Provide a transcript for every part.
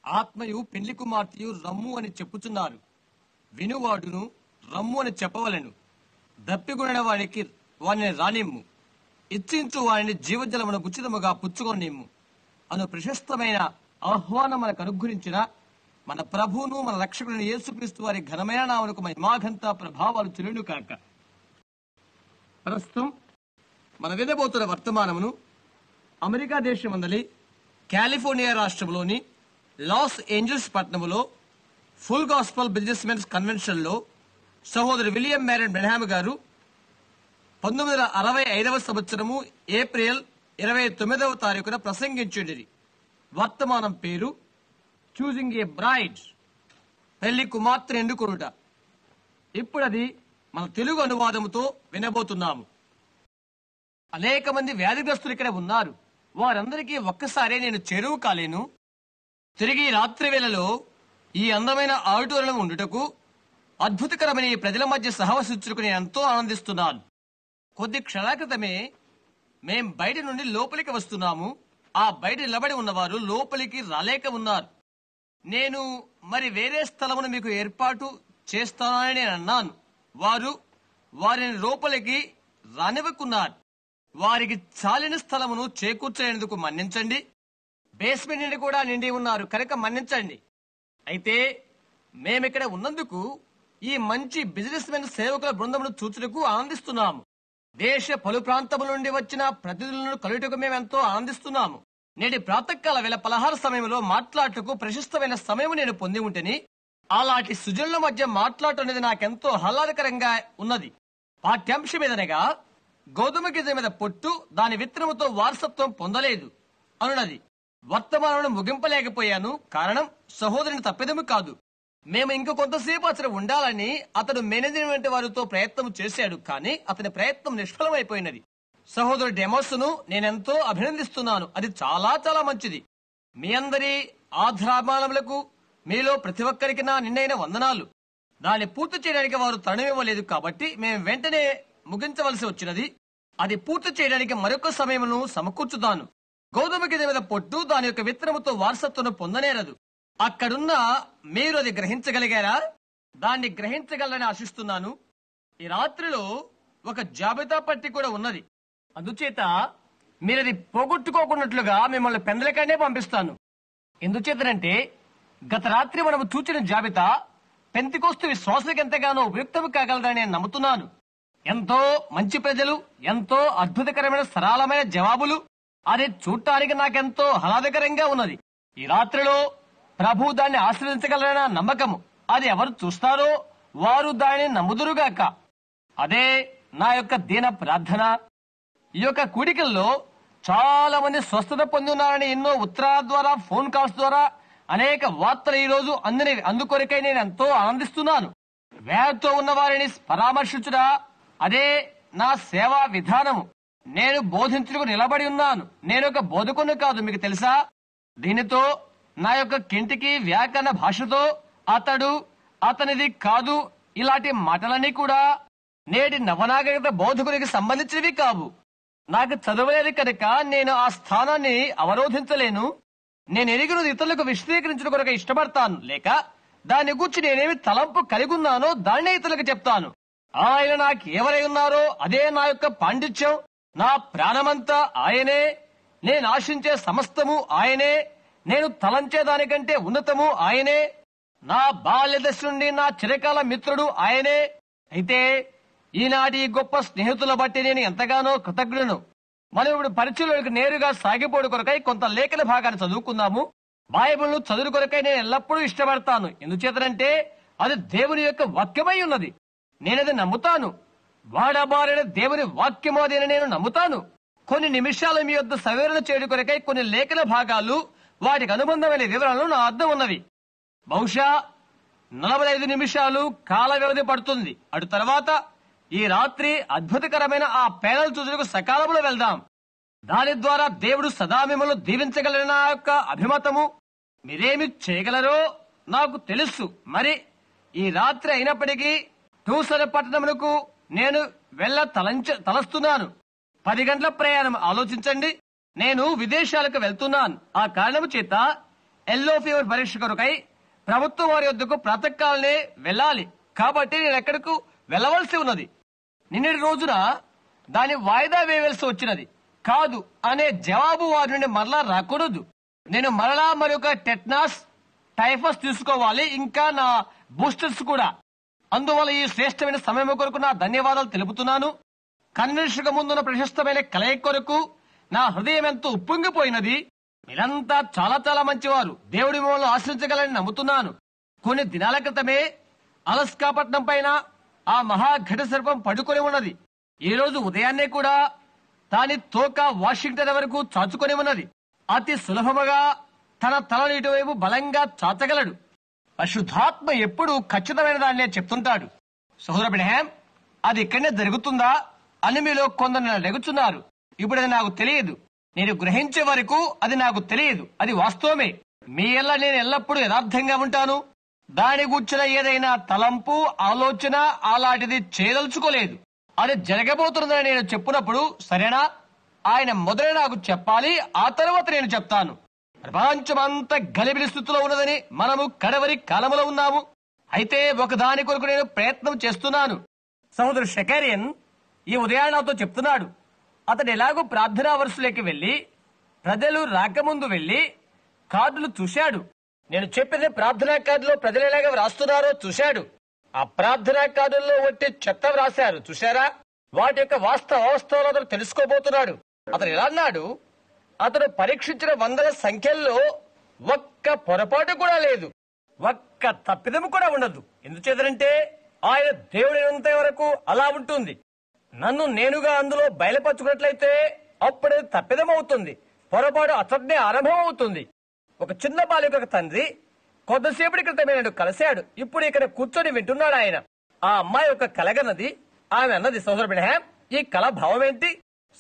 ఆత్మయు పెండ్లి కుమార్తెయు రమ్ము అని చెప్పుచున్నారు. వినువాడును రమ్ము అని చెప్పవలెను. దప్పికొనిన వానికి వానిని రానిమ్ము, ఇచ్చించు వారిని జీవజలమును ఉచితముగా పుచ్చుకొనిమ్ము అను ప్రశస్తమైన ఆహ్వానం మనకు అనుగ్రహించిన మన ప్రభువును మన రక్షకుని యేసుక్రీస్తు వారి ఘనమైన నామమునకు మహిమాఘంత ప్రభావాలు చెల్లును కాక. ప్రస్తుతం మన వినబోతున్న వర్తమానమును అమెరికా దేశమందలి కాలిఫోర్నియా రాష్ట్రంలోని లాస్ ఏంజల్స్ పట్టణములో full gospel business mens convention లో సహోదరు విలియం మ్యారన్ బ్రెన్హామ్ గారు 1965వ సంవత్సరము ఏప్రిల్ 29వ తారీఖున ప్రసంగించుండిరి. వర్తమానం పేరు చూజింగ్ ఏ బ్రైడ్, పెళ్లి కుమార్తెను ఎన్నుకొనుట. ఇప్పుడు అది మన తెలుగు అనువాదముతో వినబోతున్నాము. అనేక మంది వ్యాధిగ్రస్తులు ఇక్కడ ఉన్నారు. వారందరికీ ఒక్కసారే నేను చేరువు కాలేను. తిరిగి రాత్రి వేళలో ఈ అందమైన ఆడిటోరియం ఉండుటకు అద్భుతకరమైన ఈ ప్రజల మధ్య సహవసించుటకు నేను ఎంతో ఆనందిస్తున్నాను. కొద్ది క్షణాల క్రితమే మేం బయట నుండి లోపలికి వస్తున్నాము. ఆ బయట నిలబడి ఉన్నవారు లోపలికి రాలేక ఉన్నారు. నేను మరి వేరే స్థలమును మీకు ఏర్పాటు చేస్తానని నేను అన్నాను. వారు వారిని లోపలికి రానివ్వకున్నారు. వారికి చాలిన స్థలమును చేకూర్చేందుకు మన్నించండి. బేస్మెంట్ నుండి కూడా నిండి ఉన్నారు కనుక మన్నించండి. అయితే మేమిక్కడ ఉన్నందుకు ఈ మంచి బిజినెస్ మెన్ సేవకుల బృందమును చూచుటకు ఆనందిస్తున్నాము. దేశ పలు ప్రాంతముల నుండి వచ్చిన ప్రతినిధులను కలుటకు మేమెంతో ఆనందిస్తున్నాము. నేటి ప్రాతకాల వేళ పలహార సమయంలో మాట్లాడటకు ప్రశస్తమైన సమయం నేను పొంది ఉంటేని అలాంటి సుజనుల మధ్య మాట్లాడటం అనేది నాకెంతో ఆహ్లాదకరంగా ఉన్నది. పాఠ్యాంశం ఏదనగా గోధుమ గింజ మీద పొట్టు దాని విత్తనముతో వారసత్వం పొందలేదు అనున్నది. వర్తమానం ముగింపలేకపోయాను. కారణం సహోదరుని తప్పిదము కాదు. మేము ఇంక కొంతసేపు అతను ఉండాలని అతడు మేనేజ్మెంట్ వారితో ప్రయత్నం చేశాడు. కానీ అతని ప్రయత్నం నిష్ఫలమైపోయినది. సహోదరు డెమోస్ను నేనెంతో అభినందిస్తున్నాను. అది చాలా చాలా మంచిది. మీ అందరి ఆధారమానములకు మీలో ప్రతి ఒక్కరికి నా నిన్నైన వందనాలు. దాన్ని పూర్తి చేయడానికి వారు తరుణమివ్వలేదు కాబట్టి మేము వెంటనే ముగించవలసి వచ్చినది. అది పూర్తి చేయడానికి మరొక సమయమును సమకూర్చుతాను. గోధుమ గింజ మీద పొట్టు దాని యొక్క విత్తనముతో వారసత్వం పొందనేరదు. అక్కడున్న మీరు అది గ్రహించగలిగారా? దాన్ని గ్రహించగలరని ఆశిస్తున్నాను. ఈ రాత్రిలో ఒక జాబితా పట్టి కూడా ఉన్నది. అందుచేత మీరు అది పోగొట్టుకోకున్నట్లుగా మిమ్మల్ని పెందలకనే పంపిస్తాను. ఎందుచేతనంటే గత రాత్రి మనము చూచిన జాబితా పెంతెకోస్తు విశ్వాసులకు ఎంతగానో ఉపయుక్తం కాగలదని నేను నమ్ముతున్నాను. ఎంతో మంచి ప్రజలు, ఎంతో అద్భుతకరమైన సరళమైన జవాబులు. అది చూడటానికి నాకెంతో ఆహ్లాదకరంగా ఉన్నది. ఈ రాత్రిలో ప్రభు దాన్ని ఆశ్రయించగలరన్న నమ్మకము. అది ఎవరు చూస్తారో వారు దానిని నమ్ముదురుగాక. అదే నా యొక్క దీన ప్రార్థన. ఈ యొక్క కూడికల్లో చాలా మంది స్వస్థత పొంది ఉన్నారని ఎన్నో ఉత్తరాల ద్వారా, ఫోన్ కాల్స్ ద్వారా అనేక వార్తలు ఈ రోజు అందినవి. అందుకొరకై నేను ఎంతో ఆనందిస్తున్నాను. వ్యాధితో ఉన్న వారిని పరామర్శించుట అదే నా సేవా విధానము. నేను బోధించుటకు నిలబడి ఉన్నాను. నేను ఒక బోధకుని కాదు, మీకు తెలుసా. దీనితో నా యొక్క కింటికి వ్యాకరణ భాషతో అతడు అతనిది కాదు ఇలాంటి మాటలన్నీ కూడా నేటి నవనాగరిక బోధకునికి సంబంధించినవి కావు. నాకు చదవలేదు కనుక నేను ఆ స్థానాన్ని అవరోధించలేను. నేను ఎరిగినది ఇతరులకు విశదీకరించడం కొరకు ఇష్టపడతాను. లేక దాని గురించి నేనేమి తలంపు కలిగి ఉన్నానో దాన్నే ఇతరులకు చెప్తాను. ఆయన నాకు ఎవరై ఉన్నారో అదే నా యొక్క పాండిత్యం. నా ప్రాణమంతా ఆయనే. నేను ఆశించే సమస్తము ఆయనే. నేను తలంచేదానికంటే ఉన్నతము ఆయనే. నా బాల్యదశ నుండి నా చిరకాల మిత్రుడు ఆయనే. అయితే ఈనాటి గొప్ప స్నేహితుల బట్టి నేను ఎంతగానో కృతజ్ఞులను. మనం ఇప్పుడు పరిచయంలోకి నేరుగా సాగిపోడు కొరకై కొంత లేఖన భాగాన్ని చదువుకుందాము. బైబిల్ను చదువు కొరకై నేను ఎల్లప్పుడూ ఇష్టపడతాను. ఎందుచేతనంటే అది దేవుని యొక్క వాక్యమై ఉన్నది. నేనది నమ్ముతాను. వాడబారిన దేవుని వాక్యము అదేని నేను నమ్ముతాను. కొన్ని నిమిషాలు మీ వద్ద సవివరణ చేయడం కొరకై కొన్ని లేఖన భాగాలు, వాటికి అనుబంధమైన వివరాలు నా వద్ద ఉన్నవి. బహుశా 45 నిమిషాలు కాల వ్యవధి పడుతుంది. అటు తర్వాత ఈ రాత్రి అద్భుతకరమైన ఆ పేనల్ చూసుకు సకాలంలో వెళ్దాం. దాని ద్వారా దేవుడు సదా మిమ్మల్ని దీవించగలరని నా యొక్క అభిమతము. మీరేమి చేయగలరో నాకు తెలుసు. మరి ఈ రాత్రి అయినప్పటికీ టూసర పట్టణమునకు నేను తలస్తున్నాను. 10 గంటల ప్రయాణం ఆలోచించండి. నేను విదేశాలకు వెళ్తున్నాను. ఆ కారణము చేత ఎల్లో ఫీవర్ పరీక్ష కొరకై ప్రభుత్వం వారి వద్దకు ప్రాతకాలనే వెళ్ళాలి. కాబట్టి నేను ఎక్కడకు వెళ్ళవలసి ఉన్నది. నిన్నటి రోజున దాని వాయిదా వేయవలసి వచ్చినది. కాదు అనే జవాబు వారి నుండి మరలా రాకూడదు. నేను మరలా మరొక టెట్నాస్, టైఫస్ తీసుకోవాలి, ఇంకా నా బూస్టర్స్ కూడా. అందువల్ల ఈ శ్రేష్టమైన సమయం కొరకు నా ధన్యవాదాలు తెలుపుతున్నాను. కన్వెన్షన్ ముందున్న ప్రశస్తమైన కలయిక కొరకు నా హృదయం ఎంతో ఉప్పొంగిపోయినది. మీరంతా చాలా చాలా మంచివారు. దేవుడి మిమ్మల్ని ఆశ్రయించగలని నమ్ముతున్నాను. కొన్ని దినాల క్రితమే అలస్కాపట్నం పైన ఆ మహాఘట సర్పం పడుకొని ఉన్నది. ఈ రోజు ఉదయాన్నే కూడా దాని తోక వాషింగ్టన్ వరకు చాచుకొని ఉన్నది. అతి సులభముగా తన తలను ఇటువైపు బలంగా చాచగలడు. పరిశుద్ధాత్మ ఎప్పుడు ఖచ్చితమైన దాన్నే చెప్తుంటాడు. సహోదర బ్రహ్యాం, అది ఇక్కడనే జరుగుతుందా అని మీలో కొందరు అడుగుతున్నారు. ఇప్పుడు అది నాకు తెలియదు. నేను గ్రహించే వరకు అది నాకు తెలియదు. అది వాస్తవమే. మీ ఎల్ల నేను ఎల్లప్పుడూ యథార్థంగా ఉంటాను. దాని గూర్చిన ఏదైనా తలంపు, ఆలోచన అలాంటిది చేయదలుచుకోలేదు. అది జరగబోతున్నదని నేను చెప్పినప్పుడు సరేనా, ఆయన మొదట నాకు చెప్పాలి, ఆ తర్వాత నేను చెప్తాను. ప్రపంచమంతా గలిబిలి స్థితిలో ఉన్నదని మనము కడవరి కాలంలో ఉన్నాము. అయితే ఒకదాని కొరకు నేను ప్రయత్నం చేస్తున్నాను. సహోదరు షెకారియన్ ఈ ఉదయం నాతో చెప్తున్నాడు. అతడు ఎలాగో ప్రార్థనా వరుసలోకి వెళ్లి ప్రజలు రాకముందు వెళ్లి కార్డులు చూశాడు. నేను చెప్పిన ప్రార్థనా కార్డులో ప్రజలు ఎలాగ వ్రాస్తున్నారో చూశాడు. ఆ ప్రార్థనా కార్డుల్లో ఒట్టి చెత్త వ్రాశారు చూశారా. వాటి యొక్క వాస్తవాలు అతను తెలుసుకోబోతున్నాడు. అతను ఎలా అన్నాడు, అతను పరీక్షించిన వందల సంఖ్యల్లో ఒక్క పొరపాటు కూడా లేదు, ఒక్క తప్పిదము కూడా ఉండదు. ఎందుచేతంటే ఆయన దేవుడైనంత వరకు అలా ఉంటుంది. నన్ను నేనుగా అందులో బయలుపరచుకున్నట్లయితే అప్పుడే తప్పిదం అవుతుంది, పొరపాటు అతన్నే ఆరంభం అవుతుంది. ఒక చిన్న బాలిక తండ్రి కొద్దిసేపటి క్రితమే నన్ను కలిశాడు. ఇప్పుడు ఇక్కడ కూర్చొని వింటున్నాడు ఆయన. ఆ అమ్మాయి ఒక కలగన్నది. ఆమె అన్నది, సహోదరు బ్రహ్యాం, ఈ కళ భావం ఏంటి?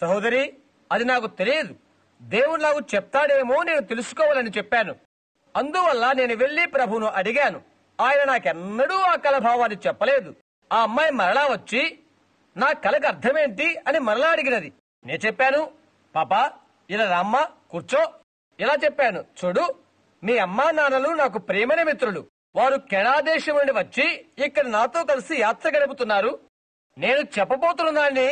సహోదరి, అది నాకు తెలియదు. దేవుడు నాకు చెప్తాడేమో నేను తెలుసుకోవాలని చెప్పాను. అందువల్ల నేను వెళ్లి ప్రభువును అడిగాను. ఆయన నాకెన్నడూ ఆ కళ భావాన్ని చెప్పలేదు. ఆ అమ్మాయి మరలా వచ్చి నా కళకు అర్థమేంటి అని మరలా అడిగినది. నేను చెప్పాను, పాపా ఇలా రామ్మా కూర్చో. ఇలా చెప్పాను, చూడు, మీ అమ్మా నాన్నలు నాకు ప్రేమైన మిత్రులు. వారు కెనడా దేశం నుండి వచ్చి ఇక్కడ నాతో కలిసి యాత్ర గడుపుతున్నారు. నేను చెప్పబోతున్నానని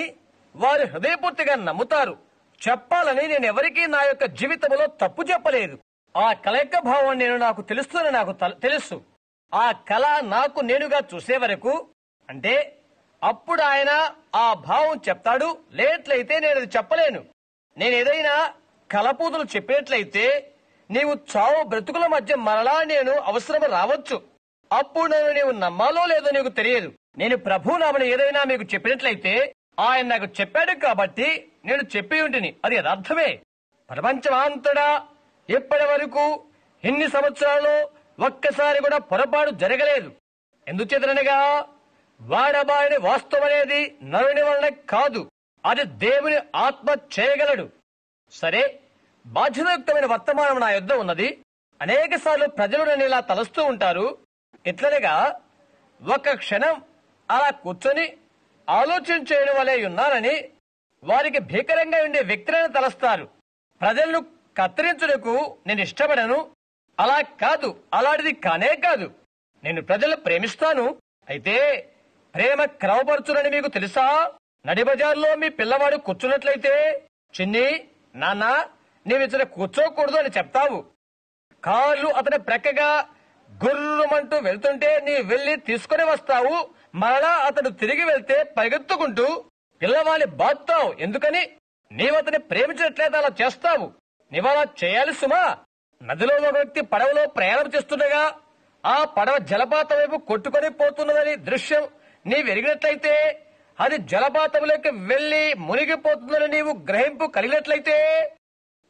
వారు హృదయపూర్తిగా నమ్ముతారు. చెప్పాలని నేను ఎవరికీ నా యొక్క జీవితంలో తప్పు చెప్పలేదు. ఆ కళ యొక్క భావం నాకు తెలుస్తుందని నాకు తెలుసు. ఆ కళ నాకు నేనుగా చూసే వరకు, అంటే అప్పుడు ఆయన ఆ భావం చెప్తాడు. లేట్లయితే నేను అది చెప్పలేను. నేను ఏదైనా కలపూతులు చెప్పినట్లయితే నీవు చావు బ్రతుకుల మధ్య మరలా నేను అవసరం రావచ్చు. అప్పుడు నన్ను నీవు నమ్మాలో లేదో నీకు తెలియదు. నేను ప్రభు నామని ఏదైనా మీకు చెప్పినట్లయితే ఆయన నాకు చెప్పాడు కాబట్టి నేను చెప్పి ఉంటిని. అది యథార్థమే. ప్రపంచమంతటా ఇప్పటి వరకు ఎన్ని సంవత్సరాలు ఒక్కసారి కూడా పొరపాటు జరగలేదు. ఎందుచేతనగా వాడబాయని వాస్తవం అనేది నరుని వలన కాదు, అది దేవుని ఆత్మ చేయగలడు. సరే, బాధ్యతాయుక్తమైన వర్తమానం నా యొద్ద ఉన్నది. అనేక సార్లు ప్రజలు నన్ను ఇలా తలస్తూ ఉంటారు. ఇట్లనగా ఒక క్షణం అలా కూర్చొని ఆలోచన చేయడం వలె ఉన్నానని వారికి భీకరంగా ఉండే వ్యక్తులను తలస్తారు. ప్రజలను కత్తిరించుటకు నేను ఇష్టపడను. అలా కాదు, అలాంటిది కానే కాదు. నేను ప్రజలను ప్రేమిస్తాను. అయితే ప్రేమ క్రమపరచునని మీకు తెలుసా? నడి బజార్లో మీ పిల్లవాడు కూర్చున్నట్లయితే, చిన్ని, నాన్న, నీవిచ్చిన కూర్చోకూడదు అని చెప్తావు. కార్లు అతని ప్రక్కగా గుర్రుమంటూ వెళ్తుంటే నీ వెళ్లి తీసుకుని వస్తావు. మరలా అతడు తిరిగి వెళ్తే పరిగెత్తుకుంటూ పిల్లవాడిని బాదుతావు. ఎందుకని? నీవతని ప్రేమించినట్లయితే అలా చేస్తావు. నీవలా చేయాలి సుమా. నదిలో ఒక వ్యక్తి పడవలో ప్రయాణం చేస్తుండగా ఆ పడవ జలపాతం వైపు కొట్టుకొని పోతున్నదని దృశ్యం నీవెరిగినట్లయితే, అది జలపాతంలోకి వెళ్లి మునిగిపోతుందని నీవు గ్రహింపు కలిగినట్లయితే,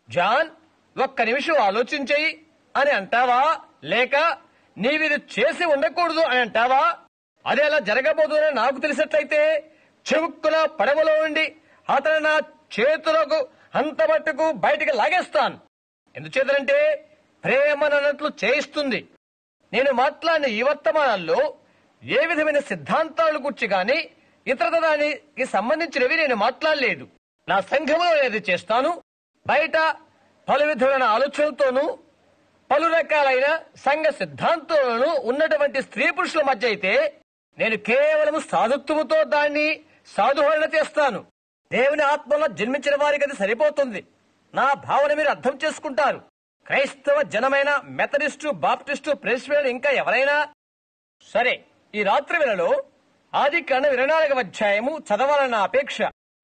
జాన్, ఒక్క నిమిషం ఆలోచించేయి అని అంటావా? లేక నీవిది చేసి ఉండకూడదు అని అంటావా? అది అలా జరగబోతుందని నాకు తెలిసినట్లయితే చెవుక్కున పడవలో ఉండి అతను నా చేతులకు అంత మట్టుకు బయటికి లాగేస్తాను. ఎందుచేతంటే ప్రేమనట్లు చేయిస్తుంది. నేను మాట్లాడిన ఈ వర్తమానాల్లో ఏ విధమైన సిద్ధాంతాలు గురించి గాని ఇతర దానికి సంబంధించినవి నేను మాట్లాడలేదు. నా సంఘంలో ఏది చేస్తాను, బయట పలు విధమైన ఆలోచనలతోనూ పలు రకాలైన సంఘ సిద్ధాంతాలను ఉన్నటువంటి స్త్రీ పురుషుల మధ్య అయితే నేను కేవలం సాధుత్వముతో దాన్ని సాధుహరణ చేస్తాను. దేవుని ఆత్మలో జన్మించిన వారికి అది సరిపోతుంది. నా భావన మీరు అర్థం చేసుకుంటారు. క్రైస్తవ జనమైన మెథడిస్టు, బాప్టిస్టు, ప్రెస్బిటేరియన్ ఇంకా ఎవరైనా సరే ఈ రాత్రి వేళలో ఆదికాండం 24వ అధ్యాయము చదవాలన్న అపేక్ష.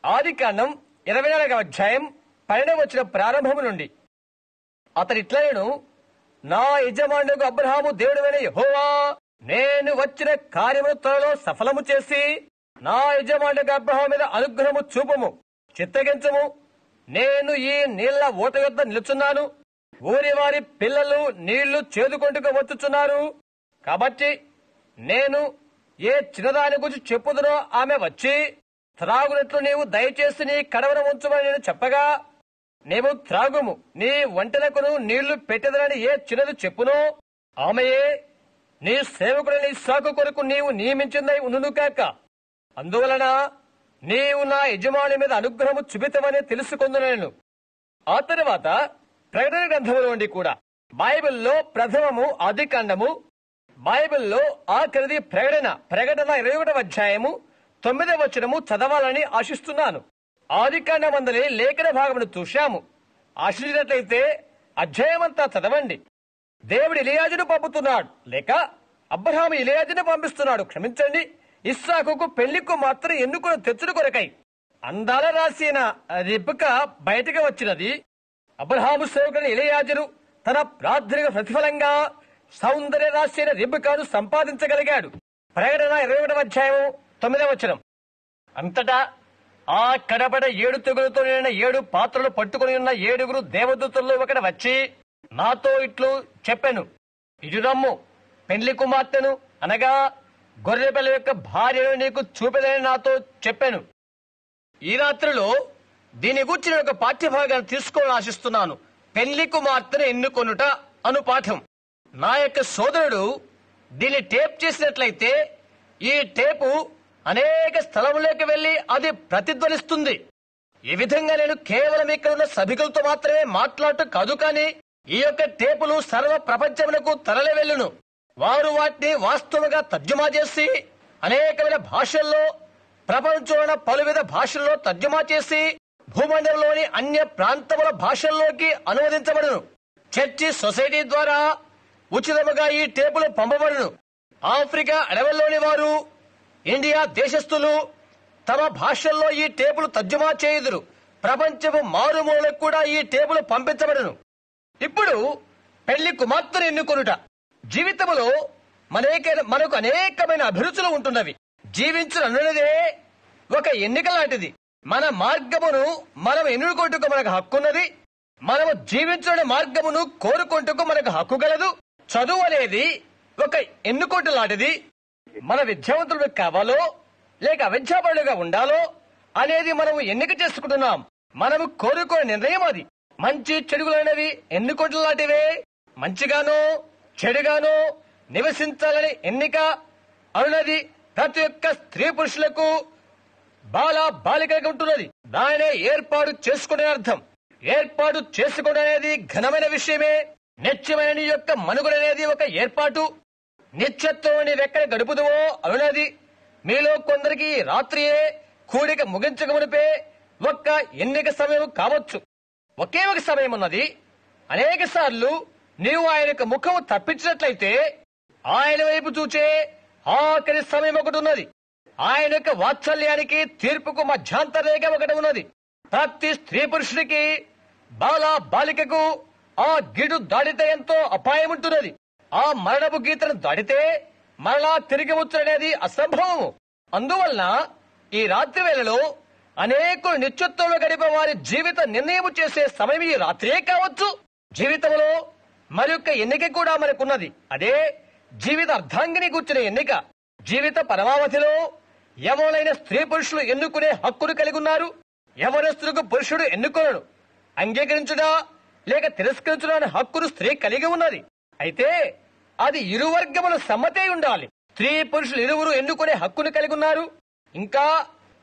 ఆదికాండం 24వ అధ్యాయం 12వ వచనం ప్రారంభము నుండి. అతడిట్లనేను, నా యజమానుడు అబ్రహాము దేవుడైన యెహోవా, నేను వచ్చిన కార్యమును త్వరలో సఫలము చేసి నా యజమానుడు అబ్రహాము మీద అనుగ్రహము చూపము, చిత్తగించము. నేను ఈ నీళ్ల ఊట యొద్ద నిలుచున్నాను. ఊరి వారి పిల్లలు నీళ్లు చేదుకొంటూ వచ్చుచున్నారు. కాబట్టి నేను ఏ చిన్నదాని గురించి చెప్పుదునో ఆమె వచ్చి త్రాగునట్లు నీవు దయచేసి నీ కడవన ఉంచమని నేను చెప్పగా, నీవు త్రాగుము, నీ వంటలకును నీళ్లు పెట్టెదనని ఏ చిన్నది చెప్పునో ఆమెయే నీ సేవకుడైన ఇస్సాకు కొరకు నీవు నియమించిందై ఉండును కాక. అందువలన నీవు నా యజమాని మీద అనుగ్రహము చూపితమని తెలుసుకుందును. ఆ తరువాత ప్రకటన గ్రంథముల నుండి కూడా బైబిల్లో ప్రథమము ఆదికాండము, బైబిల్లో ఆఖరిది ప్రకటన 21వ అధ్యాయము 9వ వచనము చదవాలని ఆశిస్తున్నాను. ఆదికాండమందలి లేఖన భాగమును చూశాము. ఆశించినట్లయితే అధ్యాయమంతా చదవండి. దేవుడు ఎలియాజును పంపుతున్నాడు, లేక అబ్రహాము ఎలియాజును పంపిస్తున్నాడు. క్షమించండి, ఇస్సాకుకు పెళ్లికు మాత్రం ఎన్నుకుని తెచ్చుడు కొరకై అందాల రాసిన రిబ్కా బయటకు వచ్చినది. అబ్రహాము సేవకుని ఎలియాజరు తన ప్రార్థనకు ప్రతిఫలంగా సౌందర్య రాశి రిబ్కాను సంపాదించగలిగాడు. ప్రకటన 21వ అధ్యాయం 9వ వచనం. అంతటా ఆ కడబడ 7 తెగులతో నిండిన 7 పాత్రలు పట్టుకుని ఉన్న 7 దేవదూతల్లో ఒకడు వచ్చి నాతో ఇట్లు చెప్పెను, ఇటు రమ్ము, పెండ్లి కుమార్తెను అనగా గొర్రె పిల్ల యొక్క భార్యను నీకు చూపెదని నాతో చెప్పాను. ఈ రాత్రిలో దీని గురించి నేను ఒక పాఠ్యభాగాన్ని తీసుకోవాలని ఆశిస్తున్నాను. పెళ్లి కుమార్తెను ఎన్నుకొనుట అను పాఠం. నా యొక్క సోదరుడు దీన్ని టేప్ చేసినట్లయితే ఈ టేపు అనేక స్థలములోకి వెళ్లి అది ప్రతిధ్వనిస్తుంది. ఈ విధంగా నేను కేవలం ఇక్కడ ఉన్న సభికులతో మాత్రమే మాట్లాడటం కాదు, కానీ ఈ యొక్క టేపులు సర్వ ప్రపంచమునకు తరలి వెళ్ళును. వారు వాటిని వాస్తవంగా తర్జుమా చేసి అనేకమైన భాషల్లో, ప్రపంచంలో పలువిధ భాషల్లో తర్జుమా చేసి భూమండలంలోని అన్య ప్రాంతముల భాషల్లోకి అనువదించబడును. చర్చి సొసైటీ ద్వారా ఉచితముగా ఈ టేపులు పంపబడును. ఆఫ్రికా అడవుల్లోని వారు, ఇండియా దేశస్థులు తమ భాషల్లో ఈ టేపులు తర్జుమా చేయుదురు. ప్రపంచపు మారుమూలకు కూడా ఈ టేపులు పంపించబడును. ఇప్పుడు పెళ్లి కుమార్తెను ఎన్నుకొనుట. జీవితంలో మనకు అనేకమైన అభిరుచులు ఉంటున్నవి. జీవించునన్నదే ఒక ఎన్నిక లాంటిది. మన మార్గమును మనం ఎన్నుకొంటుకు మనకు హక్కున్నది. మనము జీవించిన మార్గమును కోరుకుంటూ మనకు హక్కు గలదు. చదువు అనేది ఒక ఎన్నుకోట లాంటిది. మన విద్యావంతులు కావాలో లేక అవిద్యాపరులుగా ఉండాలో అనేది మనము ఎన్నిక చేసుకుంటున్నాం. మనము కోరుకునే నిర్ణయం అది. మంచి చెడుగులైనవి ఎన్నుకోటలు లాంటివే. మంచిగానో చెడుగానో నివసించాలని ఎన్నిక అనున్నది ప్రతి ఒక్క స్త్రీ పురుషులకు, బాలికలకు ఉంటున్నది. దానినే ఏర్పాటు చేసుకునే అర్థం. ఏర్పాటు చేసుకోవడం అనేది ఘనమైన విషయమే. నిత్యమైన నీ యొక్క మనుగడ అనేది ఒక ఏర్పాటు. నిత్యత్వం నీవెక్కడ గడుపుదువో అనున్నది. మీలో కొందరికి రాత్రియే కూడిక ముగించకమునిపే ఒక్క ఎన్నిక సమయం కావచ్చు. ఒకే ఒక సమయం ఉన్నది. అనేక సార్లు నీవు ఆయన యొక్క ముఖము తప్పించినట్లయితే ఆయన వైపు చూచే ఆఖరి సమయం ఒకటి ఉన్నది. ఆయన యొక్క వాత్సల్యానికి తీర్పుకు మధ్యాంతర రేఖ ఒకటి ఉన్నది. ప్రతి స్త్రీ పురుషుడికి, బాలికకు ఆ గిడు దాడితే ఎంతో అపాయం ఉంటున్నది. ఆ మరణపు గీతను దాడితే మరలా తిరిగి వచ్చనేది అసంభవము. అందువలన ఈ రాత్రి వేళలో అనేకులు నిత్యత్వంలో గడిపే వారి జీవిత నిర్ణయం చేసే సమయం ఈ రాత్రియే కావచ్చు. జీవితంలో మరొక ఎన్నిక కూడా మనకున్నది. అదే జీవిత అర్ధాంగిని కూర్చున్న ఎన్నిక. జీవిత పరమావధిలో ఎవరైనా స్త్రీ పురుషులు ఎన్నుకునే హక్కును కలిగి ఉన్నారు. ఎవరస్తులకు పురుషుడు ఎన్నుకోనడు. అంగీకరించుడా లేక తిరస్కరించుడా అనే హక్కును స్త్రీ కలిగి ఉన్నది. అయితే అది ఇరు వర్గముల సమ్మతే ఉండాలి. స్త్రీ పురుషులు ఇరువురు ఎన్నుకునే హక్కును కలిగి ఉన్నారు. ఇంకా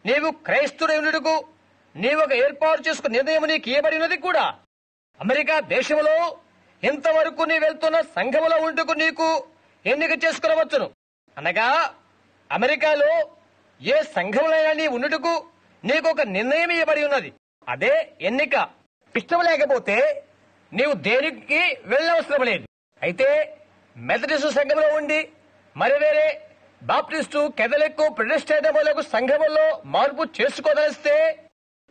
నీవు క్రైస్తవుడుకు నీవు ఒక ఏర్పాటు చేసుకున్న నిర్ణయం నీకు ఇవ్వబడినది కూడా. అమెరికా దేశంలో ఇంతవరకు నీ వెళ్తున్న సంఘములో ఉండుకు నీకు ఎన్నిక చేసుకునవచ్చును. అనగా అమెరికాలో ఏ సంఘములైనా నీ ఉండుటకు నీకు ఒక నిర్ణయం ఇవ్వబడి ఉన్నది. అదే ఎన్నిక. ఇష్టం లేకపోతే నీవు దేనికి వెళ్ళవసరం లేదు. అయితే మెథడిస్టు సంఘంలో ఉండి మరి వేరే బాప్టిస్టు, కెథలిక్, ప్రొటెస్టెంట్ మొదలగు సంఘముల్లో మార్పు చేసుకోదలిస్తే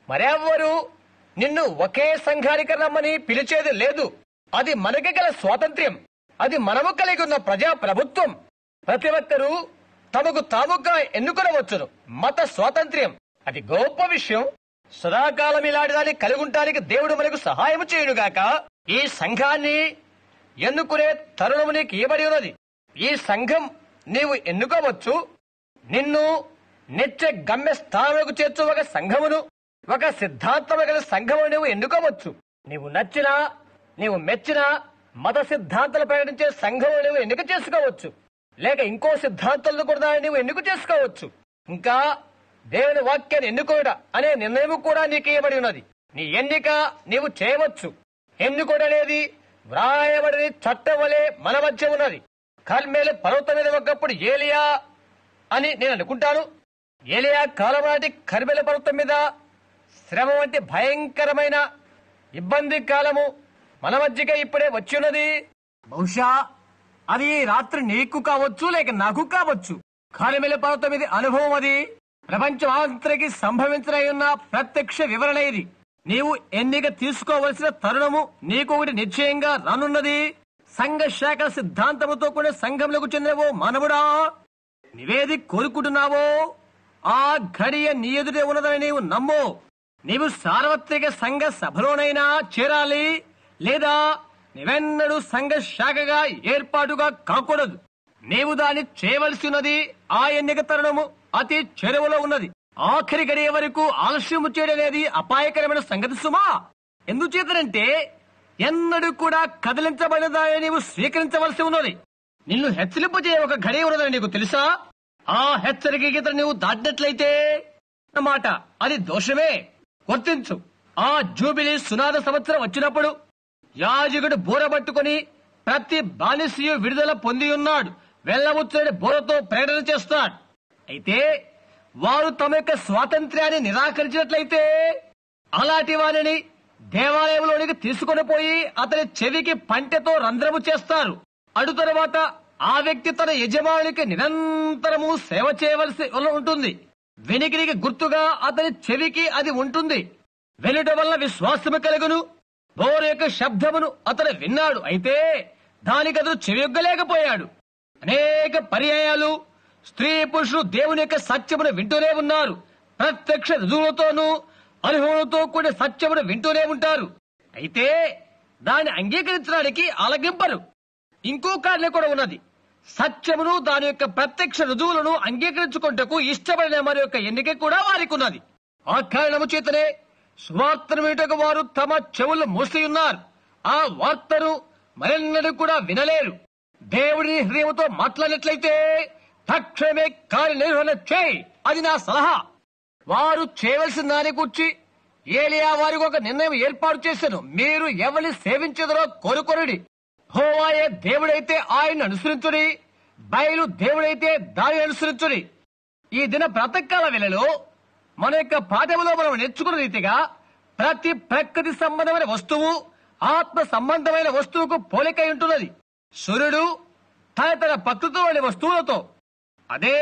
మరెవ్వరూ నిన్ను ఒకే సంఘానికి రమ్మని పిలిచేది లేదు. అది మనకి గల స్వాతంత్ర్యం. అది మనము కలిగి ఉన్న ప్రజా ప్రభుత్వం. ప్రతి ఒక్కరూ తమకు తాముగా ఎన్నుకొనవచ్చును. మత స్వాతంత్ర్యం అది గొప్ప విషయం. సదాకాలం ఇలాంటి దాన్ని కలిగి ఉండడానికి దేవుడు మనకు సహాయం చేయుడుగాక. ఈ సంఘాన్ని ఎన్నుకునే తరుణము నీకు ఇవ్వబడి ఉన్నది. ఈ సంఘం నీవు ఎన్నుకోవచ్చు. నిన్ను నిత్య గమ్య స్థానములకు చేర్చు ఒక సంఘమును, ఒక సిద్ధాంతము గల సంఘమును నువ్వు ఎన్నుకోవచ్చు. నీవు నచ్చినా నీవు మెచ్చినా మత సిద్ధాంతాలు ప్రకటించే సంఘమును నువ్వు ఎన్నిక చేసుకోవచ్చు. లేక ఇంకో సిద్ధాంతాలను కూడా నువ్వు ఎన్నిక చేసుకోవచ్చు. ఇంకా దేవుని వాక్యాన్ని ఎన్నుకోవడం అనే నిర్ణయం కూడా నీకు ఇవ్వబడి ఉన్నది. నీ ఎన్నిక నీవు చేయవచ్చు. ఎన్నుకోవడం అనేది వ్రాయబడిన చట్టం వలె మన మధ్య ఉన్నది. కర్మేలు పర్వతం మీద ఒకప్పుడు ఏలియా అని నేను అనుకుంటాను. ఏలియా కాలం నాటి కర్మేలు పర్వతం మీద శ్రమ వంటి భయంకరమైన ఇబ్బంది కాలము మన మధ్యగా ఇప్పుడే వచ్చి ఉన్నది. బహుశా అది రాత్రి నీకు కావచ్చు, లేక నాకు కావచ్చు. కర్మేలు పర్వతం మీద అనుభవం అది ప్రపంచమంతరికి సంభవించనై ఉన్న ప్రత్యక్ష వివరణ ఇది. నీవు ఎన్నిక తీసుకోవలసిన తరుణము నీకు ఒకటి నిశ్చయంగా రానున్నది. సంఘ శాఖ సిద్ధాంతముతో కూడిన సంఘములకు చెందినవో మానవుడా, నీవేది కోరుకుంటున్నావో ఆ ఘడియ నీ ఎదుటే ఉన్నదని నీవు నమ్మో. నీవు సార్వత్రిక సంఘ సభలోనైనా చేరాలి, లేదా నీవెన్నడూ సంఘ శాఖగా ఏర్పాటుగా కాకూడదు. నీవు దాన్ని చేయవలసి ఉన్నది. ఆ ఎన్నిక తరుణము అతి చెరువులో ఉన్నది. ఆఖరి గడియ వరకు ఆలస్యము చేయడం అనేది అపాయకరమైన సంగతి సుమా. ఎందుచేతనంటే ఎన్నడూ కూడా కదిలించబడినదాన్ని నీవు స్వీకరించవలసి ఉన్నది. నిన్ను హెచ్చరింపజేయ ఒక గడియ ఉన్నదని నీకు తెలుసా? ఆ హెచ్చరిక గీత నీవు దాటినట్లయితే అన్నమాట అది దోషమే. వర్తించు. ఆ జూబిలీ సునాద సంవత్సరం వచ్చినప్పుడు యాజకుడు బూర పట్టుకుని ప్రతి బానిసయు విడుదల పొంది ఉన్నాడు, వెళ్ళవచ్చని బూరతో ప్రకటన చేస్తాడు. అయితే వారు తమ యొక్క స్వాతంత్ర్యాన్ని నిరాకరించినట్లయితే అలాంటి వారిని దేవాలయంలోనికి తీసుకుని పోయి అతని చెవికి పంటెతో రంధ్రము చేస్తారు. అటు తరువాత ఆ వ్యక్తి తన యజమానికి నిరంతరము సేవ చేయవలసి ఉంటుంది. వెనికిడికి గుర్తుగా అతని చెవికి అది ఉంటుంది. వెనుట వల్ల విశ్వాసము కలుగును. బోరు యొక్క శబ్దమును అతను విన్నాడు, అయితే దానికి అతను చెవియొగ్గలేకపోయాడు. అనేక పర్యాయాలు స్త్రీ పురుషులు దేవుని యొక్క సత్యమును వింటూనే ఉన్నారు. ప్రత్యక్ష రుజువులతోనూ అనుభవంతో కూడిన సత్యమును వింటూనే ఉంటారు. అయితే దాన్ని అంగీకరించడానికి ఆలగింపరు. ఇంకో కారణం కూడా ఉన్నది. సత్యమును దాని యొక్క ప్రత్యక్ష రుజువులను అంగీకరించుకుంటకు ఇష్టపడిన మరి యొక్క ఎన్నిక కూడా వారికి ఉన్నది. ఆ కారణము చేతనే సువార్తను వినుటకు వారు తమ చెవులు మూసి ఉన్నారు. ఆ వార్తను మరెన్నడూ కూడా వినలేరు. దేవుడిని హృదయంతో మాట్లాడినట్లయితే తక్షణమే కార్యనిర్వహణ చేయి. అది నా సలహా. వారు చేయవలసిన దాని గురించి ఏలియా వారికి ఒక నిర్ణయం ఏర్పాటు చేశాను. మీరు ఎవరిని సేవించదరో కోరుకొనుడి. యెహోవాయే దేవుడైతే ఆయన్ని అనుసరించుడి, బయలు దేవుడైతే దానిని అనుసరించుడి. ఈ దిన ప్రాతకాల వేళలో మన యొక్క పాఠములో మనం నేర్చుకున్న రీతిగా ప్రతి ప్రకృతి సంబంధమైన వస్తువు ఆత్మ సంబంధమైన వస్తువుకు పోలికై ఉంటున్నది. సూర్యుడు తన ప్రకృతిలోని వస్తువులతో. అదే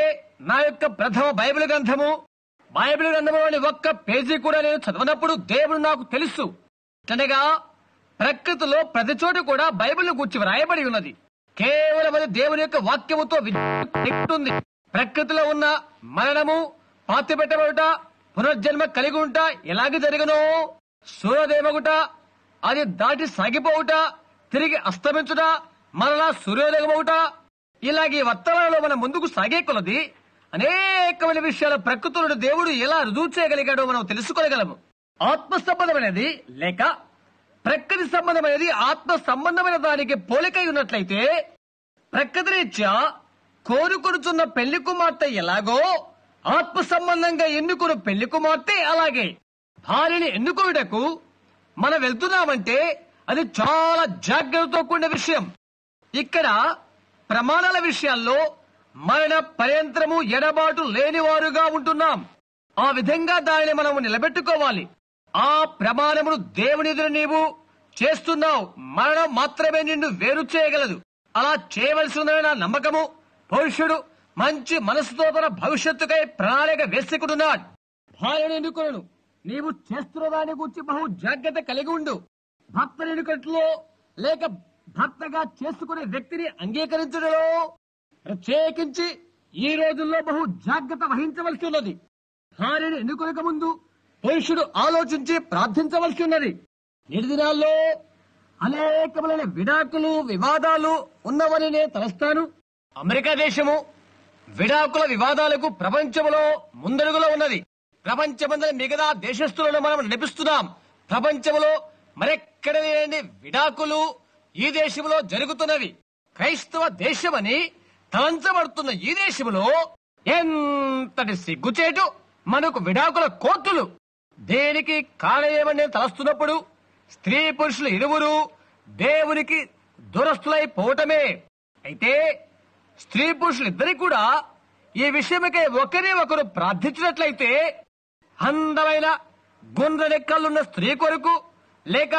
నా యొక్క ప్రథమ బైబిల్ గ్రంథము. బైబిల్ గ్రంథంలోని ఒక్క పేజీ కూడా నేను చదవనప్పుడు దేవుడు నాకు తెలుసు. అనగా ప్రకృతిలో ప్రతి చోటు కూడా బైబిల్ గురించి వ్రాయబడి ఉన్నది. కేవలం అది దేవుని యొక్క వాక్యముతో ఉంటుంది. ప్రకృతిలో ఉన్న మరణము, పాతిపెట్టబడుట, పునర్జన్మ కలిగి ఉంట ఎలాగ జరగనో, సూర్యోదయమగుట, అది దాటి సాగిపోవుట, తిరిగి అస్తమించుట, మరలా సూర్యోదయమవుట, ఇలాగే వర్తమానంలో మనం ముందుకు సాగే కొలది అనేకమైన విషయాల ప్రకృతులను దేవుడు ఎలా రుజువు చేయగలిగాడో మనం తెలుసుకోగలము. ఆత్మ సంబంధమైనది లేక ప్రకృతి సంబంధమైనది ఆత్మ సంబంధమైన దానికి పోలికై ఉన్నట్లయితే ప్రకృతి రీత్యా కోరుకొనుచున్న పెళ్లి కుమార్తె ఎలాగో ఆత్మ సంబంధంగా ఎన్నుకున్న పెళ్లి కుమార్తె అలాగే. భార్యని ఎన్నుకోవటకు మనం వెళ్తున్నామంటే అది చాలా జాగ్రత్తతో కూడిన విషయం. ఇక్కడ ప్రమాణాల విషయాల్లో మరణ పర్యంతరము ఎడబాటు లేనివారుగా ఉంటున్నాం. ఆ విధంగా దానిని మనము నిలబెట్టుకోవాలి. ఆ ప్రమాణమును దేవుని ఎదురు నీవు చేస్తున్నావు. మరణం మాత్రమే నిన్ను వేరు చేయగలదు. అలా చేయవలసి ఉందని నా నమ్మకము. పురుషుడు మంచి మనసుతో తన భవిష్యత్తుకై ప్రణాళిక వేసుకుంటున్నాడు. భార్యను ఎన్నుకొను. నీవు చేస్తున్న దాని గురించి బహు జాగ్రత్త కలిగి ఉండు. భర్తను ఎన్నుకట్లో లేక భర్తగా చేసుకునే వ్యక్తిని అంగీకరించడంలో ప్రత్యేకించి ఈ రోజుల్లో బహు జాగ్రత్త వహించవలసి ఉన్నది. భార్యను ఎన్నుకొనక ముందు పురుషుడు ఆలోచించి ప్రార్థించవలసి ఉన్నది. నేటి దినాల్లో అనేకమైన విడాకులు వివాదాలు ఉన్నవని నేను తలస్తాను. అమెరికా దేశము విడాకుల వివాదాలకు ప్రపంచంలో ముందడుగులో ఉన్నది. ప్రపంచమందరి మిగతా దేశస్తులను మనం నడిపిస్తున్నాం. ప్రపంచంలో మరెక్కడ లేని విడాకులు ఈ దేశంలో జరుగుతున్నవి. క్రైస్తవ దేశమని తలంచబడుతున్న ఈ దేశంలో ఎంతటి సిగ్గుచేటు మనకు విడాకుల కోర్టులు. దేనికి కారణమని నేను తలస్తున్నప్పుడు స్త్రీ పురుషులు ఇరువురు దేవునికి దూరస్తులైపోవటమే. అయితే స్త్రీ పురుషులు ఇద్దరికి కూడా ఈ విషయమకై ఒకరి ఒకరు ప్రార్థించినట్లయితే అందమైన గుండ్ర రెక్కలున్న స్త్రీ కొరకు, లేక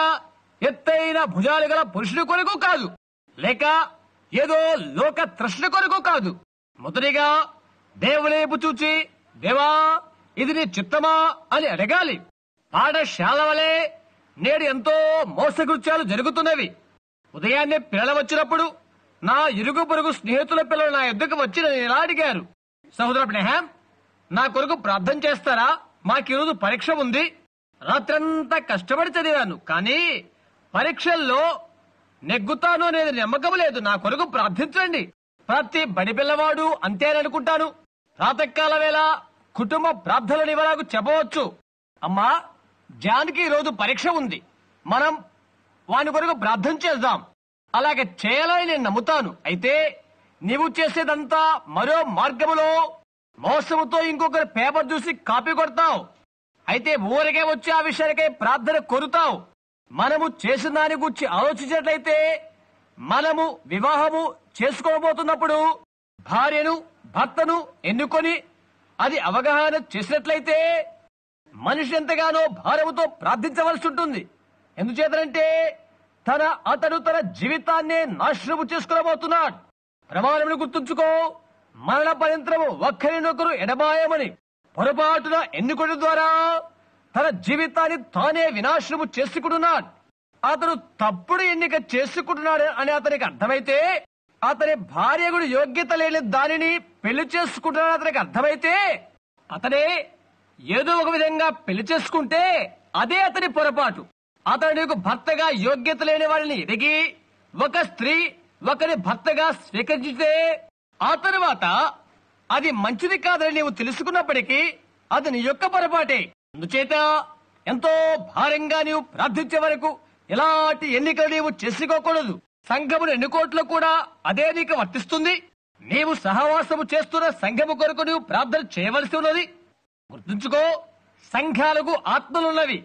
ఎత్తైన భుజాలు గల పురుషుడి కొరకు కాదు, లేక ఏదో లోక తృష్ణ కొరకు కాదు. మొదటిగా దేవులేపు చూచి, దేవా ఇది నీ చిత్తమా అని అడగాలి. పాఠశాల వలె నేడు ఎంతో మోసకృత్యాలు జరుగుతున్నవి. ఉదయాన్నే పిల్లలు వచ్చినప్పుడు నా ఇరుగు పొరుగు స్నేహితుల పిల్లలు నా ఎద్దుకు వచ్చి నన్ను ఇలా అడిగారు, సహోదర అబ్రహాం నా కొరకు ప్రార్థన చేస్తారా? మాకు ఈరోజు పరీక్ష ఉంది. రాత్రంతా కష్టపడి చదివాను, కానీ పరీక్షల్లో నెగ్గుతాను అనేది నమ్మకం లేదు. నా కొరకు ప్రార్థించండి. ప్రతి బడి పిల్లవాడు అంతేననుకుంటాను. ప్రాతకాల వేళ కుటుంబ ప్రార్థనలు ఇవ్వడానికి చెప్పవచ్చు. అమ్మా జాన్కి ఈరోజు పరీక్ష ఉంది, మనం వాని కొరకు ప్రార్థన చేద్దాం. అలాగే చేయాలని నేను నమ్ముతాను. అయితే నీవు చేసేదంతా మరో మార్గములో మోసముతో ఇంకొకరి పేపర్ చూసి కాపీ కొడతావు. అయితే ఊరికే వచ్చి ఆ విషయానికై ప్రార్థన కోరుతావు. మనము చేసిన దాని గురించి ఆలోచించినట్లయితే, మనము వివాహము చేసుకోబోతున్నప్పుడు భార్యను భర్తను ఎన్నుకొని అది అవగాహన చేసినట్లయితే మనిషి ఎంతగానో భారముతో ప్రార్థించవలసి ఉంటుంది. ఎందుచేతనంటే అతడు తన జీవితాన్నే నాశనము చేసుకోబోతున్నాడు. ప్రమాణమును గుర్తుంచుకో, మరణ పర్యంతరము ఒక్కరినొకరు ఎడబాయమని పొరపాటున ఎన్నుకోవడం ద్వారా తన జీవితాన్ని తానే వినాశనము చేసుకుంటున్నాడు. అతడు తప్పుడు ఎన్నిక చేసుకుంటున్నాడు అని అతనికి అర్థమైతే, అతని భార్య కూడా యోగ్యత లేని దానిని పెళ్లి చేసుకుంటున్నాడు అతనికి అర్థమైతే, అతనే ఏదో ఒక విధంగా పెళ్లి చేసుకుంటే అదే అతని పొరపాటు. అతడు నీకు భర్తగా యోగ్యత లేని వాడిని ఎదిగి ఒక స్త్రీ ఒకరి భర్తగా స్వీకరించితే ఆ తరువాత అది మంచిది కాదని నీవు తెలుసుకున్నప్పటికీ అది నీ యొక్క పొరపాటే. అందుచేత ఎంతో భారంగా నీవు ప్రార్థించే వరకు ఎలాంటి ఎన్నికలు నీవు చేసుకోకూడదు. సంఘమును ఎన్నుకోట్లో కూడా అదే నీకు వర్తిస్తుంది. నీవు సహవాసము చేస్తున్న సంఘము కొరకు నీవు ప్రార్థన చేయవలసి ఉన్నది. గుర్తుంచుకో, సంఘాలకు ఆత్మలున్నవి.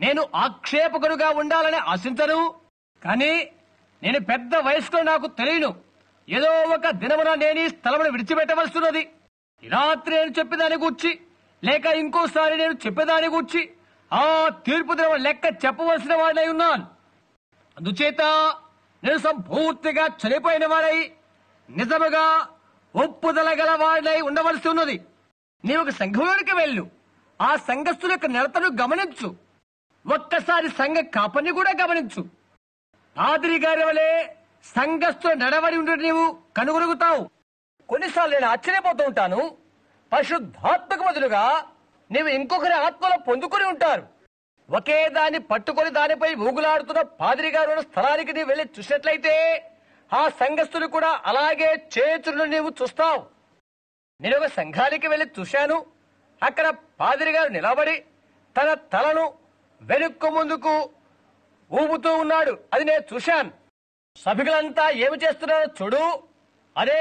నేను ఆక్షేపకుడుగా ఉండాలని ఆశించను, కానీ నేను పెద్ద వయసులో నాకు తెలియను. ఏదో ఒక దినమున నేను ఈ స్థలమును విడిచిపెట్టవలసి ఉన్నది. ఈ రాత్రి నేను చెప్పేదాని గూర్చి లేక ఇంకోసారి నేను చెప్పేదాని గూర్చి ఆ తీర్పు దినం లెక్క చెప్పవలసిన వాడై ఉన్నాను. అందుచేత నేను సంపూర్తిగా చనిపోయిన వాడై నిజముగా ఒప్పుదల గల వాడై ఉండవలసి ఉన్నది. నీవు ఒక సంఘంలోనికి వెళ్ళు, ఆ సంఘస్థుల యొక్క నడతను గమనించు. ఒక్కసారి సంఘ కాపని కూడా గమనించు. పాదిరి గారి వలె సంఘస్థుల నడవడి ఉండి నీవు కనుగొనుగుతావు. కొన్నిసార్లు నేను ఆశ్చర్యపోతూ ఉంటాను, పరిశుద్ధాత్మకు బదులుగా నీవు ఇంకొకరి ఆత్మలో పొందుకొని ఉంటారు. ఒకే దాన్ని పట్టుకొని దానిపై ఊగులాడుతున్న పాదిరి గారు ఉన్న స్థలానికి నీవు వెళ్లి చూసినట్లయితే ఆ సంఘస్థులు కూడా అలాగే చేతులను నీవు చూస్తావు. నేను ఒక సంఘానికి వెళ్లి చూశాను. అక్కడ పాదిరి గారు నిలబడి తన తలను వెనుక్కు ముందుకు ఊపుతూ ఉన్నాడు. అది నేను చూశాను. సభ్యులంతా ఏమి చేస్తున్నారో చూడు, అదే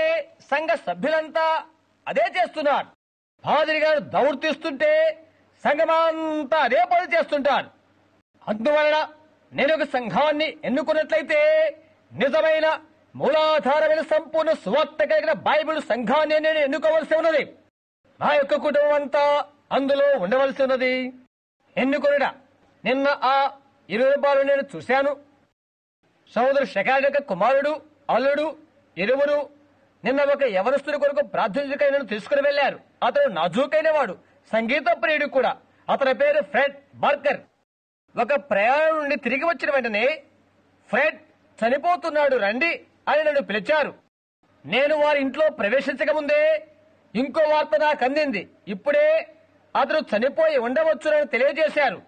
సంఘ సభ్యులంతా అదే చేస్తున్నారు. పాదిరి గారు దౌడు తీస్తుంటే సంఘమంతా అదే పని చేస్తుంటారు. అందువలన నేను ఒక సంఘాన్ని ఎన్నుకున్నట్లయితే నిజమైన మూలాధారమైన సంపూర్ణ సువార్త కలిగిన బైబిల్ సంఘాన్ని నేను ఎన్నుకోవలసి ఉన్నది. నా యొక్క కుటుంబం అంతా అందులో ఉండవలసి ఉన్నది. ఎన్నుకొనుట. నిన్న ఆ 20 రూపాయలు నేను చూశాను. సహోదరు షకార్ యొక్క కుమారుడు, అల్లుడు ఇరువురు నిన్న ఒక యవనస్తుడి కొరకు ప్రార్థించకై నన్ను తీసుకుని వెళ్లారు. అతడు నాజూకైన వాడు, సంగీత ప్రియుడు కూడా. అతని పేరు ఫ్రెడ్ బర్కర్. ఒక ప్రయాణం నుండి తిరిగి వచ్చిన వెంటనే ఫ్రెడ్ చనిపోతున్నాడు రండి అని నన్ను పిలిచారు. నేను వారి ఇంట్లో ప్రవేశించక ముందే ఇంకో వార్త నాకు అందింది. ఇప్పుడే అతడు చనిపోయి ఉండవచ్చునని తెలియజేశారు.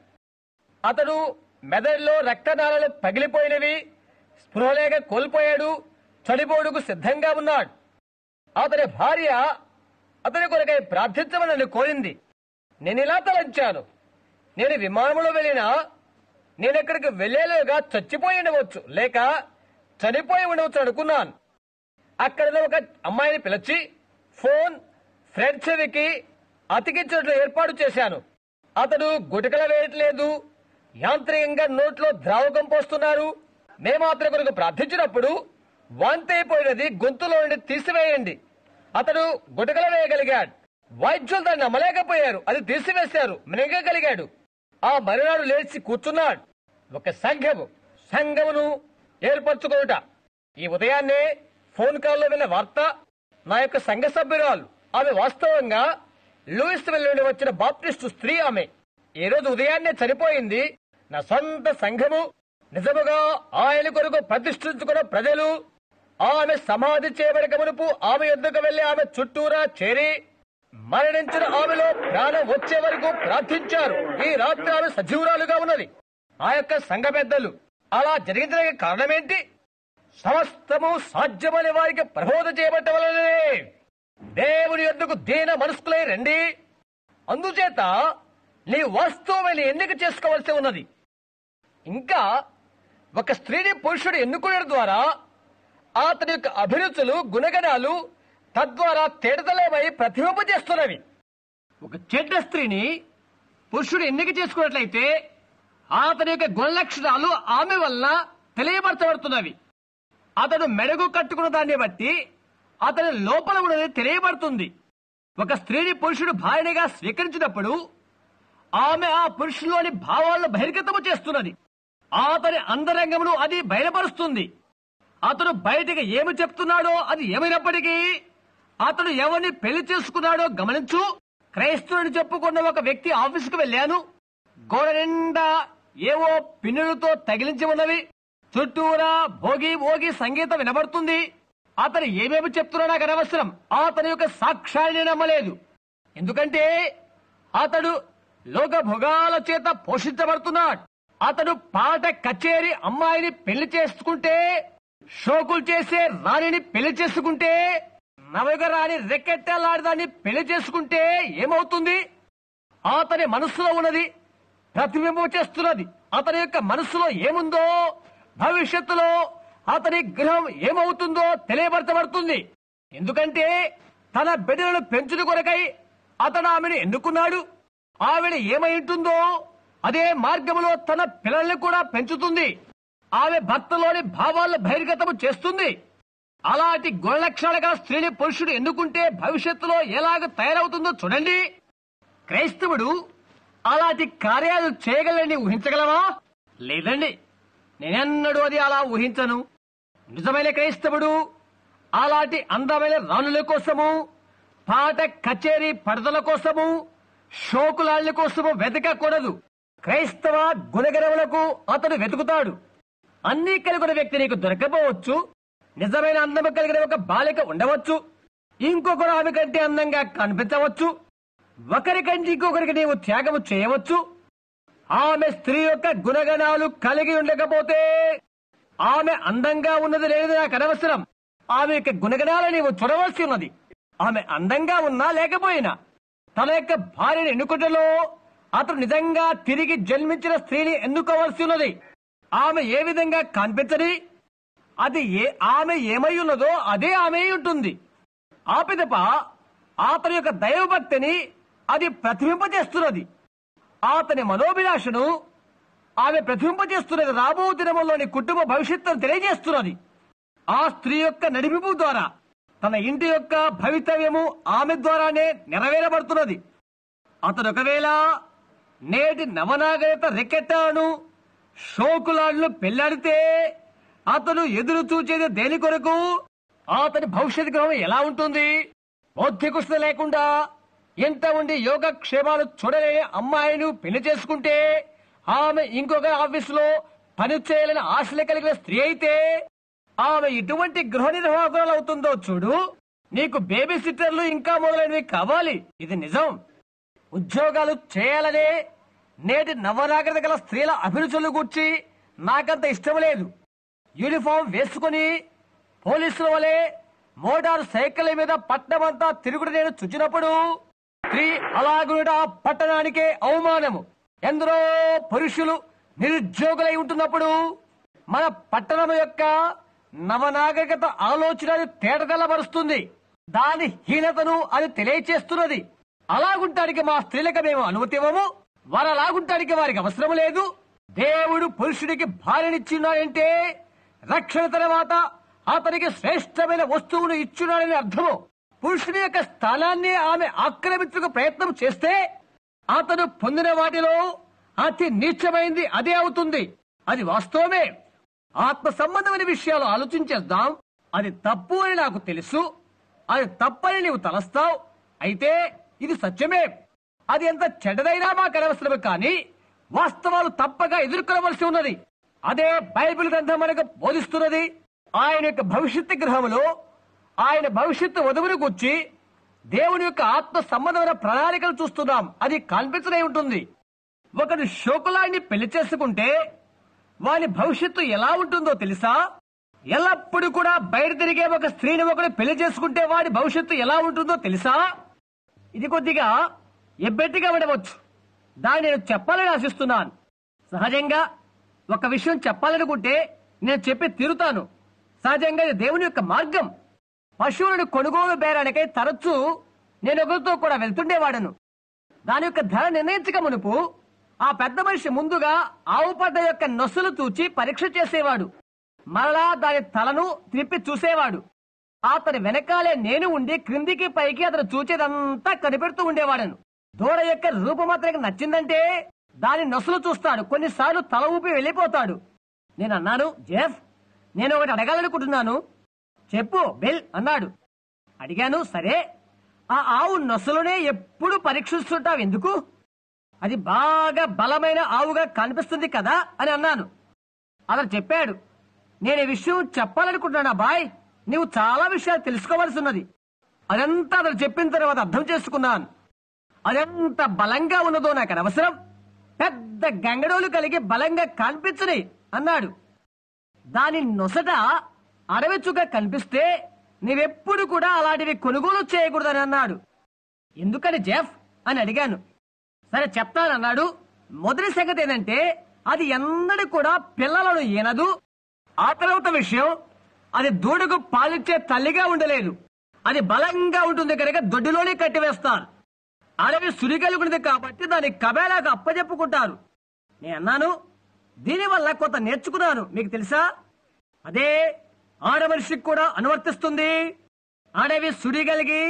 అతడు మెదడులో రక్తనాళాలు పగిలిపోయినవి, స్పృహలేక కోల్పోయాడు, చనిపోడుకు సిద్ధంగా ఉన్నాడు. అతని భార్య అతని కొరకై ప్రార్థించమని కోరింది. నేను ఇలా తలంచాను, నేను విమానంలో వెళ్ళినా నేను ఎక్కడికి వెళ్లేలుగా చచ్చిపోయి ఉండవచ్చు, లేక చనిపోయి ఉండవచ్చు అనుకున్నాను. అక్కడ ఒక అమ్మాయిని పిలిచి ఫోన్ ఫ్రెడ్ చెవికి అతికించినట్లు ఏర్పాటు చేశాను. అతడు గుటకలు వేయట్లేదు, యాంత్రికంగా నోట్లో ద్రావకం పోస్తున్నారు. మేము అతని కొరకు ప్రార్థించినప్పుడు వాంతి అయిపోయినది గొంతులో నుండి తీసివేయండి. అతడు గుటకలు వేయగలిగాడు. వైద్యులు దాన్ని నమ్మలేకపోయారు, అది తీసివేశారు. మినగగలిగాడు. ఆ మరునాడు లేచి కూర్చున్నాడు. ఒక సంఘమును ఏర్పరచుకోట. ఈ ఉదయాన్నే ఫోన్ కాల్లో విన్న వార్త, నా యొక్క సంఘ సభ్యురాలు, ఆమె వాస్తవంగా లూయిస్విల్ నుండి వచ్చిన బాప్టిస్టు స్త్రీ. ఆమె ఈ రోజు ఉదయాన్నే చనిపోయింది. నా సొంత సంఘము, నిజముగా ఆయన కొరకు ప్రతిష్ఠించుకున్న ప్రజలు ఆమె సమాధి చేయబడక మునుపు ఆమె యొద్దకు వెళ్లి ఆమె చుట్టూరా చేరి మరణించిన ఆమెలో ప్రాణం వచ్చే వరకు ప్రార్థించారు. ఈ రాత్రి ఆమె సజీవురాలుగా ఉన్నది. ఆ యొక్క సంఘ పెద్దలు అలా జరిగించడానికి కారణమేంటి? సమస్తము సాధ్యమని వారికి ప్రబోధ చేయబట్ట వలనే దేవుని యొద్దకు దీన మనస్కులై రండి. అందుచేత నీ వాస్తవమైన ఎన్నిక చేసుకోవాల్సి ఉన్నది. ఇంకా ఒక స్త్రీని పురుషుడు ఎన్నుకోవడం ద్వారా అతని యొక్క అభిరుచులు, గుణగణాలు తద్వారా తేటతలమై ప్రతిబింబించేస్తున్నవి. ఒక చెడ్డ స్త్రీని పురుషుడు ఎన్నిక చేసుకున్నట్లయితే అతని యొక్క గుణలక్షణాలు ఆమె వల్ల తెలియబరచబడుతున్నవి. అతడు మెడగు కట్టుకున్న దాన్ని బట్టి అతని లోపల ఉన్నది తెలియబడుతుంది. ఒక స్త్రీని పురుషుడు భార్యగా స్వీకరించినప్పుడు ఆమె ఆ పురుషులోని భావాలను బహిర్గతము చేస్తున్నది. అతని అంతరంగమును అది బయలుపరుస్తుంది. అతడు బయటికి ఏమి చెప్తున్నాడో అది ఏమైనప్పటికీ అతడు ఎవరిని పెళ్లి చేసుకున్నాడో గమనించు. క్రైస్తవుని చెప్పుకున్న ఒక వ్యక్తి ఆఫీసుకు వెళ్ళాను. గోడ నిండా ఏవో పిన్నులతో తగిలించి ఉన్నవి. చుట్టూరా భోగి సంగీతం వినబడుతుంది. అతను ఏమేమి చెప్తున్నాడో నాకు అనవసరం. అతని యొక్క సాక్ష్యాన్ని నమ్మలేదు. ఎందుకంటే అతడు లోక భోగాల చేత పోషించబడుతున్నాడు. అతడు పాట కచేరి అమ్మాయిని పెళ్లి చేసుకుంటే, షోకులు చేసే రాణిని పెళ్లి చేసుకుంటే, నవయుగ రాణి రెక్కెట్టలాడిదాన్ని పెళ్లి చేసుకుంటే ఏమవుతుంది? అతని మనస్సులో ఉన్నది ప్రతిబింబం చేస్తున్నది. అతని యొక్క మనస్సులో ఏముందో భవిష్యత్తులో అతని గృహం ఏమవుతుందో తెలియబరచబడుతుంది. ఎందుకంటే తన బిడ్డలను పెంచుట కొరకై అతను ఆమెను ఎన్నుకున్నాడు. ఆవిడ ఏమై ఉంటుందో అదే మార్గంలో తన పిల్లల్ని కూడా పెంచుతుంది. ఆమె భర్తలోని భావాలను బహిర్గతము చేస్తుంది. అలాంటి గుణలక్షణాలుగా స్త్రీని పురుషుడు ఎన్నుకుంటే భవిష్యత్తులో ఎలాగ తయారవుతుందో చూడండి. క్రైస్తవుడు అలాంటి కార్యాలు చేయగలని ఊహించగలవా? లేదండి, నేనెన్నడూ అది అలా ఊహించను. నిజమైన క్రైస్తవుడు అలాంటి అందమైన రాణుల కోసము, పాట కచేరీ పడతల కోసము, షోకులాళ్ల కోసము వెతకకూడదు. క్రైస్తవ గుణగణములకు అతడు వెతుకుతాడు. అన్ని కలిగిన వ్యక్తి నీకు దొరకపోవచ్చు. నిజమైన అందము కలిగిన ఒక బాలిక ఉండవచ్చు. ఇంకొకరు ఆమె కంటే అందంగా కనిపించవచ్చు. ఒకరికంటే ఇంకొకరికి నీవు త్యాగము చేయవచ్చు. ఆమె స్త్రీ యొక్క గుణగణాలు కలిగి ఉండకపోతే ఆమె అందంగా ఉన్నది లేదు నాకు అనవసరం. ఆమె యొక్క గుణగణాలు నీవు చూడవలసి ఉన్నది. ఆమె అందంగా ఉన్నా లేకపోయినా తన యొక్క భార్యను ఎన్నుకుంటలో అతడు నిజంగా తిరిగి జన్మించిన స్త్రీని ఎన్నుకోవాల్సి ఉన్నది. ఆమె ఏ విధంగా కనిపించని అది ఆమె ఏమై ఉన్నదో అదే ఆమె ఉంటుంది. ఆ పిదప అతని యొక్క దైవభక్తిని అది ప్రతిబింబచేస్తున్నది. అతని మనోభిలాషను ఆమె ప్రతిబింబచేస్తున్నది రాబో దినముల్లోని కుటుంబ భవిష్యత్తును తెలియజేస్తున్నది. ఆ స్త్రీ యొక్క నడిపింపు ద్వారా తన ఇంటి యొక్క భవితవ్యము ఆమె ద్వారానే నెరవేరబడుతున్నది. అతను ఒకవేళ నేటి నవనాగరిక రెకెట్టాను షోకులాడ్ను పెళ్లాడితే అతను ఎదురు చూచేది దేని కొరకు? అతని భవిష్యత్ గ్రహం ఎలా ఉంటుంది? బౌద్ధికుష్ణ లేకుండా ఎంత ఉండి యోగక్షేమాలు చూడలేని అమ్మాయిని పెళ్లి చేసుకుంటే ఆమె ఇంకొక ఆఫీసులో పని చేయాలని ఆశలు కలిగిన స్త్రీ అయితే ఆమె ఇటువంటి గృహ నిర్వాహకురాలు అవుతుందో చూడు. నీకు బేబీ సిట్టర్లు ఇంకా మొదలైనవి కావాలి. ఇది నిజం. ఉద్యోగాలు చేయాలనే నేటి నవనాగరిక గల స్త్రీల అభిరుచులు గూర్చి నాకంత ఇష్టం లేదు. యూనిఫామ్ వేసుకుని పోలీసుల వలె మోటార్ సైకిల్ మీద పట్టణమంతా తిరుగుడు నేను చూచినప్పుడు స్త్రీ అలాగుండా పట్టణానికే అవమానము. ఎందరో పురుషులు నిరుద్యోగులై ఉంటున్నప్పుడు మన పట్టణం యొక్క నవనాగరికత ఆలోచన తేటతెల్లబరుస్తుంది. దాని హీనతను అది తెలియచేస్తున్నది. అలాగుంటానికి మా స్త్రీలకు మేము అనుమతి ఇవ్వము. వారు అలాగుంటానికి వారికి అవసరం లేదు. దేవుడు పురుషుడికి భార్యనిచ్చున్నాడంటే రక్షణ తర్వాత అతనికి శ్రేష్టమైన వస్తువును ఇచ్చున్నాడని అర్థము. పురుషుని యొక్క స్థానాన్ని ఆమె ఆక్రమించుకు ప్రయత్నం చేస్తే అతను పొందిన వాటిలో అతి నీచమైంది అదే అవుతుంది. అది వాస్తవమే. ఆత్మ సంబంధమైన విషయాలు ఆలోచించేద్దాం. అది తప్పు అని నాకు తెలుసు. అది తప్పని నీవు తలస్తావు. అయితే ఇది సత్యమే. అది ఎంత చెడ్డదైనా మాకు అనవసరమే, కానీ వాస్తవాలు తప్పగా ఎదుర్కొనవలసి ఉన్నది. అదే బైబిల్ గ్రంథం మనకు బోధిస్తున్నది. ఆయన యొక్క భవిష్యత్తు గ్రహంలో ఆయన భవిష్యత్తు వధువును గుర్చి దేవుని యొక్క ఆత్మ సంబంధమైన ప్రణాళికలు చూస్తున్నాం. అది కనిపించనే ఉంటుంది. ఒకడు శోకులాన్ని పెళ్లి చేసుకుంటే వాని భవిష్యత్తు ఎలా ఉంటుందో తెలుసా? ఎల్లప్పుడూ కూడా బయట తిరిగే ఒక స్త్రీని ఒకడు పెళ్లి చేసుకుంటే వాడి భవిష్యత్తు ఎలా ఉంటుందో తెలుసా? ఇది కొద్దిగా ఎబ్బెట్టిగా ఉండవచ్చు. దాన్ని నేను చెప్పాలని ఆశిస్తున్నాను. సహజంగా ఒక విషయం చెప్పాలనుకుంటే నేను చెప్పి తీరుతాను. సహజంగా ఇది దేవుని యొక్క మార్గం. పశువులను కొనుగోలు బేరానికై తరచూ నేను ఒకరితో కూడా వెళ్తుండేవాడను. దాని యొక్క ధర నిర్ణయించక మునుపు ఆ పెద్ద మనిషి ముందుగా ఆవు పడ్డ యొక్క నొస్సులు తూచి పరీక్ష చేసేవాడు. మరలా దాని తలను త్రిప్పి చూసేవాడు. అతని వెనకాలే నేను ఉండి క్రిందికి పైకి అతను చూచేదంతా కనిపెడుతూ ఉండేవాడను. దూడ యొక్క రూపం అతనికి నచ్చిందంటే దాని నొసలు చూస్తాడు. కొన్నిసార్లు తల ఊపి వెళ్ళిపోతాడు. నేను అన్నాను, జెఫ్, నేను ఒకటి అడగాలనుకుంటున్నాను. చెప్పు బిల్ అన్నాడు. అడిగాను, సరే, ఆ ఆవు నొసలునే ఎప్పుడు పరీక్షిస్తుంటావు ఎందుకు? అది బాగా బలమైన ఆవుగా కనిపిస్తుంది కదా అని అన్నాను. అతను చెప్పాడు, నేను ఈ విషయం చెప్పాలనుకుంటున్నాను బాయ్. నీవు చాలా విషయాలు తెలుసుకోవాల్సి ఉన్నది. అదంతా అతను చెప్పిన తర్వాత అర్థం చేసుకున్నాను. అదెంత బలంగా ఉన్నదో నాకు అనవసరం. పెద్ద గంగడోలు కలిగి బలంగా కనిపించని అన్నాడు. దాని నొసట అడవిచుగా కనిపిస్తే నీవెప్పుడు కూడా అలాంటివి కొనుగోలు చేయకూడదని అన్నాడు. ఎందుకని జెఫ్ అని అడిగాను. సరే చెప్తానన్నాడు. మొదటి సంగతి ఏంటంటే అది ఎన్నడూ కూడా పిల్లలను ఈనదు. ఆ తర్వాత విషయం, అది దూడకు పాలిచ్చే తల్లిగా ఉండలేదు. అది బలంగా ఉంటుంది కనుక దొడ్డిలోనే కట్టివేస్తాను. అడవి సురిగలుగున్నది కాబట్టి దాన్ని కబేలాగా అప్పచెప్పుకుంటారు. నేను అన్నాను, దీనివల్ల కొంత నేర్చుకున్నాను. మీకు తెలుసా, అదే ఆడ మనిషికి కూడా అనువర్తిస్తుంది. అడవి సుడిగలిగి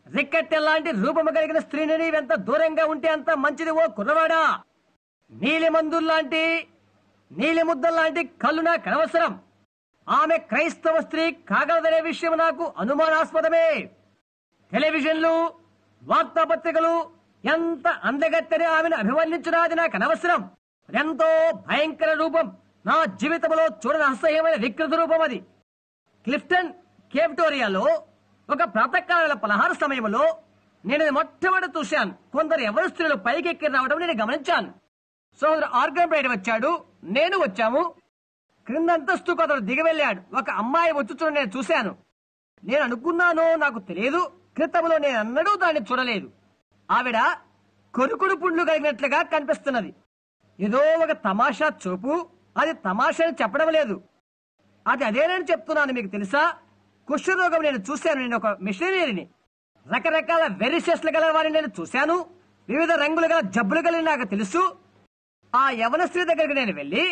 రిక్కెట్టెలాంటి రూపము కలిగిన స్త్రీని నీవెంత దూరంగా ఉంటే అంత మంచిది ఓ కుర్రవాడా. నీలి మందుల్లాంటి నీలి ముద్దల్లాంటి కళ్ళు నాకు అనవసరం. ఆమె క్రైస్తవ స్త్రీ కాగలదనే విషయం నాకు అనుమానాస్పదమే. టెలివిజన్లు, వార్తాపత్రికలు ఎంత అందగత్తెని ఆమెను అభివర్ణించినది నాకు అనవసరం. ఎంతో భయంకర రూపం. నా జీవితంలో చూడని అసహ్యమైన వికృత రూపం అది. క్లిఫ్టన్ కేవిటోరియాలో ఒక ప్రాతకాల పలహార సమయంలో నేను మొట్టమొదటి చూశాను. కొందరు ఎవరు స్త్రీలు పైకి ఎక్కి రావడం నేను గమనించాను. సోదరు ఆర్గన్ బయట వచ్చాడు, నేను వచ్చాము. క్రింద అంతస్తుకు అతను దిగి వెళ్ళాడు. ఒక అమ్మాయి వచ్చుచున్న నేను చూశాను. నేను అనుకున్నానో నాకు తెలియదు, క్రితంలో నేను అన్నడూ దాన్ని చూడలేదు. ఆవిడ కొరుకుడు పుండ్లు కలిగినట్లుగా కనిపిస్తున్నది. ఏదో ఒక తమాషా చూపు. అది తమాషా అని చెప్పడం లేదు, అది అదేనని చెప్తున్నాను. మీకు తెలుసా, కుష్ఠరోగం నేను చూశాను. నేను ఒక మిషనరీని. రకరకాల వెరిషెస్లు గల వారిని నేను చూశాను. వివిధ రంగులు గల జబ్బులు కలిగి నాకు తెలుసు. ఆ యవన స్త్రీ దగ్గరికి నేను వెళ్ళి,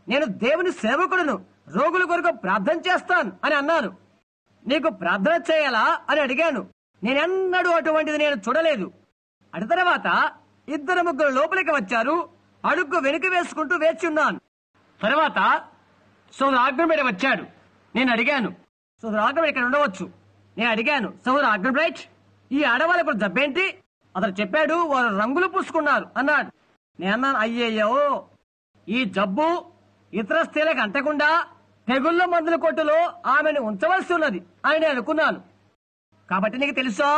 నేను దేవుని సేవకుడును, రోగుల కొరకు ప్రార్థన చేస్తాను అని అన్నాను. నీకు ప్రార్థన చేయాలా అని అడిగాను. నేనెన్నడూ అటువంటిది నేను చూడలేదు. అటు తర్వాత 2-3 లోపలికి వచ్చారు. అడుగు వెనుక వేసుకుంటూ వేచి ఉన్నాను. తర్వాత సోదరు ఆగ్రమేడ వచ్చాడు. నేను అడిగాను, సోదరు ఆగ్రమేడ ఇక్కడ ఉండవచ్చు. నేను అడిగాను, సోదరు ఆగ్రమైట్, ఈ ఆడవాళ్ళకు జబ్బేంటి? అతను చెప్పాడు, వారు రంగులు పూసుకున్నారు అన్నాడు. నేను అన్నాను, అయ్యయ్యో, ఈ జబ్బు ఇతర స్త్రీలకు అంటకుండా తెగుళ్ళ మందుల కొట్టులో ఆమెను ఉంచవలసి ఉన్నది అని నేను అనుకున్నాను. కాబట్టి నీకు తెలుసా,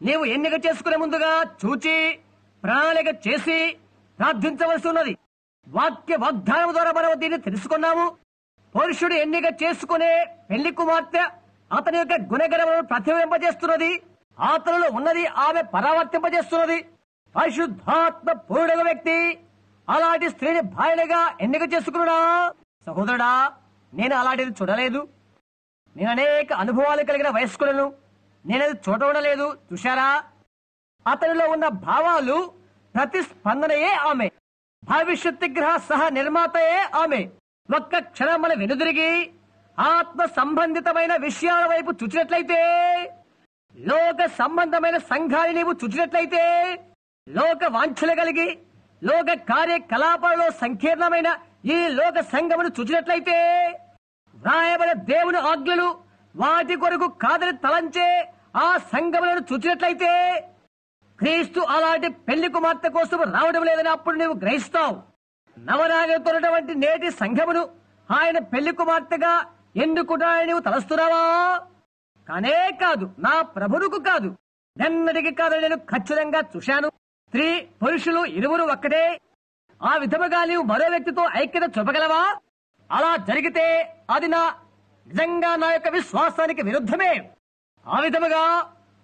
నీవు ఎన్నిక చేసుకునే ముందుగా చూచి ప్రణాళిక చేసి ప్రార్థించవలసి ఉన్నది. వాక్య వాగ్దానం ద్వారా మనం దీన్ని తెలుసుకున్నాము. పురుషుడు ఎన్నిక చేసుకునే పెళ్లి కుమార్తె అతని యొక్క గుణగణములను ప్రతిబింబజేస్తున్నది. అతనిలో ఉన్నది ఆమె పరావర్తింపజేస్తున్నది. పరిశుద్ధాత్మ పూర్ణ వ్యక్తి అలాంటి స్త్రీని భార్యగా ఎన్నిక చేసుకున్నా. సహోదరుడా, నేను అలాంటిది చూడలేదు. నేను అనేక అనుభవాలు కలిగిన వయస్కులను నేనది చూడలేదు. చూశారా, అతనిలో ఉన్న భావాలు ప్రతిస్పందనయే ఆమె. భవిష్యత్ గ్రహ సహ నిర్మాతయే ఆమె. ఒక్క క్షణం మన వెనుదిరిగి ఆత్మ సంబంధితమైన విషయాల వైపు చూచినట్లయితే, లోక సంబంధమైన సంఘాన్ని నీవు చూచినట్లయితే, లోక వాంఛలు కలిగి లోక కార్యకలాపాలలో సంకీర్ణమైన ఈ లోక సంఘమును చూచినట్లయితే, వ్రాయబడిన దేవుని ఆజ్ఞలు వాటి కొరకు కాదని తలంచే ఆ సంఘములను చూచినట్లయితే, క్రీస్తు అలాంటి పెళ్లి కుమార్తె కోసం రావడం లేదని అప్పుడు నీవు గ్రహిస్తావు. నవనాగతున్నటువంటి నేటి సంఘమును ఆయన పెళ్లి కుమార్తెగా ఎన్నుకుంటానని నీవు తలస్తున్నావా? కానే కాదు, నా ప్రభువుకు కాదు, ఎన్నటికి కాదని నేను ఖచ్చితంగా చూశాను. స్త్రీ పురుషులు ఇరువురు ఒక్కటే. ఆ విధముగా నీవు మరో వ్యక్తితో ఐక్యత చూపగలవా? అలా జరిగితే అది నిజంగా నా యొక్క విశ్వాసానికి విరుద్ధమే. ఆ విధముగా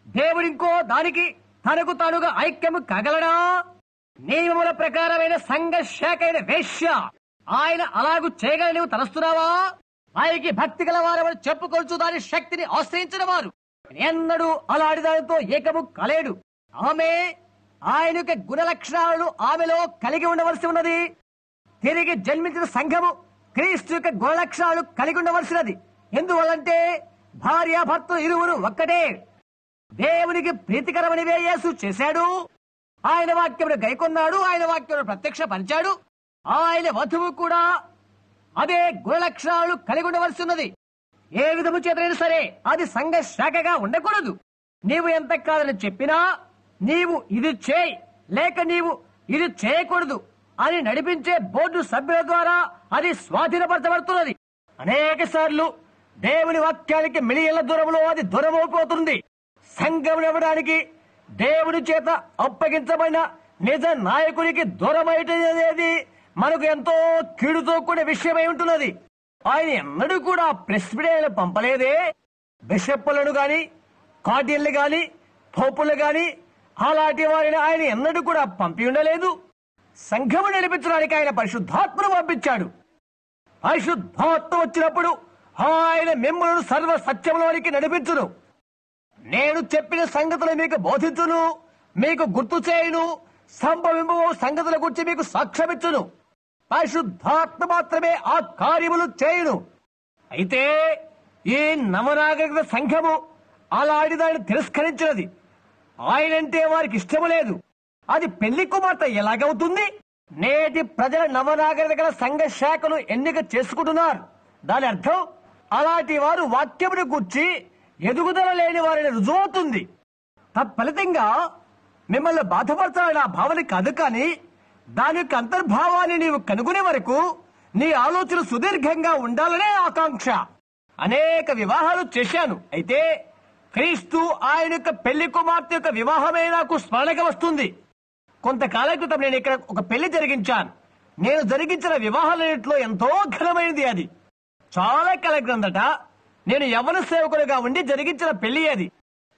దేవుడు ఇంకో దానికి తనకు తానుగా ఐక్యము కాగలడా? నియమముల ప్రకారమైన సంఘ శాఖ అయిన వేశ్య ఆయన అలాగూ చేయగల నీవు తలస్తున్నావా? ఆయనకి భక్తి గల వారు చెప్పుకొచ్చు దాని శక్తిని ఆశ్రయించిన వారు ఎన్నడూ అలాంటి దానితో ఏకము కాలేడు. ఆమె ఆయన యొక్క గుణ లక్షణాలను ఆమెలో కలిగి ఉండవలసి ఉన్నది. తిరిగి జన్మించిన సంఘము క్రీస్తు యొక్క గుణ లక్షణాలు కలిగి ఉండవలసినది. ఎందువల్లంటే భార్యాభర్తలు ఇరువురు ఒక్కటే. దేవునికి ప్రీతికరమనివే యేసు చేశాడు. ఆయన వాక్యమును గైకొన్నాడు. ఆయన వాక్యమును ప్రత్యక్ష పరిచాడు. ఆయన వధువు కూడా అదే గుణ లక్షణాలు కలిగి ఉండవలసి ఉన్నది. ఏ విధము చేతనైనా సరే అది సంఘ శాఖగా ఉండకూడదు. నీవు ఎంత కాదని చెప్పినా, నీవు ఇది చేయి లేక నీవు ఇది చేయకూడదు అని నడిపించే బోర్డు సభ్యుల ద్వారా అది స్వాధీనపరచబడుతున్నది. అనేక సార్లు దేవుని వాక్యానికి మిలియన్ల దూరంలో అది దూరమైపోతుంది. సంఘం ఇవ్వడానికి దేవుని చేత అప్పగించబడిన నిజ నాయకునికి దూరమైనది మనకు ఎంతో కీడుతో కూడిన విషయమై ఉంటున్నది. ఆయన ఎన్నడూ కూడా ప్రెసిడెంట్లను పంపలేదే. బిషప్పులను గాని, కార్డియన్లు గాని, పోపులు గాని అలాంటి వారిని ఆయన ఎన్నడూ కూడా పంపి ఉండలేదు. సంఘము నడిపించడానికి ఆయన పరిశుద్ధాత్మను పంపించాడు. పరిశుద్ధాత్మ వచ్చినప్పుడు ఆయన మిమ్మల్ని సర్వ సత్యంలోనికి నడిపించును. నేను చెప్పిన సంగతులు మీకు బోధించును, మీకు గుర్తు చేయును, సంభవింపు సంగతుల గురించి మీకు సాక్ష్యమిచ్చును. పరిశుద్ధాత్మ మాత్రమే ఆ కార్యములు చేయును. అయితే ఈ నవనాగరిక సంఘము అలాంటి దాన్ని తిరస్కరించినది. ఆయనంటే వారికి ఇష్టము లేదు. అది పెళ్లి కుమార్తె ఎలాగవుతుంది? నేటి ప్రజల నవనాగరిక సంఘ శాఖను ఎన్నిక చేసుకుంటున్నారు. దాని అర్థం అలాంటి వారు వాక్యమును గూర్చి ఎదుగుదల లేని వారిని రుజువవుతుంది. తత్ఫలితంగా మిమ్మల్ని బాధపరచాలని ఆ భావన కాదు, కానీ దాని యొక్క అంతర్భావాన్ని నీవు కనుగొనే వరకు నీ ఆలోచన సుదీర్ఘంగా ఉండాలనే ఆకాంక్ష. అనేక వివాహాలు చేశాను. అయితే క్రీస్తు ఆయన యొక్క పెళ్లి కుమార్తె యొక్క వివాహమే నాకు స్మరణకు వస్తుంది. కొంతకాలం క్రితం నేను ఇక్కడ ఒక పెళ్లి జరిగించాను. నేను జరిగించిన వివాహాలన్నింటిలో ఎంతో ఘనమైనది. అది చాలా కాలం క్రిందట నేను యవ్వన సేవకుడిగా ఉండి జరిగించిన పెళ్లి అది.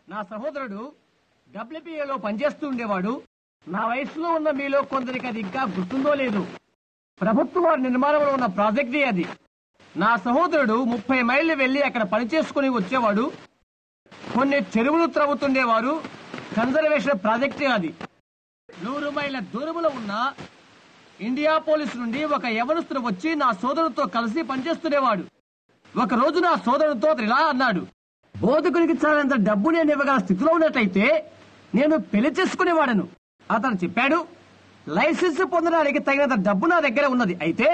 నా సహోదరుడు WPAలో పనిచేస్తూ ఉండేవాడు. నా వయసులో ఉన్న మీలో కొందరికి అది ఇంకా గుర్తుందో లేదు. ప్రభుత్వ వారి నిర్మాణంలో ఉన్న ప్రాజెక్ట్ అది. నా సహోదరుడు 30 మైళ్ళు వెళ్లి అక్కడ పనిచేసుకుని వచ్చేవాడు. కొన్ని చెరువులు త్రవ్వుతుండేవారు. కన్జర్వేషన్ ప్రాజెక్టే అది. 100 మైళ్ళ దూరంలో ఉన్న ఇండియా పోలీసు నుండి ఒక యవనస్తుడు వచ్చి నా సోదరుడితో కలిసి పనిచేస్తుండేవాడు. ఒక రోజు నా సోదరుడితో అతను ఇలా అన్నాడు, బోధకునికి చాలంత డబ్బు నేను ఇవ్వగల స్థితిలో ఉన్నట్లయితే నేను పెళ్లి చేసుకునేవాడను. అతను చెప్పాడు, లైసెన్స్ పొందడానికి తగినంత డబ్బు నా దగ్గర ఉన్నది, అయితే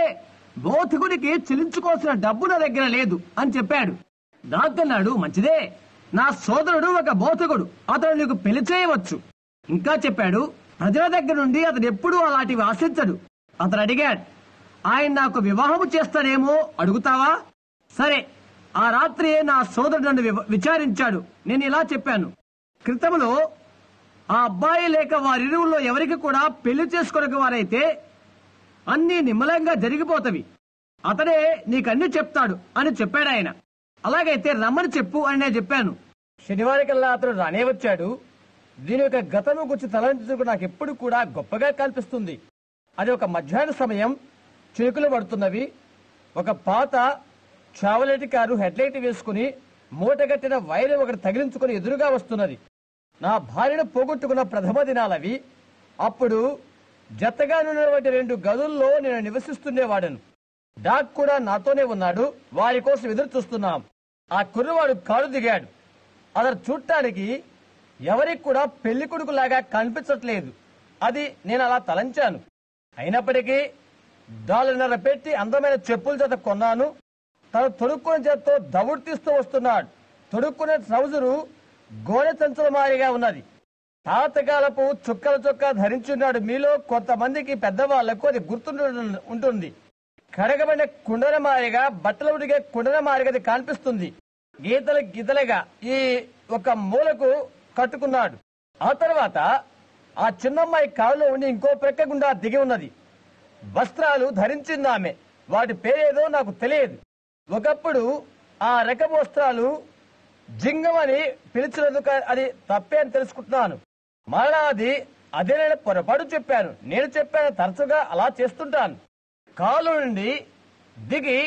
బోధకునికి చెల్లించుకోవాల్సిన డబ్బు నా దగ్గర లేదు అని చెప్పాడు. డాక్టర్ అన్నాడు, మంచిదే, నా సోదరుడు ఒక బోధకుడు, అతను నీకు పెళ్లి చేయవచ్చు. ఇంకా చెప్పాడు, ప్రజల దగ్గర నుండి అతను ఎప్పుడూ అలాంటివి ఆశించడు. అతను అడిగాడు, ఆయన నాకు వివాహము చేస్తాడేమో అడుగుతావా? సరే. ఆ రాత్రి నా సోదరుడు నన్ను విచారించాడు. నేను ఇలా చెప్పాను, క్రితంలో ఆ అబ్బాయి లేక వారిరువుల్లో ఎవరికి కూడా పెళ్లి చేసుకోలేక వారైతే అన్ని నిమ్మలంగా జరిగిపోతవి, అతడే నీకన్నీ చెప్తాడు అని చెప్పాడు ఆయన. అలాగైతే రమ్మని చెప్పు అని నేను చెప్పాను. శనివారికల్లా అతను రానే వచ్చాడు. దీని యొక్క గతము గురించి తలంచుకు నాకు ఎప్పుడు కూడా గొప్పగా కనిపిస్తుంది. అది ఒక మధ్యాహ్న సమయం, చినుకులు పడుతున్నవి. ఒక పాత చావలెట్ కారు హెడ్లైట్ వేసుకుని మూటగట్టిన వైర్ ఒకటి తగిలించుకుని ఎదురుగా వస్తున్నది. నా భార్యను పోగొట్టుకున్న ప్రథమ దినాలవి. అప్పుడు జతగా ఉన్నటువంటి 2 గదుల్లో నేను నివసిస్తుండేవాడను. డాక్ కూడా నాతోనే ఉన్నాడు. వారి కోసం ఎదురు చూస్తున్నాం. ఆ కుర్రవాడు కారు దిగాడు. అతను చూడటానికి ఎవరికి కూడా పెళ్లి కొడుకులాగా కనిపించట్లేదు. అది నేను అలా తలంచాను. అయినప్పటికీ $1.5 పెట్టి అందమైన చెప్పుల చేత కొన్నాను. తను తొడుక్కునే చేత్తో దవుడు తీస్తూ వస్తున్నాడు. తొడుక్కునే ట్రౌజరు గోనె సంచుల మారిగా ఉన్నది. తాతకాలపు చుక్కల చొక్కా ధరించున్నాడు. మీలో కొంతమందికి పెద్దవాళ్లకు అది ఉంటుంది. కడగబడిన కుండల మారిగా, బట్టలు ఉడిగే కుండల మారిగా అది కనిపిస్తుంది. గీతలు గీతలుగా ఈ ఒక మూలకు కట్టుకున్నాడు. ఆ తర్వాత ఆ చిన్నమ్మాయి కారులో ఉండి ఇంకో ప్రక్క గుండా దిగి ఉన్నది. వస్త్రాలు ధరించింది ఆమె. వాటి పేరేదో నాకు తెలియదు. ఒకప్పుడు ఆ రకపు వస్త్రాలు జింగమని పిలిచినందుకు అది తప్పే అని తెలుసుకుంటున్నాను. మరలా అదే నేను పొరపాటు చెప్పాను. నేను చెప్పాను, తరచుగా అలా చేస్తుంటాను. కాలు నుండి దిగి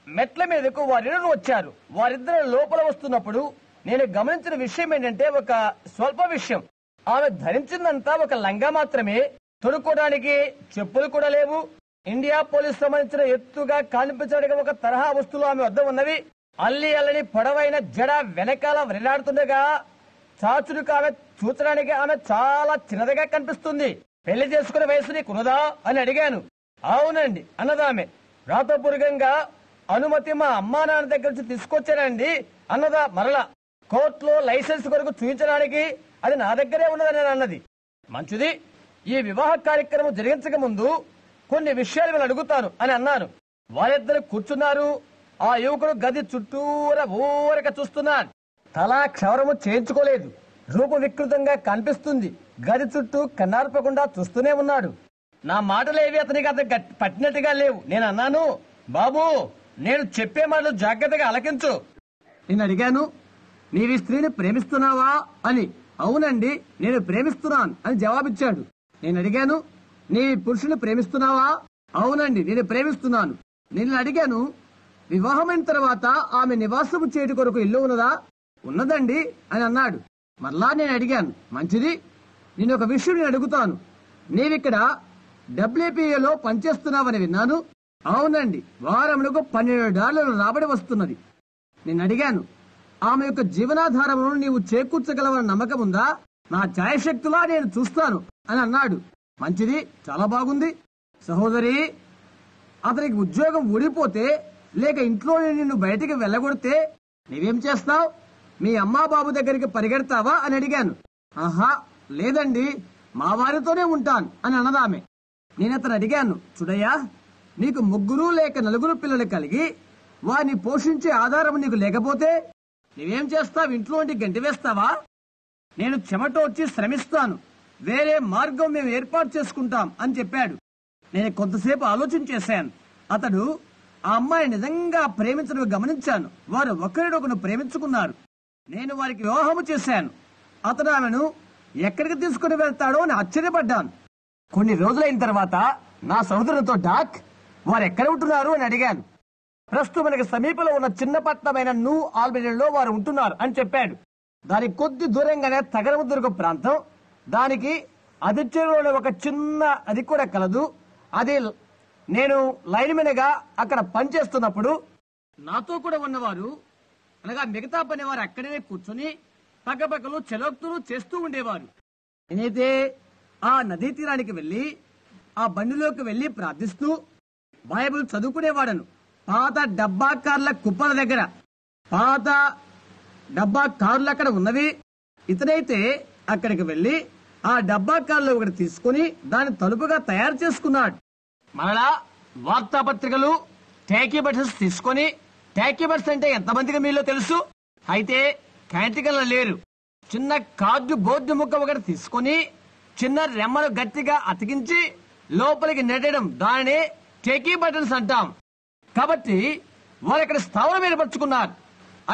మెట్ల మీదకు వారిద్దరు వచ్చారు. వారిద్దరు లోపల వస్తున్నప్పుడు నేను గమనించిన విషయం ఏంటంటే, ఒక స్వల్ప విషయం. ఆమె ధరించిందంతా ఒక లంగా మాత్రమే. తొడుక్కోవడానికి చెప్పులు కూడా లేవు. ఇండియా పోలీస్ సంబంధించిన ఎత్తుగా కనిపించడానికి ఒక తరహా వస్తువులు ఆమె వద్ద ఉన్నవి. అల్లని పొడవైన జడ వెనకాల వెళ్లాడుతుండగా చాచుడుకు ఆమె చూచడానికి ఆమె చాలా చిన్నదిగా కనిపిస్తుంది. పెళ్లి చేసుకునే వయసు నీకున్నదా అని అడిగాను. అవునండి అన్నదామె. రాతపూర్వకంగా అనుమతి మా అమ్మా నాన్న దగ్గర నుంచి తీసుకొచ్చానండి అన్నదా. మరలా కోర్టులో లైసెన్స్ కొరకు చూపించడానికి అది నా దగ్గరే ఉన్నదని అన్నది. మంచిది, ఈ వివాహ కార్యక్రమం జరిగించక ముందు కొన్ని విషయాలు నేను అడుగుతాను అని అన్నాను. వారిద్దరు కూర్చున్నారు. ఆ యువకుడు గది చుట్టూరా ఊరక చూస్తున్నాడు. తలా క్షవరము చేయించుకోలేదు. రూప వికృతంగా కనిపిస్తుంది. గది చుట్టూ కన్నార్పకుండా చూస్తూనే ఉన్నాడు. నా మాటలేవి అతనికి పట్టినట్టుగా లేవు. నేను అన్నాను, బాబు నేను చెప్పే మాటలు జాగ్రత్తగా ఆలకించు. నేను అడిగాను, నీవి స్త్రీని ప్రేమిస్తున్నావా అని. అవునండి నేను ప్రేమిస్తున్నాను అని జవాబిచ్చాడు. నేను అడిగాను, నీ పురుషుని ప్రేమిస్తున్నావా? అవునండి నేను ప్రేమిస్తున్నాను. నేను అడిగాను, వివాహమైన తర్వాత ఆమె నివాసము చేయటి కొరకు ఇల్లు ఉన్నదా? ఉన్నదండి అని అన్నాడు. మరలా నేను అడిగాను, మంచిది, నేను ఒక విషయం నేను అడుగుతాను. నీవిక్కడ WPAలో పనిచేస్తున్నావని విన్నాను. అవునండి, వారములకు $12 రాబడి వస్తున్నది. నేను అడిగాను, ఆమె యొక్క జీవనాధారమును నీవు చేకూర్చగలవని నమ్మకం ఉందా? నా ఛాయశక్తులా నేను చూస్తాను అని అన్నాడు. మంచిది, చాలా బాగుంది. సహోదరి, అతనికి ఉద్యోగం ఊడిపోతే లేక ఇంట్లో నిన్ను బయటికి వెళ్ళగొడితే నీవేం చేస్తావు? మీ అమ్మా బాబు దగ్గరికి పరిగెడతావా అని అడిగాను. ఆహా లేదండి, మా వారితోనే ఉంటాను అని అన్నదామె. నేను అతను అడిగాను, చూడయ్యా, నీకు 3 లేక 4 పిల్లలు కలిగి వారిని పోషించే ఆధారం నీకు లేకపోతే నువ్వేం చేస్తావు? ఇంట్లో ఉండి గంటి వేస్తావా? నేను చెమటోడ్చి శ్రమిస్తాను, వేరే మార్గం మేము ఏర్పాటు చేసుకుంటాం అని చెప్పాడు. నేను కొంతసేపు ఆలోచన చేశాను. అతడు ఆ అమ్మాయిని నిజంగా ప్రేమించడం గమనించాను. వారు ఒకరినొకరు ప్రేమించుకున్నారు. నేను వారికి వివాహము చేశాను. అతడు ఆమెను ఎక్కడికి తీసుకుని వెళ్తాడో అని ఆశ్చర్యపడ్డాను. కొన్ని రోజులైన తర్వాత నా సహోదరునితో, డాక్ వారు ఎక్కడ ఉంటున్నారు అని అడిగాను. ప్రస్తుతం మనకి సమీపంలో ఉన్న చిన్న పట్టణమైన న్యూ ఆల్బనీలో వారు ఉంటున్నారు అని చెప్పాడు. దానికి కొద్ది దూరంగానే తగరముదుర్గ ప్రాంతం. దానికి అదిచేరులో ఒక చిన్న అది కూడా కలదు. అది నేను లైన్ మీనగా అక్కడ పనిచేస్తున్నప్పుడు నాతో కూడా ఉన్నవారు అనగా మిగతా పనివారు అక్కడే కూర్చొని పక్కపక్కలు చెలోక్తులు చేస్తూ ఉండేవారు. నేనైతే ఆ నదీ తీరానికి వెళ్లి ఆ బండిలోకి వెళ్లి ప్రార్థిస్తూ బైబిల్ చదువుకునేవాడను. పాత డబ్బా కార్ల కుప్పల దగ్గర పాత డబ్బా కార్లు అక్కడ ఉన్నవి. ఇతనైతే అక్కడికి వెళ్లి ఆ డబ్బా కార్లు ఒకటి తీసుకుని దాన్ని తలుపుగా తయారు చేసుకున్నాడు. మరలా వార్తాపత్రికలు ట్యాకీబర్స్ తీసుకొని, ట్యాకీబర్స్ అంటే ఎంతమందికి మీలో తెలుసు? అయితే క్యాంటికల్లో లేరు. చిన్న కార్డు బోర్డు ముక్క ఒకటి తీసుకొని చిన్న రెమ్మను గట్టిగా అతికించి లోపలికి నెట్టడం, దానిని టేకీ బటన్స్ అంటాం. కాబట్టి వారు అక్కడ స్థావరం ఏర్పరచుకున్నారు.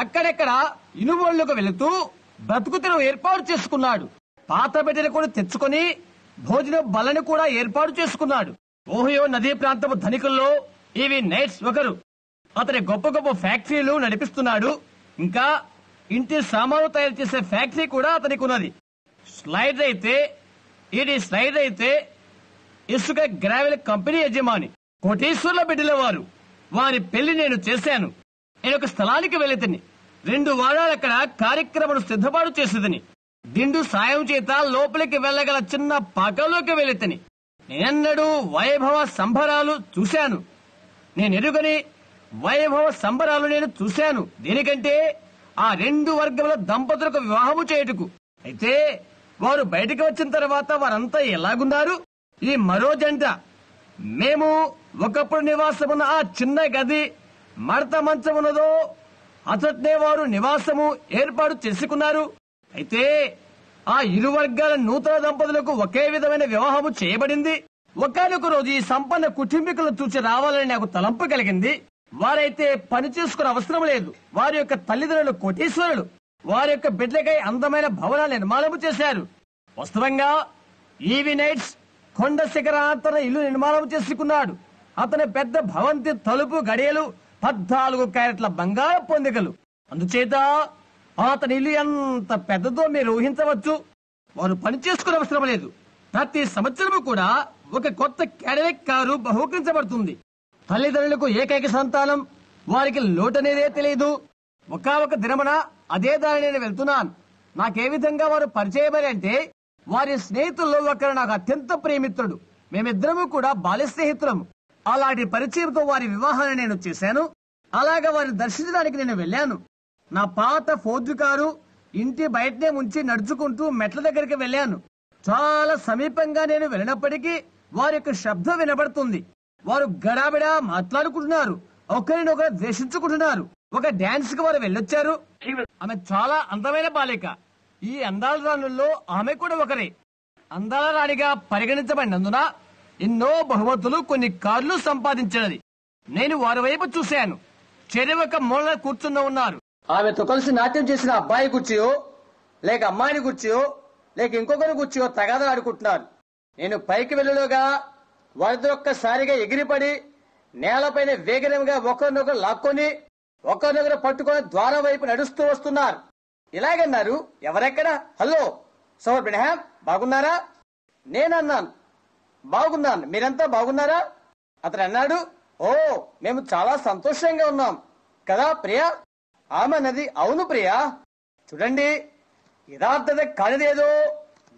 అక్కడెక్కడ ఇనుబోళ్లకు వెళుతూ బ్రతుకుతెరువు ఏర్పాటు చేసుకున్నాడు. పాత బిడ్డను కూడా తెచ్చుకొని భోజన బలని కూడా ఏర్పాటు చేసుకున్నాడు. ఓహియో నదీ ప్రాంతపు ధనికుల్లో ఇవి నైట్స్ ఒకరు. అతని గొప్ప గొప్ప ఫ్యాక్టరీలు నడిపిస్తున్నాడు. ఇంకా ఇంటి సామాను తయారు చేసే ఫ్యాక్టరీ కూడా అతనికి ఉన్నది. స్లైడర్ అయితే ఇసుక గ్రావెల్ కంపెనీ యజమాని. కోటీశ్వర్ల బిడ్డల వారు. వారి పెళ్లి నేను చేశాను. నేను ఒక స్థలానికి వెళితిని. 2 వారాలు అక్కడ కార్యక్రమం సిద్ధపాటు చేసేదని దిండు సాయం చేత లోపలికి వెళ్లగల చిన్న పాకలోకి వెళితిని. నేనెన్నడూ వైభవ సంబరాలు చూశాను. నేను ఎరుగని వైభవ సంబరాలు నేను చూశాను. దేనికంటే ఆ 2 వర్గముల దంపతులకు వివాహము చేయుటకు. అయితే వారు బయటికి వచ్చిన తర్వాత వారంతా ఎలాగున్నారు? ఈ మరో జంట. మేము ఒకప్పుడు నివాసమున్న ఆ చిన్న గది మడత మంచం ఉన్నదో అతట్నే వారు నివాసము ఏర్పాటు చేసుకున్నారు. అయితే ఆ 2 వర్గాల నూతన దంపతులకు ఒకే విధమైన వివాహము చేయబడింది. ఒకనొక రోజు ఈ సంపన్న కుటుంబీకులను చూసి రావాలని నాకు తలంపు కలిగింది. వారైతే పని చేసుకునే అవసరం లేదు. వారి యొక్క తల్లిదండ్రులు కోటీశ్వరులు. వారి యొక్క బిడ్డలకై అందమైన భవనాలు నిర్మాణము చేశారు. వాస్తవంగా ఈవి నైట్స్ కొండ శిఖరాంతర ఇల్లు నిర్మాణం చేసుకున్నాడు. అతని పెద్ద భవంతి తలుపు గడియలు 14 క్యారెట్ల బంగారు పొందికలు. అందుచేత అతని ఇల్లు ఎంత పెద్దదో మీరు ఊహించవచ్చు. వారు పని చేసుకునే అవసరం లేదు. ప్రతి సంవత్సరము కూడా ఒక కొత్త క్యాడిలక్ కారు బహుకరించబడుతుంది. తల్లిదండ్రులకు ఏకైక సంతానం. వారికి లోటనేదే తెలియదు. ఒక దినమున అదే దారి నేను వెళ్తున్నాను. నాకే విధంగా వారు పరిచయమని అంటే, వారి స్నేహితుల్లో ఒకరు నాకు అత్యంత ప్రియమిత్రుడు. మేమిద్దరము కూడా బాల్య స్నేహితులము. అలాంటి పరిచయంతో వారి వివాహాన్ని నేను చేశాను. అలాగా వారిని దర్శించడానికి నేను వెళ్ళాను. నా పాత ఫోర్డ్ కారు ఇంటి బయటనే ఉంచి నడుచుకుంటూ మెట్ల దగ్గరికి వెళ్ళాను. చాలా సమీపంగా నేను వెళ్ళినప్పటికీ వారి యొక్క శబ్దం వినబడుతుంది. వారు గడాబిడా మాట్లాడుకుంటున్నారు. ఒకరినొకరు ద్వేషించుకుంటున్నారు. ఒక డాన్స్ కి వారు వెళ్ళొచ్చారు. ఆమె చాలా అందమైన బాలిక. ఈ అందాల రాణుల్లో ఆమె కూడా ఒకరే. అందాల రాణిగా పరిగణించబడినందున ఎన్నో బహుమతులు, కొన్ని కార్లు సంపాదించినది. నేను వారి వైపు చూశాను. చెరువు ఒక మూల కూర్చున్న ఉన్నారు. ఆమెతో కలిసి నాట్యం చేసిన అబ్బాయి కూర్చో, లేక అమ్మాయిని కూర్చో, లేక ఇంకొకరు కూర్చో తగాదలాడుకుంటున్నారు. నేను పైకి వెళ్ళలోగా వారితో ఒక్కసారిగా ఎగిరిపడి నేలపైన వేగనంగా ఒకరినొకరు లాక్కొని ఒకరినొకరు పట్టుకొని ద్వారం వైపు నడుస్తూ వస్తున్నారు. ఇలాగన్నారు, ఎవరెక్కడ? హలో సౌర్ బ్రహ్యాం, బాగున్నారా? నేనన్నాను, బాగున్నాను. మీరంతా బాగున్నారా? అతను అన్నాడు, ఓ మేము చాలా సంతోషంగా ఉన్నాం కదా ప్రియా? ఆమె అన్నది, అవును ప్రియా. చూడండి, యథార్థత కానిదేదో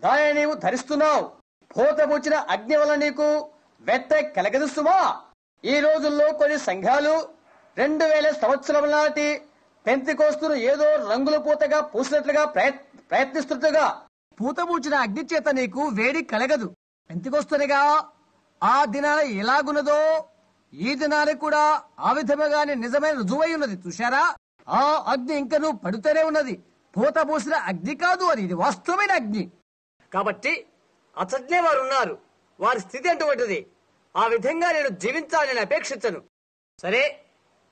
దానిని నీవు ధరిస్తున్నావు. పోతపూచిన అగ్ని వల్ల నీకు వెత్త కలగదు సుమా. ఈ రోజుల్లో కొన్ని సంఘాలు 2000 సంవత్సరం నాటి పెంతెకోస్తును ఏదో రంగుల పూతగా పూసినట్లుగా ప్రయత్నిస్తున్నట్టుగా పూతపూచిన అగ్ని చేత నీకు వేడి కలగదు. పెంతెకోస్తునిగా ఆ దినాన ఎలాగున్నదో ఈ దినానికి కూడా ఆ విధముగానే నిజమైన రుజువై ఉన్నది. చూశారా? ఆ అగ్ని ఇంకా నువ్వు పడుతూనే ఉన్నది. పూత పూసిన అగ్ని కాదు అది, ఇది వాస్తవమైన అగ్ని. కాబట్టి అసత్నే వారు ఉన్నారు. వారి స్థితి అటువంటిది. ఆ విధంగా నేను జీవించాలని అపేక్షించను. సరే,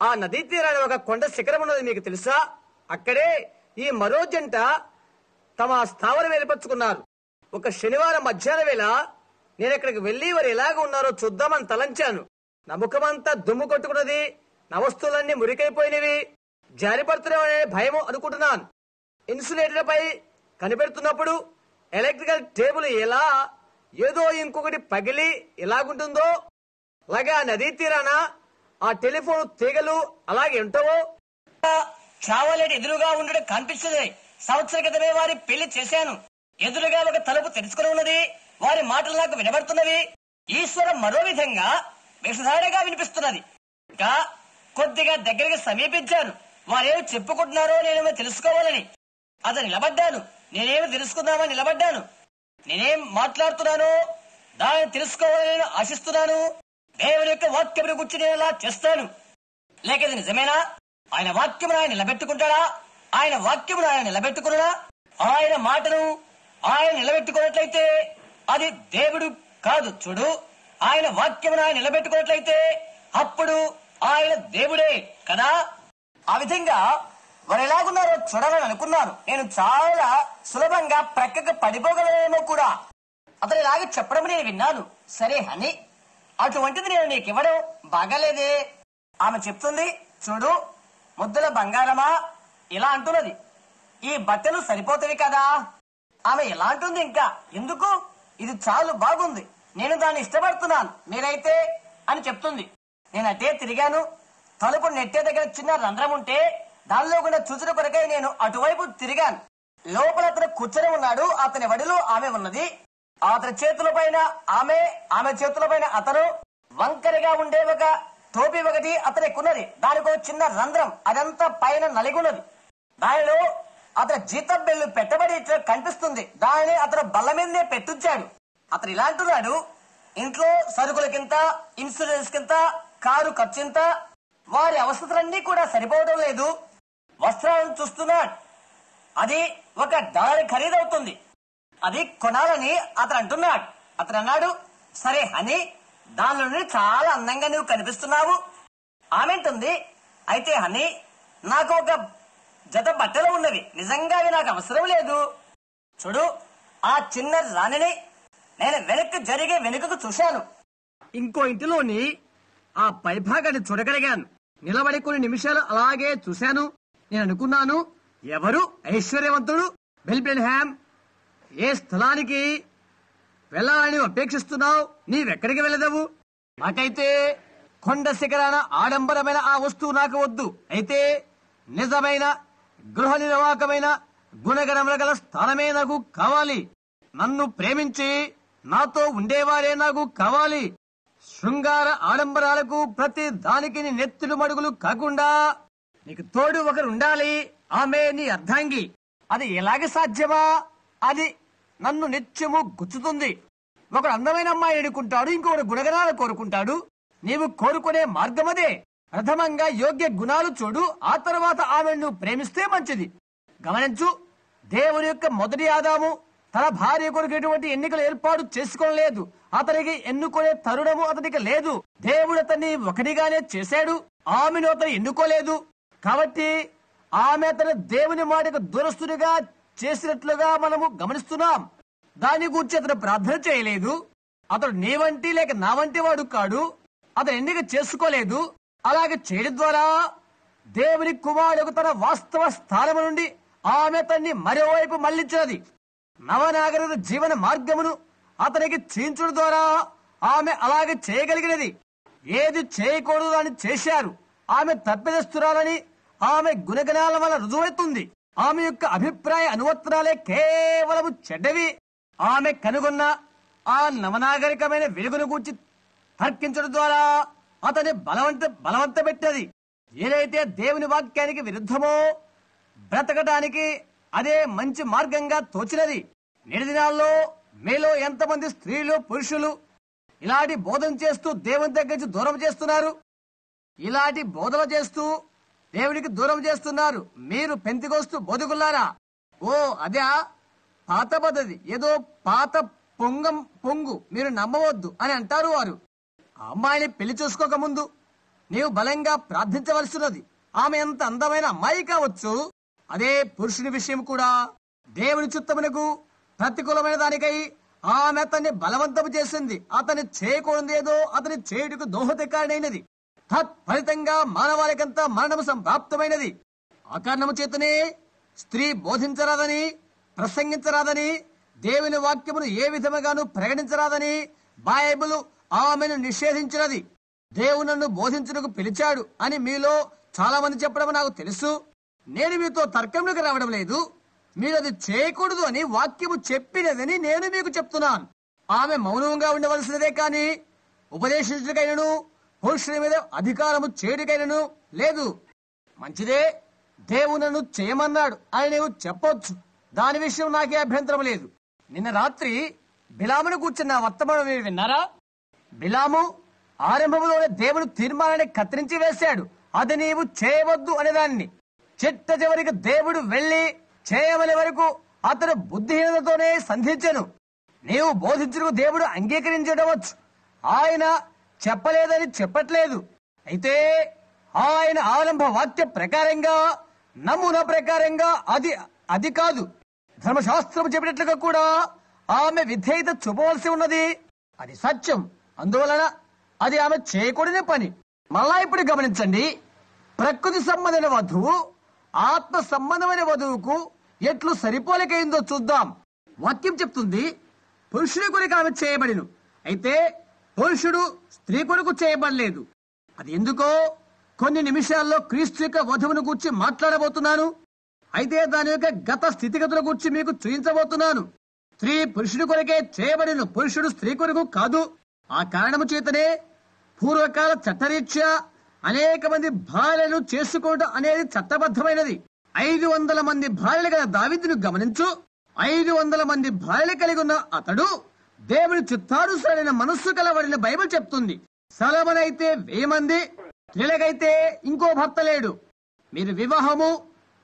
ఆ నదీ తీరాన్ని ఒక కొండ శిఖరం ఉన్నది, మీకు తెలుసా? అక్కడే ఈ మరో జంట తమ స్థావరం ఏర్పరచుకున్నారు. ఒక శనివారం మధ్యాహ్నం వేళ నేను అక్కడికి వెళ్లి వారు ఎలాగ ఉన్నారో చూద్దామని తలంచాను. నా ముఖమంతా దుమ్ము కొట్టుకున్నది. నా వస్తువులన్నీ మురికైపోయినవి. జారిపడుతున్నామనే భయం అనుకుంటున్నాను. ఇన్సులేటర్ పై కనిపెడుతున్నప్పుడు ఎలక్ట్రికల్ టేబుల్ ఎలా ఏదో ఇంకొకటి పగిలి ఎలాగుంటుందో అలాగే ఆ నదీ తీరాన ఆ టెలిఫోన్ తీగలు అలాగే ఉంటావో చావాలేటి ఎదురుగా ఉండడం కనిపిస్తుంది. సంవత్సర క్రితమే వారి పెళ్లి చేశాను. ఎదురుగా ఒక తలుపు తెరుచుకుని ఉన్నది. వారి మాటలు నాకు వినబడుతున్నవి. ఈశ్వరం మరో విధంగా విషధారగా వినిపిస్తున్నది. ఇంకా కొద్దిగా దగ్గరికి సమీపించాను. వారేమి చెప్పుకుంటున్నారో నేనేమో తెలుసుకోవాలని అతను నిలబడ్డాను. నేనేమి తెలుసుకుందామని నిలబడ్డాను. నేనేం మాట్లాడుతున్నానో దాన్ని తెలుసుకోవాలని నేను ఆశిస్తున్నాను. దేవుని యొక్క వాక్యమును గురించి నేను ఇలా చేస్తాను. లేక ఇది నిజమేనా? ఆయన వాక్యమును ఆయన నిలబెట్టుకుంటాడా? ఆయన వాక్యమును ఆయన నిలబెట్టుకున్నా? ఆయన మాటను ఆయన నిలబెట్టుకున్నట్లయితే అది దేవుడు కాదు. చూడు, ఆయన వాక్యమును ఆయన నిలబెట్టుకున్నట్లయితే అప్పుడు ఆయన దేవుడే కదా. ఆ విధంగా వారు ఎలాగున్నారో చూడాలని అనుకున్నాను. నేను చాలా సులభంగా ప్రక్కకు పడిపోగలనేమో కూడా. అతను ఇలాగే చెప్పడం నేను విన్నాను. సరే హనీ, అటువంటిది నేను నీకు ఇవ్వడం బాగాలేదే. ఆమె చెప్తుంది, చూడు ముద్దుల బంగారమా, ఇలా అంటున్నది, ఈ బట్టలు సరిపోతాయి కదా. ఆమె ఎలా అంటుంది, ఇంకా ఎందుకు, ఇది చాలా బాగుంది, నేను దాన్ని ఇష్టపడుతున్నాను, మీరైతే అని చెప్తుంది. నేను అటే తిరిగాను. తలుపు నెట్టే దగ్గర చిన్న రంధ్రం ఉంటే దానిలో కూడా చూసిన కొరకై నేను అటువైపు తిరిగాను. లోపల అతను కూర్చొని ఉన్నాడు. అతని వడిలో ఆమె ఉన్నది. అతని చేతుల పైన ఆమె చేతుల పైన అతను. వంకరగా ఉండే ఒక టోపీ ఒకటి అతనికి ఉన్నది. దానికి ఒక చిన్న రంధ్రం, అదంతా పైన నలిగున్నది. దానిలో అతని జీతం బిల్లు పెట్టబడి కనిపిస్తుంది. దానిని అతను బల్ల మీదనే పెట్టుంచాడు. అతను ఇలా అంటున్నాడు, ఇంట్లో సరుకులకింత, ఇన్సూరెన్స్ కింత, కారు ఖర్చింత, వారి అవసరాలన్నీ కూడా సరిపోవడం లేదు. వస్త్రాలను చూస్తున్నాడు, అది $1 ఖరీదవుతుంది, అది కొనాలని అతను అంటున్నాడు. అతను అన్నాడు, సరే హనీ, దానిలో నుండి చాలా అందంగా నువ్వు కనిపిస్తున్నావు. ఆమె అంటుంది, అయితే హనీ, నాకు ఒక జత బట్టలు ఉన్నవి, నిజంగా అవి నాకు అవసరం లేదు. చూడు, ఆ చిన్న రాణిని నేను వెనుకకు చూశాను. ఇంకో ఇంటిలోని ఆ పైభాగాన్ని చూడగలిగాను. నిలబడి కొన్ని నిమిషాలు అలాగే చూశాను. నేను అనుకున్నాను, ఎవరు ఐశ్వర్యవంతుడు బెల్బ్రెన్హామ్, ఏ స్థలానికి వెళ్ళాలని అపేక్షిస్తున్నావు? నీవెక్కడికి వెళ్ళదవు? నాకైతే కొండ శిఖరాన ఆడంబరమైన ఆ వస్తువు నాకు వద్దు. అయితే నిజమైన గృహ నిర్వాహకమైన గుణగణముల గల స్థానమే నాకు కావాలి. నన్ను ప్రేమించి నాతో ఉండేవారే నాకు కావాలి. శృంగార ఆడంబరాలకు ప్రతి దానికి నెత్తులు మడుగులు కాకుండా నీకు తోడు ఒకరు ఉండాలి. ఆమె నీ అర్ధాంగి. అది ఎలాగ సాధ్యమా? అది నన్ను నిత్యము గుచ్చుతుంది. ఒకడు అందమైన అమ్మాయి ఎన్నుకుంటాడు, ఇంకొకడు గుణగణాలు కోరుకుంటాడు. నీవు కోరుకునే మార్గం అదే. ప్రథమంగా యోగ్య గుణాలు చూడు, ఆ తర్వాత ఆమెను ప్రేమిస్తే మంచిది. గమనించు, దేవుని యొక్క మొదటి ఆదాము తన భార్య కొరకు ఎటువంటి ఎన్నికలు ఏర్పాటు చేసుకోలేదు. అతనికి ఎన్నుకునే తరుణము అతనికి లేదు. దేవుడు అతన్ని ఒకటిగానే చేశాడు. ఆమెను అతను ఎన్నుకోలేదు. కాబట్టి ఆమె అతను దేవుని మాటకు దూరస్తునిగా చేసినట్లుగా మనము గమనిస్తున్నాం. దాని గురించి అతను ప్రార్థన చేయలేదు. అతడు నీ వంటి లేక నా వంటి వాడు కాడు. అతను ఎన్నిక చేసుకోలేదు. అలాగే చేయడం ద్వారా దేవుని కుమారుడు తన వాస్తవ స్థానము నుండి ఆమె అతన్ని మరోవైపు మళ్లించినది. నవనాగరిక జీవన మార్గమును అతనికి చీల్చడం ద్వారా ఆమె అలాగే చేయగలిగినది. ఏది చేయకూడదు అని చేశారు. ఆమె తప్పిదస్తురాలని ఆమె గుణగణాల వల్ల రుజువవుతుంది. ఆమె యొక్క అభిప్రాయ అనువర్తనాలే కేవలము చెడ్డవి. ఆమె కనుగొన్న ఆ నవనాగరికమైన వెలుగును గూర్చి తర్కించడం ద్వారా అతని బలవంత పెట్టినది. ఏదైతే దేవుని వాక్యానికి విరుద్ధమో బ్రతకడానికి అదే మంచి మార్గంగా తోచినది. నేటి దినాల్లో మీలో ఎంతమంది స్త్రీలు పురుషులు ఇలాంటి బోధన చేస్తూ దేవుని దగ్గర నుంచి దూరం చేస్తున్నారు? ఇలాంటి బోధన చేస్తూ దేవునికి దూరం చేస్తున్నారు. మీరు పెంతికోస్తు బోధకులారా, ఓ అదే పాత పద్ధతి, ఏదో పాత పొంగు మీరు నమ్మవద్దు అని అంటారు వారు. ఆ అమ్మాయిని పెళ్లి చేసుకోక ముందు నీవు బలంగా ప్రార్థించవలసినది. ఆమె ఎంత అందమైన అమ్మాయి కావచ్చు. అదే పురుషుని విషయం కూడా దేవుని చిత్తమునకు ప్రతికూలమైన దానికై ఆమె అతన్ని బలవంతం చేసింది. అతని చేయకూడదు ఏదో అతని చేయుటకు దోహదకారణైనది. తత్ఫలితంగా మానవాళికంతా మరణము సంప్రాప్తమైనది. ఆ కారణము చేతనే స్త్రీ బోధించరాదని, ప్రసంగించరాదని, దేవుని వాక్యమును ఏ విధముగాను ప్రకటించరాదని బైబిలు ఆమెను నిషేధించినది. దేవుడు నన్ను బోధించుటకు పిలిచాడు అని మీలో చాలా మంది చెప్పడం నాకు తెలుసు. నేను మీతో తర్కంలోకి రావడం లేదు. మీరు అది చేయకూడదు అని వాక్యము చెప్పినదని నేను మీకు చెప్తున్నాను. ఆమె మౌనంగా ఉండవలసినదే కాని ఉపదేశించుటకైనను పురుషుని మీద అధికారము చేయడికైనను లేదు. మంచిదే, దేవుడు నన్ను చేయమన్నాడు అని నీవు చెప్పొచ్చు. దాని విషయం నాకే అభ్యంతరం లేదు. నిన్న రాత్రి బిలామును కూర్చున్న వర్తమానం మీరు విన్నారా? బిలాము ఆరంభంలోనే దేవుడు తీర్మానాన్ని కత్తిరించి వేశాడు. అది నీవు చేయవద్దు అనేదాన్ని. చిట్ట చివరికి దేవుడు వెళ్లి చేయమనే వరకు అతడు బుద్ధిహీనతతోనే సంధించెను. నీవు బోధించుటకు దేవుడు అంగీకరించవచ్చు. ఆయన చెప్పలేదని చెప్పట్లేదు. అయితే ఆయన ఆరంభ వాక్య ప్రకారంగా, నమూనా ప్రకారంగా అది కాదు. ధర్మశాస్త్రం చెప్పినట్లుగా కూడా ఆమె విధేయత చూపవలసి ఉన్నది. అది సత్యం. అందువలన అది ఆమె చేయకూడని పని. మళ్ళా ఇప్పుడు గమనించండి, ప్రకృతి సంబంధమైన వధువు ఆత్మ సంబంధమైన వధువుకు ఎట్లు సరిపోలికైందో చూద్దాం. వాక్యం చెప్తుంది, పురుషుని కొరకు ఆమె చేయబడిను, అయితే పురుషుడు స్త్రీ కొరకు చేయబడలేదు. అది ఎందుకో కొన్ని నిమిషాల్లో క్రీస్తు యొక్క వధువును గురించి మాట్లాడబోతున్నాను. అయితే దాని యొక్క గత స్థితిగతుల గురించి మీకు చూపించబోతున్నాను. స్త్రీ పురుషుని కొరకే చేయబడిను, పురుషుడు స్త్రీ కొరకు కాదు. ఆ కారణము చేతనే పూర్వకాల చట్టరీత్యా అనేక మంది భార్యలను చేసుకోవడం అనేది చట్టబద్ధమైనది. 500 మంది భార్యలు గల దావీదును గమనించు. 500 మంది భార్యలు కలిగి ఉన్న అతడు దేవుని చిత్తానుసారైన మనస్సు కలవడిన బైబిల్ చెప్తుంది. సొలొమోను అయితే 1000 మంది, స్త్రీలకైతే ఇంకో భర్త లేడు. మీరు వివాహము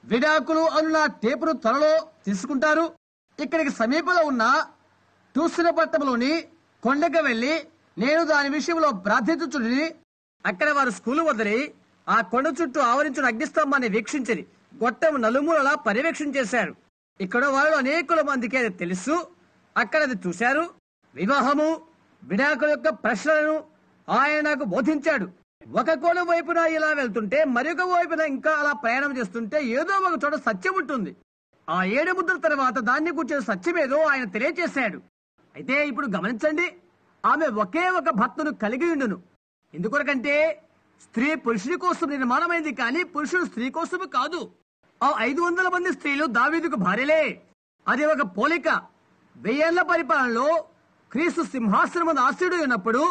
విడాకులు అన్న టేపును త్వరలో తీసుకుంటారు. ఇక్కడికి సమీపంలో ఉన్న టూసినపట్నంలోని కొండకు వెళ్లి నేను దాని విషయంలో ప్రార్థించుచుని, అక్కడ వారు స్కూలు వదిలి ఆ కొండ చుట్టూ ఆవరించిన అగ్నిస్తంభాన్ని వీక్షించని గొట్టం నలుమూలలా పర్యవేక్షణ చేశారు. ఇక్కడ వాళ్ళు అనేకుల మందికి అది తెలుసు. అక్కడ అది చూశారు. వివాహము విడాకుల యొక్క ప్రశ్నలను ఆయన నాకు బోధించాడు. ఒక కోణం వైపున ఇలా వెళ్తుంటే మరొక వైపున ఇంకా అలా ప్రయాణం చేస్తుంటే ఏదో ఒక చోట సత్యం ఉంటుంది. ఆ 7 ముద్రల తర్వాత దాన్ని కూర్చొని సత్యమేదో ఆయన తెలియజేశాడు. అయితే ఇప్పుడు గమనించండి, ఆమె ఒకే ఒక భర్తను కలిగి ఉండును. ఎందుకొరకంటే స్త్రీ పురుషుని కోసం నిర్మాణమైంది, కానీ పురుషుడు స్త్రీ కోసము కాదు. ఆ 500 మంది స్త్రీలు దావీదుకు భార్యలే. అది ఒక పోలిక. 1000 ఏళ్ల పరిపాలనలో క్రీస్తు సింహాసనం మీద ఆసీనుడై ఉన్నప్పుడు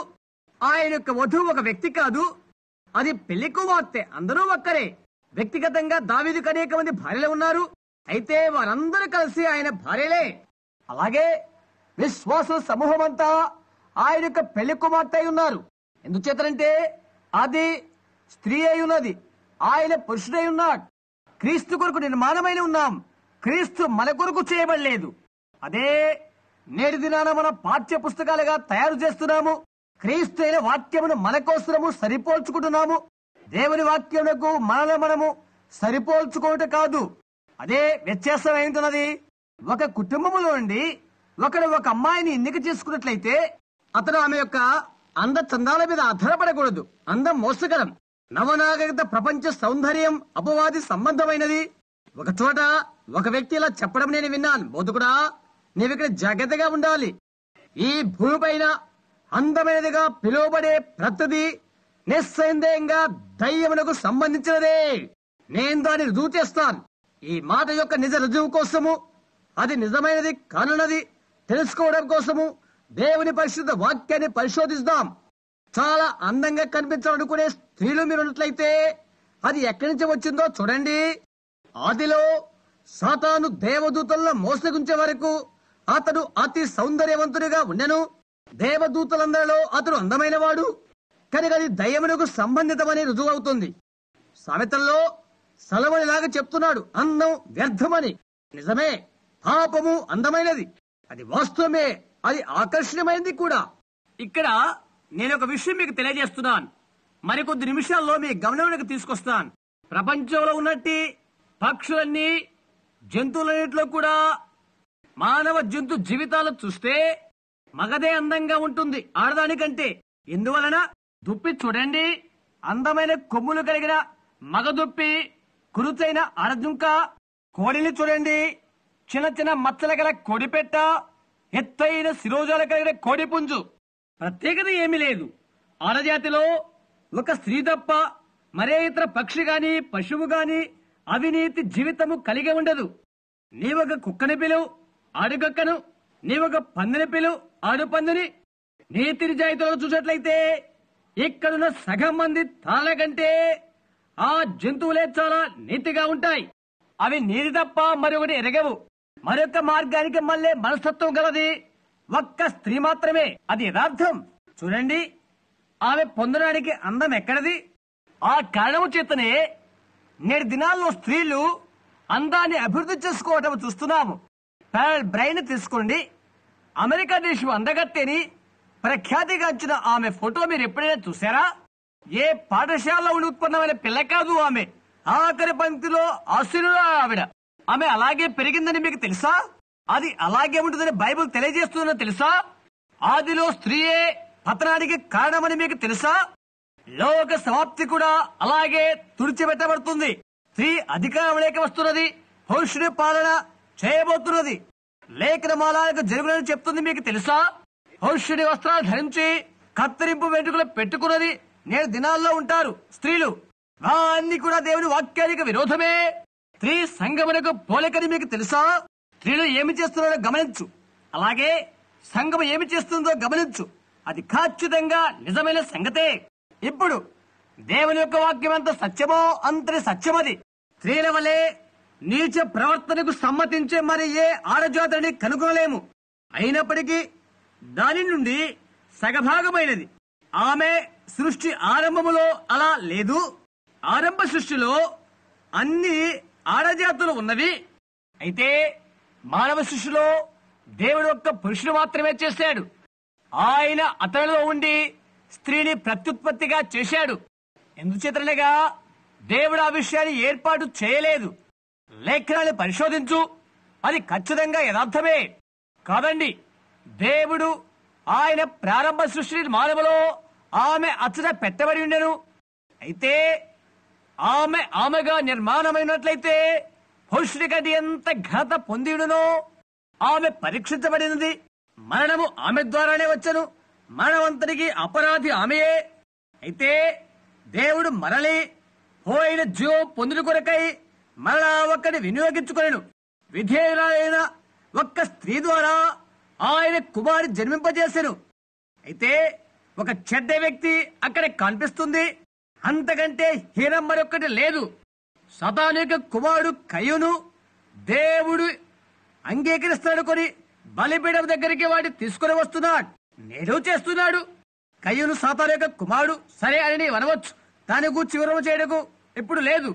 ఆయన యొక్క వధువు ఒక వ్యక్తి కాదు, అది పెళ్లి కుమార్తె. అందరూ ఒక్కరే. వ్యక్తిగతంగా దావీదుకు అనేక మంది భార్యలు ఉన్నారు, అయితే వారందరూ కలిసి ఆయన భార్యలే. అలాగే విశ్వాసుల సమూహం అంతా ఆయన యొక్క పెళ్లి కుమార్తె అయి ఉన్నారు. ఎందుచేతనంటే అది స్త్రీ అయి ఉన్నది, ఆయన పురుషుడై ఉన్నాడు. క్రీస్తు కొరకు నిర్మాణమైన ఉన్నాం, క్రీస్తు మన కొరకు చేయబడలేదు. అదే నేటి దినాన మన పాఠ్య పుస్తకాలుగా తయారు చేస్తున్నాము. క్రీస్తు అయిన వాక్యమును మన కోసము సరిపోల్చుకుంటున్నాము. దేవుని వాక్యమునకు మనము సరిపోల్చుకోవటం కాదు. అదే వ్యత్యాసం ఏంటున్నది. ఒక కుటుంబంలో నుండి ఒకడు ఒక అమ్మాయిని ఎన్నిక చేసుకున్నట్లయితే అతను ఆమె యొక్క అంద చందాల మీద ఆధారపడకూడదు. అందం మోసకరం. నవనాగరిక ప్రపంచ సౌందర్యం అపవాది సంబంధమైనది. ఒక చోట ఒక వ్యక్తి ఇలా చెప్పడం నేను విన్నాను, బోధకుడా నీవిక్కడ జాగ్రత్తగా ఉండాలి. ఈ భూమిపైన అందమైనదిగా పిలువబడే ప్రతిదీ నిస్సందేహంగా దయ్యమునకు సంబంధించినదే. నేను దాన్ని రుజువు చేస్తాను. ఈ మాట యొక్క నిజ రుజువు కోసము, అది నిజమైనది కానున్నది తెలుసుకోవడం కోసము దేవుని పరిశుద్ధ వాక్యాన్ని పరిశోధిస్తాం. చాలా అందంగా కనిపించాలనుకునే స్త్రీలు మీరు ఉన్నట్లయితే అది ఎక్కడి నుంచి వచ్చిందో చూడండి. ఆదిలో సాతాను దేవదూతలను మోసగించే వరకు అతడు అతి సౌందర్యవంతుడిగా ఉండెను. దేవదూతలందరిలో అతడు అందమైన వాడు కనుక అది దయ్యమునకు సంబంధితమని రుజువు అవుతుంది. సామెతల్లో సొలొమోను లాగా చెప్తున్నాడు, అందం వ్యర్థమని. నిజమే, పాపము అందమైనది, అది వాస్తవమే, అది ఆకర్షణమైనది కూడా. ఇక్కడ నేను ఒక విషయం మీకు తెలియజేస్తున్నాను, మరికొద్ది నిమిషాల్లో మీ గమనంలోకి తీసుకొస్తాను. ప్రపంచంలో ఉన్నట్టు పక్షులన్నీ జంతువులన్నింటిలో కూడా మానవ జంతు జీవితాలు చూస్తే మగదే అందంగా ఉంటుంది ఆడదానికంటే. ఎందువలన? దుప్పి చూడండి, అందమైన కొమ్ములు కలిగిన మగ దుప్పి, కురుచైన ఆడదుంక. కోడిని చూడండి, చిన్న చిన్న మచ్చల గల కోడిపెట్ట, ఎత్తైన శిరోజాలు కలిగిన కోడి పుంజు. ప్రత్యేకత ఏమీ లేదు. ఆడజాతిలో ఒక స్త్రీ తప్ప మరే ఇతర పక్షి గాని పశువు గాని అవినీతి జీవితము కలిగి ఉండదు. నీవొక కుక్కని పిలువు, ఆడుకక్కను, నీవొక పందిని పిలువు, ఆడు పందిని. నీతి నిజాయితీలో చూసినట్లయితే ఇక్కడున్న సగం మంది తాళ కంటే ఆ జంతువులే చాలా నీతిగా ఉంటాయి. అవి నీతి తప్ప మరొకటి ఎరగవు. మరొక మార్గానికి మళ్ళీ మనస్తత్వం గలది ఒక్క స్త్రీ మాత్రమే. అది యథార్థం. చూడండి, ఆమె పొందడానికి అందం ఎక్కడది? ఆ కారణము చేతనే నేటి దినాల్లో స్త్రీలు అందాన్ని అభివృద్ధి చేసుకోవటం చూస్తున్నాము. పెరల్ బ్రైన్ తీసుకోండి. అమెరికా దేశం అందగత్తెని ప్రఖ్యాతిగాంచిన ఆమె ఫోటో మీరు ఎప్పుడైనా చూసారా? ఏ పాఠశాలలో ఉండి ఉత్పన్నమైన పిల్ల కాదు ఆమె. ఆఖరి పంక్తిలో ఆశీర్వాద ఆవిడ. ఆమె అలాగే పెరిగిందని మీకు తెలుసా? అది అలాగే ఉంటుందని బైబిల్ తెలియజేస్తుందని తెలుసా? ఆదిలో స్త్రీయే పతనానికి కారణమని మీకు తెలుసా? లోక సమాప్తి కూడా అలాగే తుడిచిపెట్టబడుతుంది. స్త్రీ అధికారంలోకి వస్తున్నది, పురుషుడి పాలన చేయబోతున్నది. లేఖనమాలకు జరుగునని చెప్తుంది మీకు తెలుసా? పురుషుడి వస్త్రాలు ధరించి కత్తిరింపు వెంట్రుకలు పెట్టుకున్నది నేడు దినాల్లో ఉంటారు స్త్రీలు. అన్ని కూడా దేవుని వాక్యానికి విరోధమే. స్త్రీ సంగమునకు పోలికని మీకు తెలుసా? స్త్రీలు ఏమి చేస్తున్నారో గమనించు, అలాగే సంఘం ఏమి చేస్తుందో గమనించు. అది ఖచ్చితంగా నిజమైన సంగతే. ఇప్పుడు దేవుని యొక్క వాక్యం ఎంత సత్యమో అంతటి సత్యమది. స్త్రీల వలె నీచ ప్రవర్తనకు సమ్మతించే మరి ఏ ఆడజాతిని కనుగొనలేము. అయినప్పటికీ దాని నుండి సగభాగమైనది. ఆమె సృష్టి ఆరంభములో అలా లేదు. ఆరంభ సృష్టిలో అన్ని ఆడజాతులు ఉన్నవి. అయితే మానవ సృష్టిలో దేవుడు ఒక్క పురుషుడు మాత్రమే చేశాడు. ఆయన అతనిలో ఉండి స్త్రీని ప్రత్యుత్పత్తిగా చేశాడు. ఎందుచేతనగా దేవుడు ఆ విషయాన్ని ఏర్పాటు చేయలేదు. లేఖనాన్ని పరిశోధించు, అది ఖచ్చితంగా యథార్థమే. కాదండి, దేవుడు ఆయన ప్రారంభ సృష్టి మానవులో ఆమె అచ్చట పెట్టబడి ఉండెను. అయితే ఆమెగా నిర్మాణమైనట్లయితే పురుషుడికి అది ఎంత ఘనత పొందిడునో. ఆమె పరీక్షించబడినది. మరణము ఆమె ద్వారానే వచ్చను. మరణవంతునికి అపరాధి ఆమెయే. అయితే దేవుడు మరలి పోయిన జీవం పొందుల కొరకై మరలా ఒక్కడి వినియోగించుకొనెను. విధేయులైన ఒక్క స్త్రీ ద్వారా ఆయన కుమారి జన్మింపజేసెను. అయితే ఒక చెడ్డ వ్యక్తి అక్కడ కనిపిస్తుంది. అంతకంటే హీనం మరొక్కటి లేదు. సతానిక కుమారుడు కయ్యూను దేవుడు అంగీకరిస్తాడు కొని బలిపీఠం దగ్గరికి వాడి తీసుకుని వస్తున్నాడు. నేడు చేస్తున్నాడు. కయ్యూను సాతాను యొక్క కుమారుడు సరే అని అనవచ్చు. దాని గురించి వివరణ చేయడకు ఇప్పుడు లేదు.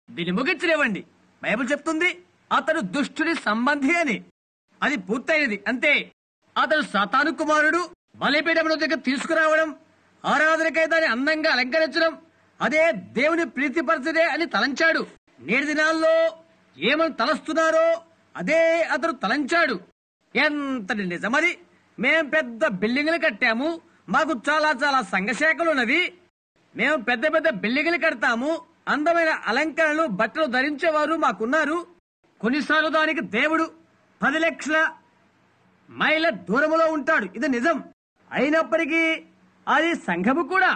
దీన్ని ముగించలేవండి. బైబిల్ చెప్తుంది అతడు దుష్టుని సంబంధి అని. అది పూర్తయినది, అంతే. అతడు సాతాను కుమారుడు. బలిపీఠం దగ్గర తీసుకురావడం, ఆరాధనకై దాన్ని అందంగా అలంకరించడం, అదే దేవుని ప్రీతిపరచదే అని తలంచాడు. నేటి దినాల్లో ఏమని తలస్తున్నారో అదే అతడు తలంచాడు. ఎంతటి నిజమది. మేం పెద్ద బిల్డింగులు కట్టాము, మాకు చాలా చాలా సంఘశాఖలు ఉన్నవి. మేము పెద్ద పెద్ద బిల్డింగులు కడతాము, అందమైన అలంకరణలు బట్టలు ధరించేవారు మాకున్నారు. కొన్నిసార్లు దానికి దేవుడు 10 లక్షల మైళ్ళ దూరములో ఉంటాడు. ఇది నిజం. అయినప్పటికీ అది సంఘము కూడా.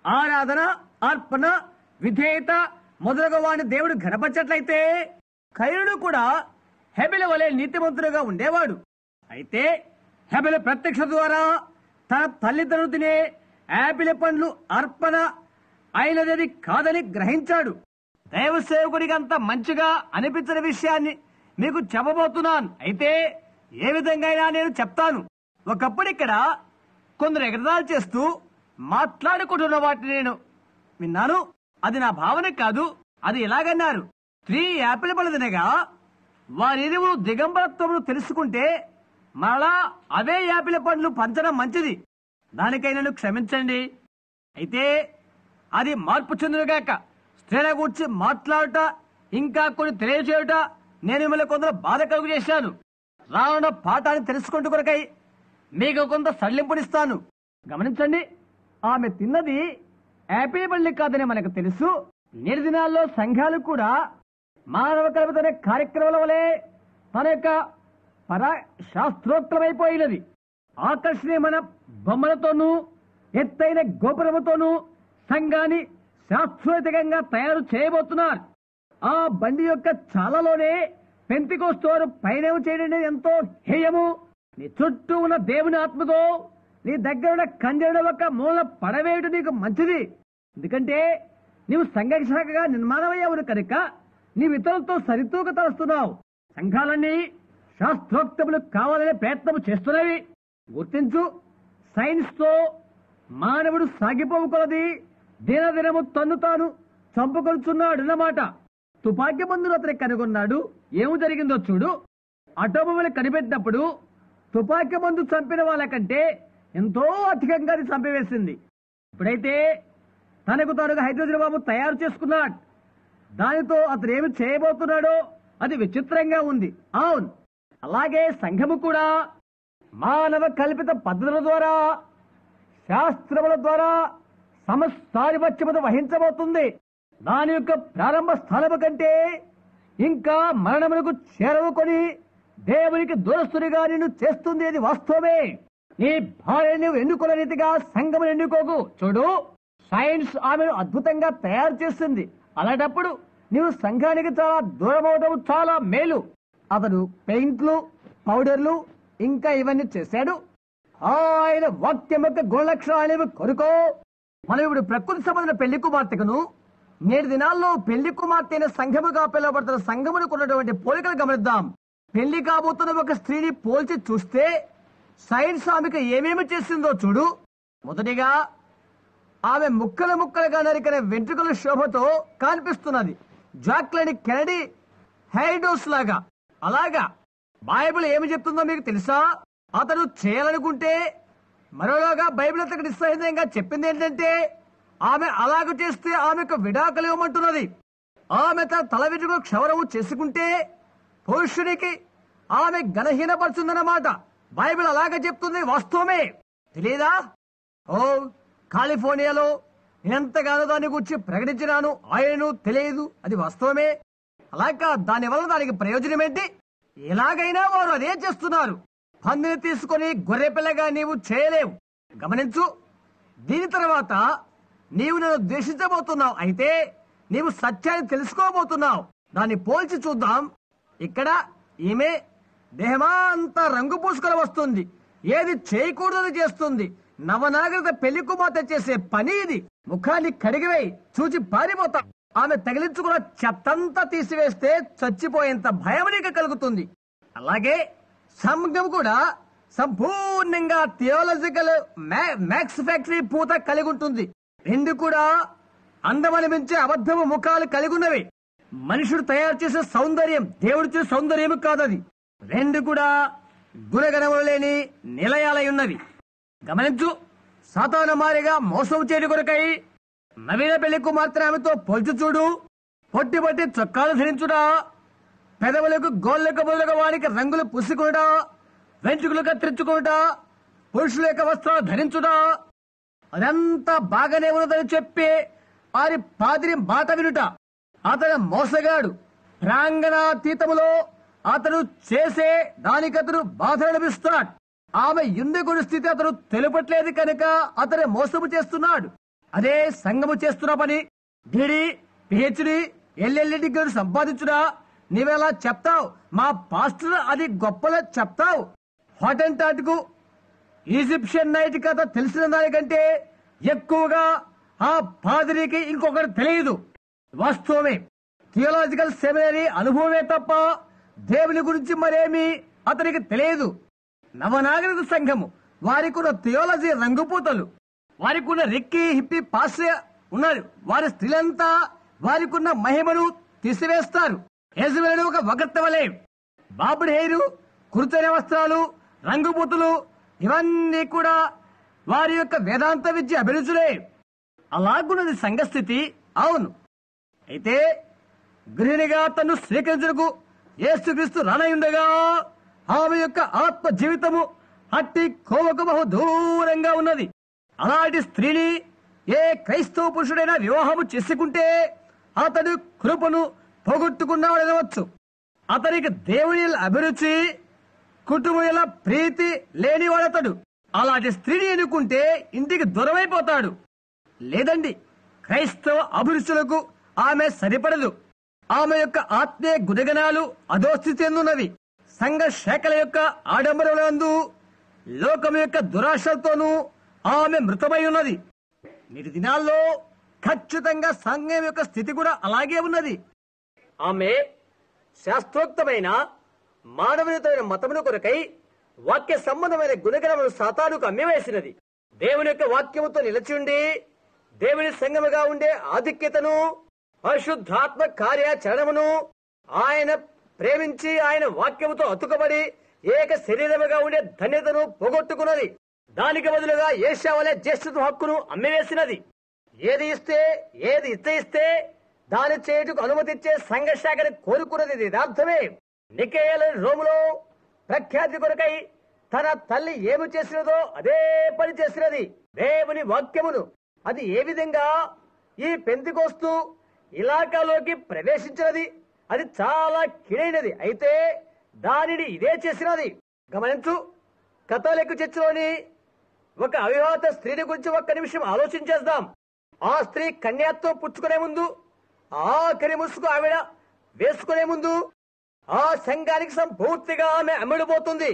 ఆరాధన, అర్పణ, విధేయత మొదలగు వాడిని దేవుడు ఘనపరచట్లయితే కయ్యూను కూడా హెబెల వలె నీతిమంతుడుగా ఉండేవాడు. అయితే హెబెల ప్రత్యక్ష ద్వారా తన తల్లిదండ్రులు తినే యాపిల్ పండ్లు అర్పణ అయినది కాదని గ్రహించాడు. దైవ సేవకుడికి అంత మంచిగా అనిపించిన విషయాన్ని మీకు చెప్పబోతున్నాను. అయితే ఏ విధంగా అయినా నేను చెప్తాను. ఒకప్పుడు ఇక్కడ కొందరు ఎగతాళి చేస్తూ మాట్లాడుకుంటున్న వాటిని నేను విన్నాను. అది నా భావన కాదు. అది ఎలాగన్నారు, స్త్రీ యాపిల్ పళ్ళు తినగా వారిరువురు దిగంబరత్వమును తెలుసుకుంటే మరలా అవే యాపిల్ పండ్లు పంచడం మంచిది. దానికైనా క్షమించండి. అయితే అది మార్పు చెందునుగాక. స్త్రీల గురించి మాట్లాడుట, ఇంకా కొన్ని తెలియజేయుట నేను మిమ్మల్ని కొందరు బాధ కలుగు చేశాను. రానున్న పాఠాన్ని తెలుసుకుంటూ కొరకై మీకు కొంత సడలింపునిస్తాను. గమనించండి, ఆమె తిన్నది యాపిల్ పళ్ళు కాదని మనకు తెలుసు. నేటి దినాల్లో సంఘాలు కూడా మానవ కల్పన కార్యక్రమాల వలె తన యొక్క శాస్త్రోక్తమైపోయినది. ఆకర్షణీయమైన బొమ్మలతోనూ ఎత్తైన గోపురముతోనూ సంఘాన్ని శాశ్వతంగా తయారు చేయబోతున్నారు. ఆ బండి యొక్క చాలలోనే పెంతెకోస్తు పయనం చేయడం ఎంతో హేయము. నీ చుట్టూ ఉన్న దేవుని ఆత్మతో నీ దగ్గర ఉన్న కంజరుడు ఒక మూల పడవేయటం నీకు మంచిది. ఎందుకంటే నీవు సంఘశాఖగా నిర్మాణమయ్యావు కనుక నీవు ఇతరులతో సరితూక తలుస్తున్నావు. సంఘాలన్నీ శాస్త్రోక్తములు కావాలనే ప్రయత్నం చేస్తున్నవి. గుర్తించు, సైన్స్ తో మానవుడు సాగిపోవుకొలది దినదినము తన్ను తాను చంపుకొలుచున్నాడు అన్నమాట. తుపాకీ మందును అతనికి కనుగొన్నాడు. ఏమి జరిగిందో చూడు. ఆటోమొబైల్ కనిపెట్టినప్పుడు తుపాకీ మందు చంపిన వాళ్ళ కంటే ఎంతో అధికంగా అది చంపివేసింది. ఇప్పుడైతే తనకు తానుగా హైడ్రోజన్ బాంబు తయారు చేసుకున్నాడు. దానితో అతను ఏమి చేయబోతున్నాడో అది విచిత్రంగా ఉంది. అవును, అలాగే సంఘము కూడా మానవ కల్పిత పద్ధతుల ద్వారా, శాస్త్రముల ద్వారా సమస్తాధిపత్యమును వహించబోతుంది. దాని యొక్క ప్రారంభ స్థలము కంటే ఇంకా మరణములకు చేరవుకొని దేవునికి దూరస్తునిగా నిన్ను చేస్తుంది. అది వాస్తవమే. నీ భార్యను నువ్వు ఎన్నుకున్న రీతిగా సంఘమును ఎన్నుకోకు. చూడు, సైన్స్ ఆమెను అద్భుతంగా తయారు చేస్తుంది. అలాంటప్పుడు నీవు సంఘానికి చాలా దూరం అవడం చాలా మేలు. అతడు పెయింట్లు, పౌడర్లు ఇంకా ఇవన్నీ చేశాడు. ఆయన వాక్యం యొక్క గుణలక్షణాలు కొనుకో. మనం ఇప్పుడు ప్రకృతి సంబంధమైన పెళ్లి కుమార్తెకును నేటి దినాల్లో పెళ్లి కుమార్తె అయిన సంఘముగా పిలువబడుతున్న సంఘమునకు ఉన్నటువంటి పోలికలు గమనిద్దాం. పెళ్లి కాబోతున్న ఒక స్త్రీని పోల్చి చూస్తే సైన్స్ ఆమెకు ఏమేమి చేసిందో చూడు. మొదటిగా ఆమె ముక్కలు ముక్కలుగా నరికిన వెంట్రుకల శోభతో కనిపిస్తున్నది. జాక్లెన్ కెనడీ హైడోస్ లాగా. అలాగా బైబిల్ ఏమి చెప్తుందో మీకు తెలుసా? అతను చేయాలనుకుంటే మరోలాగా బైబిల్ అతనికి నిస్సందేహంగా చెప్పింది ఏంటంటే ఆమె అలాగ చేస్తే ఆమెకు విడాకులు ఇవ్వమంటున్నది. ఆమె తన తల వెంట్రుకలు క్షవరము చేసుకుంటే పురుషునికి ఆమె గణహీనపరుచుందన్నమాట. బైబిల్ అలాగే చెప్తుంది. వాస్తవమే. తెలియదా? ఓ, కాలిఫోర్నియాలో నేనెంతగానో దాని గురించి ప్రకటించినాను. ఆయనను తెలియదు. అది వాస్తవమే. అలాగా దానివల్ల దానికి ప్రయోజనం ఏంటి? ఎలాగైనా వారు అదే చేస్తున్నారు. పందిని తీసుకొని గొర్రె పిల్లగా నీవు చేయలేవు. గమనించు. దీని తర్వాత నీవు నన్ను ద్వేషించబోతున్నావు. అయితే నీవు సత్యాన్ని తెలుసుకోబోతున్నావు. దాన్ని పోల్చి చూద్దాం. ఇక్కడ ఈమె దేహమంతా రంగు పూసుకొని వస్తుంది. ఏది చేయకూడదని చేస్తుంది. నవనాగరిక పెళ్లి కుమార్తె చేసే పని ఇది. ముఖాన్ని కడిగివేయి, చూచి పారిపోతా. ఆమె తగిలించుకున్న చెత్తంతా తీసివేస్తే చచ్చిపోయేంత భయం నీకు కలుగుతుంది. అలాగే సంఘం కూడా సంపూర్ణంగా థియాలజికల్ మ్యాక్స్ ఫ్యాక్టరీ పూత కలిగి ఉంటుంది. రెండు కూడా అందమనిపించే అబద్ధము ముఖాలు కలిగి ఉన్నవి. మనుషుడు తయారు చేసే సౌందర్యం దేవుడు చేసే సౌందర్యం కాదది. రెండు కూడా గుణగణములు లేని నిలయాలై ఉన్నవి. గమనించు. సాతాను మారిగా మోసం చేయని కొరకై నవీన పెళ్లి కుమార్తె ఆమెతో పోల్చి చూడు. పొట్టి పొట్టి చొక్కాలు ధరించుడా, పెదవులకు గోళ్ళకు బదులుగా వారికి రంగులు పూసుకునుట, వెంట్రుకలు కత్తిరించుకునుట, పురుషుల యొక్క వస్త్రాలు ధరించుట, అదంతా బాగానే ఉన్నదని చెప్పి వారి పాదిరి మాట వినుట. అతను మోసగాడు. ప్రాంగణాతీతములో అతను చేసే దానికతను బాధ అనిపిస్తున్నాడు. ఆమె యుందగుడి స్థితి అతను తెలుపట్లేదు కనుక అతను మోసము చేస్తున్నాడు. అదే సంఘము చేస్తున్న పని. డిడి, పిహెచ్డి, ఎల్ఎల్ఈ డిగ్రీ సంపాదించుడా. నీవెలా చెప్తావు? మా పాస్టర్ అది గొప్పలా చెప్తావు. హాట్ అండ్ టాట్ కు ఈజిప్షియన్ నైట్ కథ తెలిసిన దానికంటే ఎక్కువగా ఆ పాదిరికి ఇంకొకటి తెలియదు. వాస్తవమే. థియోలాజికల్ సెమినరీ అనుభవమే తప్ప దేవుని గురించి మరేమీ అతనికి తెలియదు. నవనాగరిక సంఘము వారికి ఉన్న థియోలజీ రంగుపూతలు, వారికి ఉన్న రెక్కి హిప్పి పాస్టర్ ఉన్నారు. వారి స్త్రీలంతా వారికి ఉన్న మహిమను తీసివేస్తారు. యెజబెలు ఒక వక్రత వలె. బాబుడి హెయిర్, కుర్చైన వస్త్రాలు, రంగుపూతులు ఇవన్నీ కూడా వారి యొక్క వేదాంత విద్య అభిరుచులే. అలాగున్నది సంఘస్థితి. అవును. అయితే గృహిణిగా తను స్వీకరించుటకు యేసుక్రీస్తు రానయుండగా ఆమె యొక్క ఆత్మ జీవితము అట్టి కోవకు బహు దూరంగా ఉన్నది. అలాంటి స్త్రీని ఏ క్రైస్తవ పురుషుడైనా వివాహము చేసుకుంటే అతడు కృపను పోగొట్టుకున్నాడనవచ్చు. అతనికి దేవుని అభిరుచి, కుటుంబం ప్రీతి లేనివాడతడు. అలాంటి స్త్రీని ఎన్నుకుంటే ఇంటికి దూరమైపోతాడు. లేదండి, క్రైస్తవ అభిరుచులకు ఆమె సరిపడదు. ఆమె యొక్క ఆత్మీయ గుణగణాలు అధోస్థితి చెందున్నవి. సంఘ శాఖల యొక్క ఆడంబరములందు లోకం యొక్క దురాశలతోనూ ఆమె మృతమై ఉన్నది. నేటి దినాల్లో ఖచ్చితంగా సంఘం యొక్క స్థితి కూడా అలాగే ఉన్నది. ఆమె శాస్త్రోక్తమైన మానవీయతమైన మతమును కొరకై వాక్య సంబంధమైన గుణగణమును సాతానుకు అమ్మివేసినది. దేవుని యొక్క వాక్యముతో నిలిచి ఉండి దేవుని సంఘముగా ఉండే ఆధిక్యతను, పరిశుద్ధాత్మ కార్యాచరణమును, ఆయన ప్రేమించి ఆయన వాక్యముతో అతుకబడి ఏక శరీరముగా ఉండే ధన్యతను పోగొట్టుకున్నది. దానికి బదులుగా ఏషావలే జ్యేష్ఠత్వ హక్కును అమ్మివేసినది. ఏది ఇస్తే దాని చేయుటకు అనుమతిచ్చే సంఘ శాఖని కోరుకున్నది. ఇది యథార్థమే. నికేయలోని రోములో ప్రఖ్యాతి కొరకై తన తల్లి ఏమి చేసినదో అదే పని చేసినది. దేవుని వాక్యమును అది ఏ విధంగా ఈ పెంతెకోస్తు ఇలాకాలోకి ప్రవేశించినది, అది చాలా కీడైనది. అయితే దానిని ఇదే చేసినది. గమనించు, కథోలిక్ చర్చిలోని ఒక అవివాహిత స్త్రీని గురించి ఒక్క నిమిషం ఆలోచించేద్దాం. ఆ స్త్రీ కన్యాత్వం పుచ్చుకునే ముందు, ఆఖరి ముసుగు ఆవిడ వేసుకునే ముందు ఆ సంఘానికి సంపూర్తిగా ఆమె అమ్ముడుపోతుంది.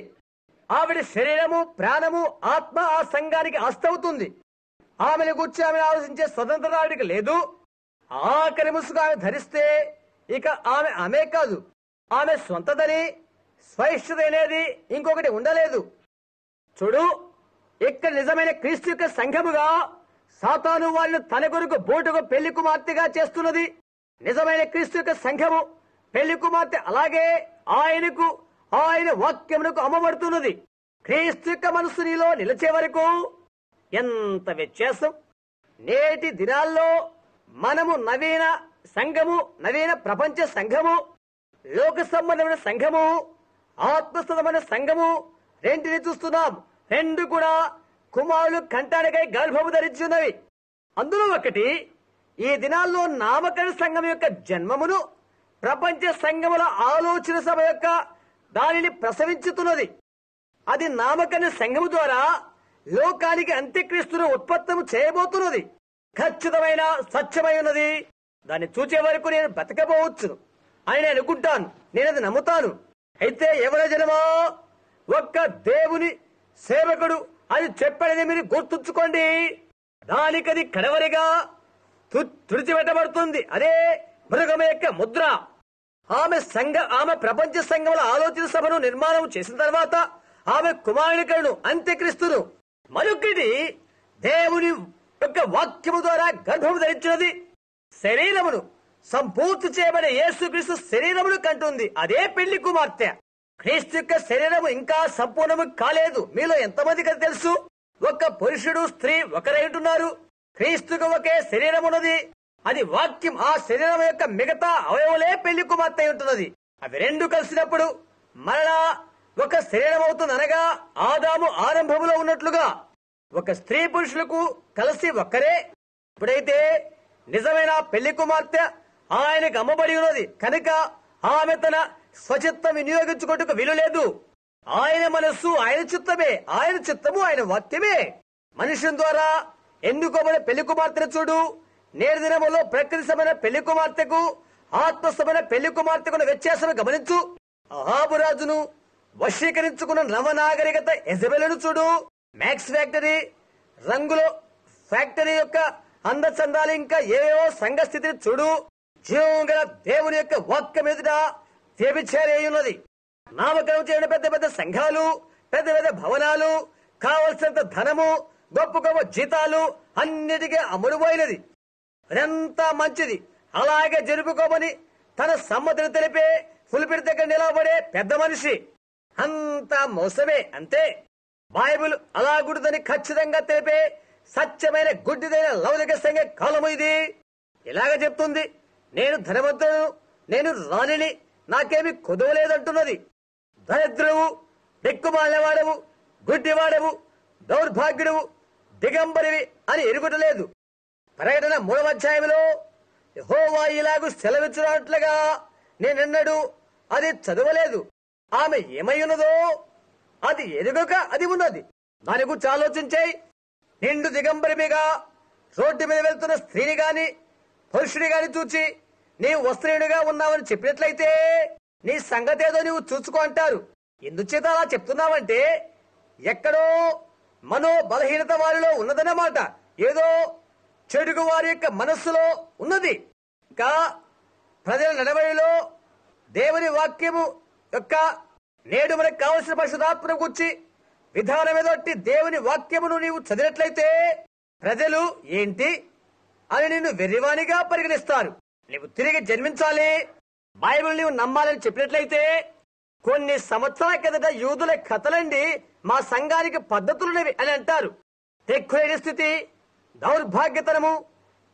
ఆవిడ శరీరము, ప్రాణము, ఆత్మ ఆ సంఘానికి ఆస్తవుతుంది. ఆమెను గురించి ఆమె ఆలోచించే స్వతంత్రత ఆవిడికి లేదు. ఆఖరి ముసుగు ఆమె ధరిస్తే ఇక ఆమె కాదు, ఆమె సొంతదని స్వైష్టత అనేది ఇంకొకటి ఉండలేదు. చూడు, ఇక్కడ నిజమైన క్రీస్తు యొక్క సంఘముగా సాతాను వాళ్ళను తన కొరకు బోటుకు పెళ్లి కుమార్తెగా చేస్తున్నది. నిజమైన క్రీస్తు యొక్క సంఘము పెళ్లి కుమార్తె అలాగే ఆయనకు, ఆయన వాక్యమునకు అమ్మబడుతున్నది. క్రీస్తు యొక్క మనస్సు నీలో నిలిచే వరకు ఎంత వ్యత్యాసం! నేటి దినాల్లో మనము నవీన సంఘము, నవీన ప్రపంచ సంఘము, లోక సంబంధమైన సంఘము, ఆత్మస్థమైన సంఘము రెంటిని చూస్తున్నాం. రెండు కూడా కుమారులు కంటానికై గర్భము ధరించి ఉన్నవి. అందులో ఒకటి ఈ దినాల్లో నామకరణ సంఘం యొక్క జన్మమును ప్రపంచ సంఘముల ఆలోచన సభ యొక్క దానిని ప్రసవించుతున్నది. అది నామకరణ సంఘము ద్వారా లోకానికి అంత్యక్రీస్తును ఉత్పత్తము చేయబోతున్నది. ఖచ్చితమైన సత్యమై ఉన్నది. దాన్ని చూచే వరకు నేను బతకబోవచ్చు అని నేను అనుకుంటాను. నేను అది నమ్ముతాను. అయితే ఎవరి జనమా, ఒక్క దేవుని సేవకుడు అది చెప్పాడని మీరు గుర్తుంచుకోండి. దానికది కడవరిగా తుడిచిపెట్టబడుతుంది. అదే మృగం యొక్క ముద్ర. ఆమె ప్రపంచ సంఘముల ఆలోచన సభను నిర్మాణం చేసిన తర్వాత ఆమె కుమారునికను అంత్యక్రీస్తును, మరొకటి దేవుని యొక్క వాక్యము ద్వారా గర్భము ధరించినది. శరీరమును సంపూర్తి చేయబడే యేసుక్రీస్తు శరీరమును కంటుంది. అదే పెళ్లి కుమార్తె. క్రీస్తు యొక్క శరీరము ఇంకా సంపూర్ణము కాలేదు. మీలో ఎంతమందికి తెలుసు? ఒక పురుషుడు, స్త్రీ ఒకరై ఉంటున్నారు. క్రీస్తుకు ఒకే శరీరం ఉన్నది. అది వాక్యం. ఆ శరీరం యొక్క మిగతా అవయవులే పెళ్లి కుమార్తె ఉంటున్నది. అవి రెండు కలిసినప్పుడు మరలా ఒక శరీరం అవుతుంది. అనగా ఆదాము ఆరంభములో ఉన్నట్లుగా ఒక స్త్రీ పురుషులకు కలిసి ఒక్కరే. ఇప్పుడైతే నిజమైన పెళ్లి కుమార్తె ఆయనకు అమ్మబడి ఉన్నది కనుక ఆమె తన స్వచిత్తం వినియోగించుకోవటకు వీలు లేదు. ఆయన మనస్సు ఆయన చిత్తమే, ఆయన చిత్తము ఆయన వాక్యమే. మనుషుల ద్వారా ఎన్నుకోబడిన పెళ్లి కుమార్తెను చూడు. నేటి దినములో ప్రకృతి సమైన పెళ్లి కుమార్తెకు, ఆత్మస్థమైన పెళ్లి కుమార్తెకు వ్యత్యాసం గమనించు. అహాబు రాజును వశీకరించుకున్న నవనాగరికత ఎజబెలను చూడు. మ్యాక్స్ ఫ్యాక్టరీ, రంగులో ఫ్యాక్టరీ యొక్క అందచందాలు, ఇంకా ఏవేవో సంఘ స్థితిని చూడు. జీవం గల దేవుని యొక్క వాక్యం ఎదుట వ్యభిచారి అయి ఉన్నది. నామకరణం చేయడం పెద్ద పెద్ద సంఘాలు, పెద్ద పెద్ద భవనాలు, కావలసినంత ధనము, గొప్ప గొప్ప జీతాలు అన్నిటికీ అమ్ముడుపోయినది. అదంతా మంచిది. అలాగే జరుపుకోమని తన సమ్మతిని తెలిపే ఫుల్పిడి దగ్గర నిలబడే పెద్ద మనిషి అంతా మోసమే. అంతే. బైబిల్ అలాగుంటుందని ఖచ్చితంగా తెలిపే సత్యమైన గుడ్డిదైన లౌకిక సంఘ కాలము ఇది. ఇలాగ చెప్తుంది, నేను ధనవంతుడు, నేను రాణిని, నాకేమి కుదవలేదంటున్నది. దరిద్రువు, దిక్కుమాలినవాడవు, గుడ్డివాడవు, దౌర్భాగ్యుడవు, దిగంబరివి అని ఎరుగుటలేదు. ప్రకటన 3వ అధ్యాయంలో యెహోవా ఇలాగు సెలవిచ్చినట్లుగా నేనెన్నడూ అది చదవలేదు. ఆమె ఏమై ఉన్నదో అది ఎరుగక అది ఉన్నది. దాని గురించి ఆలోచించే. నిండు దిగంబరిమిగా రోడ్డు మీద వెళ్తున్న స్త్రీని గాని పురుషుని గాని చూచి నీవు వస్త్రీయుడిగా ఉన్నావని చెప్పినట్లయితే నీ సంగతేదో నీవు చూసుకో అంటారు. ఎందుచేత అలా చెప్తున్నావంటే ఎక్కడో మనో బలహీనత వారిలో ఉన్నదన్నమాట. ఏదో చెడుగు వారి యొక్క మనస్సులో ఉన్నది. ఇంకా ప్రజల నడవడిలో దేవుని వాక్యము యొక్క నేడు మనకు కావలసిన పరిశుద్ధాత్మను గురించి విధానం ఏదోటి దేవుని వాక్యమును నీవు చదివినట్లయితే ప్రజలు ఏంటి అని నిన్ను వెర్రివానిగా పరిగణిస్తారు. నీవు తిరిగి జన్మించాలి, బైబిల్ నీవు నమ్మాలని చెప్పినట్లయితే కొన్ని సంవత్సరాల కిందట యూదుల కథలండి మా సంఘానికి పద్ధతులున్నవి అని అంటారు. తెక్కులేని స్థితి, దౌర్భాగ్యతనము,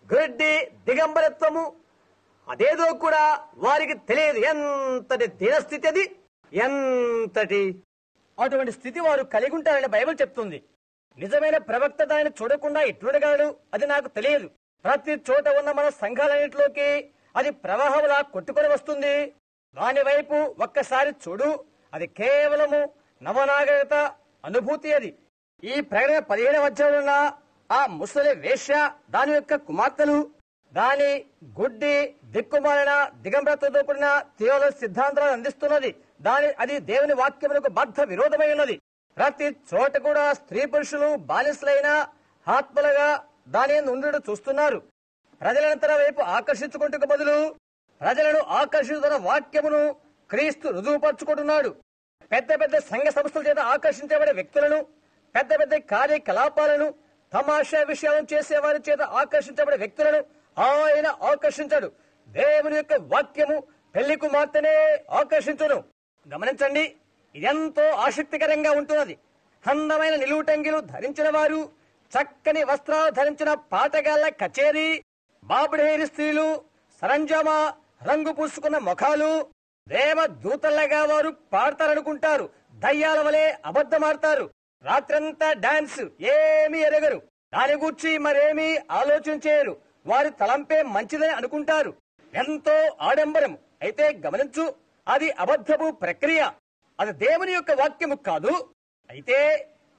గుడ్డి దిగంబరత్వము అదేదో కూడా వారికి తెలియదు. ఎంతటి దీనస్థితి అది, ఎంతటి అటువంటి స్థితి వారు కలిగి ఉంటారని బైబిల్ చెప్తుంది. నిజమైన ప్రవక్త దానిని చూడకుండా ఎట్లుడగలడు అది నాకు తెలియదు. ప్రతి చోట ఉన్న మన సంఘాలన్నింటిలోకి అది ప్రవాహంలా కొట్టుకొని వస్తుంది. దాని వైపు ఒక్కసారి చూడు, అది కేవలము నవనాగరికత అనుభూతి. అది ఈ ప్రకటన 17వ అధ్యాయంలో ఉన్న ఆ ముసలి వేశ్య, దాని యొక్క కుమార్తెలు, దాని గుడ్డి దిక్కుమాలిన దిగంబరతతో కూడిన థియోలజీ సిద్ధాంతాలను అందిస్తున్నది. అది దేవుని వాక్యములకు బద్ధ విరోధమై ఉన్నది. ప్రతి చోట కూడా స్త్రీ పురుషులు బానిసలైన ఆత్మలుగా దాని నుండి చూస్తున్నారు. ప్రజలను తన వైపు ఆకర్షించుకుంటూ బదులు ప్రజలను ఆకర్షిస్తున్న వాక్యమును క్రీస్తు రుజువుపరుచుకుంటున్నాడు. పెద్ద పెద్ద సంఘ సంస్థల చేత ఆకర్షించబడే వ్యక్తులను, పెద్ద పెద్ద కార్యకలాపాలను, తమాషా విషయాలను చేసేవారి చేత ఆకర్షించబడే వ్యక్తులను ఆయన ఆకర్షించాడు. దేవుని యొక్క వాక్యము పెళ్లి కుమార్తెనే ఆకర్షించును. గమనించండి, ఇదెంతో ఆసక్తికరంగా ఉంటున్నది. అందమైన నిలువుటంగిలు ధరించిన వారు, చక్కని వస్త్రాలు ధరించిన పాటగాళ్ల కచేరీ, బాబుడేరి స్త్రీలు, సరంజామా రంగు పూసుకున్న ముఖాలు, దేవ దూతల్లాగా వారు పాడతారనుకుంటారు. దయ్యాల వలె అబద్ధమాడతారు. రాత్రంతా డాన్స్, ఏమీ ఎరగరు. దాని గూర్చి మరేమీ ఆలోచించేయరు. వారి తలంపే మంచిదని అనుకుంటారు. ఎంతో ఆడంబరం. అయితే గమనించు, అది అబద్ధపు ప్రక్రియ. అది దేవుని యొక్క వాక్యము కాదు. అయితే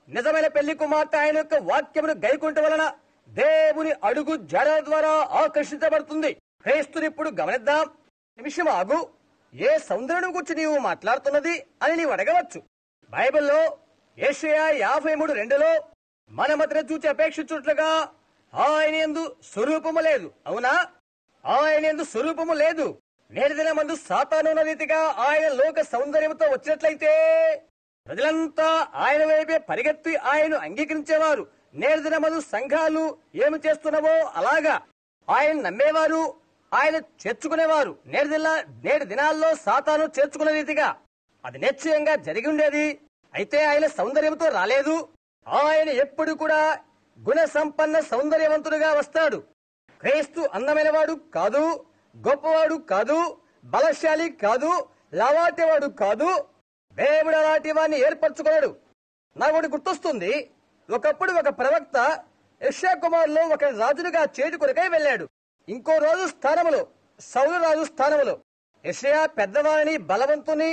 నిజమైన పెళ్లి కుమార్తె ఆయన యొక్క వాక్యమును గైకుంట వలన దేవుని అడుగు జాడల ద్వారా ఆకర్షించబడుతుంది. క్రైస్తునిప్పుడు గమనిద్దాం. నిమిషం ఆగు, ఏ సౌందర్యం గురించి నీవు మాట్లాడుతున్నది అని నీవు అడగవచ్చు. బైబిల్లో యెషయా 53:2 మన మధ్య చూచి అపేక్షించుట్లుగా ఆయన యందు స్వరూపము లేదు. అవునా? ఆయన యందు స్వరూపము లేదు. నేటి దినమందు సాతానున్న రీతిగా ఆయన లోక సౌందర్యంతో వచ్చినట్లయితే ప్రజలంతా ఆయన వైపే పరిగెత్తి ఆయన్ను అంగీకరించేవారు. నేటి దినమందు సంఘాలు ఏమి చేస్తున్నావో అలాగా ఆయన నమ్మేవారు, ఆయన చేర్చుకునేవారు. నేటి దినాల్లో సాతాను చేర్చుకునే రీతిగా అది నిశ్చయంగా జరిగి ఉండేది. అయితే ఆయన సౌందర్యంతో రాలేదు. ఆయన ఎప్పుడు కూడా గుణ సంపన్న సౌందర్యవంతుడుగా వస్తాడు. క్రీస్తు అందమైన వాడు కాదు, గొప్పవాడు కాదు, బలశాలి కాదు, లావాటేవాడు కాదు. దేవుడు అలాంటి వాడిని ఏర్పరచుకున్నాడు. నాకు ఒకటి గుర్తొస్తుంది. ఒకప్పుడు ఒక ప్రవక్త యెషయా కుమారులో ఒక రాజునుగా చేటు కొరకై వెళ్ళాడు. ఇంకో రోజు స్థానములో, సౌలు రాజు స్థానములో యెషయా పెద్దవారిని, బలవంతుని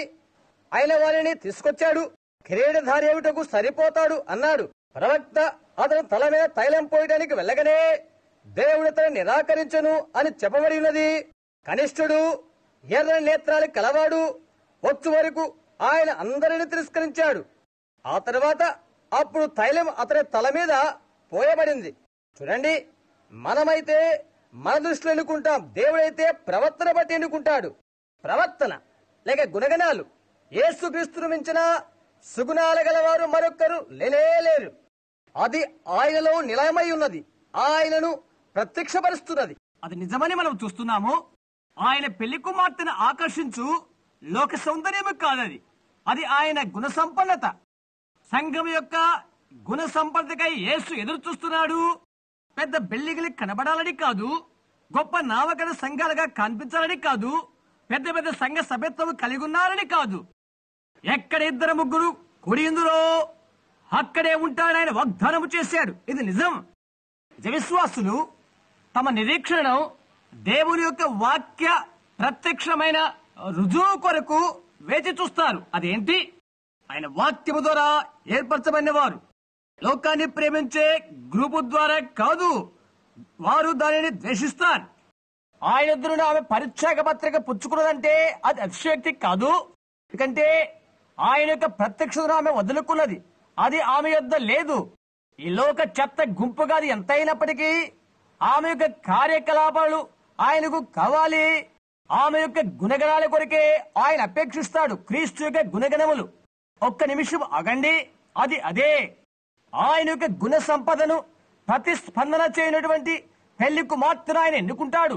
అయిన వారిని తీసుకొచ్చాడు. కిరీటధారి ఏమిటకు సరిపోతాడు అన్నాడు. ప్రవక్త అతను తల మీద తైలం పోయడానికి వెళ్ళగానే దేవుడు అతను నిరాకరించను అని చెప్పబడి ఉన్నది. కనిష్ఠుడు, ఎర్ర నేత్రాలు కలవాడు, వచ్చు వరకు ఆయన అందరిని తిరస్కరించాడు. ఆ తర్వాత అప్పుడు తైలం అతని తల మీద పోయబడింది. చూడండి, మనమైతే మన దృష్టిలో ఎన్నుకుంటాం, దేవుడైతే ప్రవర్తన బట్టి ఎన్నుకుంటాడు. ప్రవర్తన లేక గుణగణాలు. యేసుక్రీస్తును మించిన సుగుణాలు గలవారు మరొక్కరు లేరు. అది ఆయనలో నిలయమై ఉన్నది, ఆయనను ప్రత్యక్షపరుస్తున్నది. అది నిజమని మనం చూస్తున్నాము. ఆయన పెళ్లి కుమార్తెను ఆకర్షించు లోక సౌందర్యము కాదది, అది ఆయన గుణ సంపన్నత. సంఘం యొక్క గుణ సంపన్నతకై యేసు ఎదురు చూస్తున్నాడు. పెద్ద బిల్డింగ్లు కనబడాలని కాదు, గొప్ప నామకర సంఘాలుగా కనిపించాలని కాదు, పెద్ద పెద్ద సంఘ సభ్యత్వం కలిగి ఉన్నారని కాదు. ఎక్కడ 2-3 కూడిందులో అక్కడే ఉంటాడని వాగ్దానము చేశాడు. ఇది నిజం. విశ్వాసులు తమ నిరీక్షణను దేవుని యొక్క వాక్య ప్రత్యక్షమైన రుజువు కొరకు వేచి చూస్తారు. అదేంటి? ఆయన వాక్యము ద్వారా ఏర్పరచబడిన వారు. లోకాన్ని ప్రేమించే గ్రూపు ద్వారా కాదు, వారు దానిని ద్వేషిస్తారు. ఆయన ఎదురును ఆమె పరిత్యాగ పత్రిక పుచ్చుకున్నదంటే అది అతిశయోక్తి కాదు. ఎందుకంటే ఆయన యొక్క ప్రత్యక్షతను ఆమె వదులుకున్నది, అది ఆమె యొద్ద లేదు. ఈ లోక చెత్త గుంపుగా అది ఎంత అయినప్పటికీ ఆమె యొక్క కార్యకలాపాలు ఆయనకు కావాలి. ఆమె యొక్క గుణగణాల కొరకే ఆయన అపేక్షిస్తాడు. క్రీస్తు యొక్క గుణగణములు. ఒక్క నిమిషం ఆగండి. అది అదే ఆయన యొక్క గుణ సంపదను ప్రతిస్పందన చేయనటువంటి పెళ్లి కుమార్తెను ఆయన ఎన్నుకుంటాడు.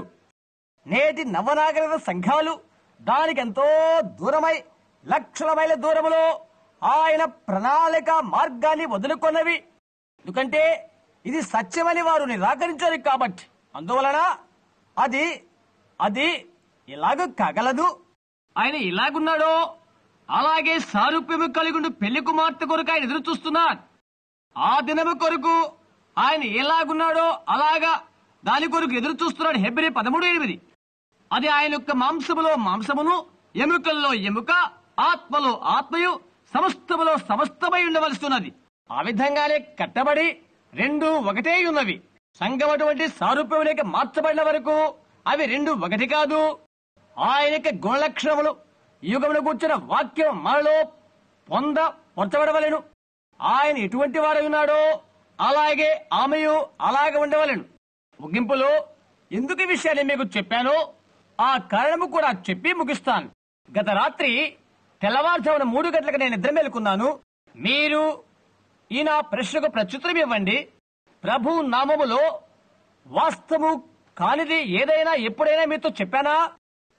నేటి నవనాగరిక సంఘాలు దానికి ఎంతో దూరమై లక్షల మైల దూరములో ఆయన ప్రణాళిక మార్గాన్ని వదులుకొన్నవి. ఎందుకంటే ఇది సత్యమని వారు నిరాకరించారు కాబట్టి. అందువలన అది అది ఇలాగ కాగలదు. ఆయన ఇలాగున్నాడో అలాగే సారూప్యము కలిగి పెళ్లి కుమార్తె కొరకు ఆయన ఎదురు చూస్తున్నారు. ఆ దినము కొరకు ఆయన ఎలాగున్నాడో అలాగా దాని కొరకు ఎదురు చూస్తున్నాడు. హెబ్రీ 13:8. అది ఆయన యొక్క మాంసములో మాంసమును, ఎముకల్లో ఎముక, ఆత్మలో ఆత్మయు, సమస్తములో సమస్తమై ఉండవలసినది. ఆ విధంగానే కట్టబడి రెండు ఒకటే ఉన్నవి. సంఘం అటువంటి సారూప్యం లేక మార్చబడిన వరకు అవి రెండు ఒకటి కాదు. ఆయన యొక్క గుణలక్షణములు యుగమును కూర్చున్న వాక్యం మనలో పొందవలెను. ఆయన ఎటువంటి వాడు ఉన్నాడో అలాగే ఆమెయు అలాగే ఉండవలెను. ముగింపులో ఎందుకు ఈ విషయాన్ని మీకు చెప్పానో ఆ కారణము కూడా చెప్పి ముగిస్తాను. గత రాత్రి తెల్లవారుజామున 3 గంటలకు నేను నిద్ర మేలుకున్నాను. మీరు ఈ నా ప్రశ్నకు ప్రత్యుత్తరం ఇవ్వండి. ప్రభు నామములో వాస్తవము కానిది ఏదైనా ఎప్పుడైనా మీతో చెప్పానా?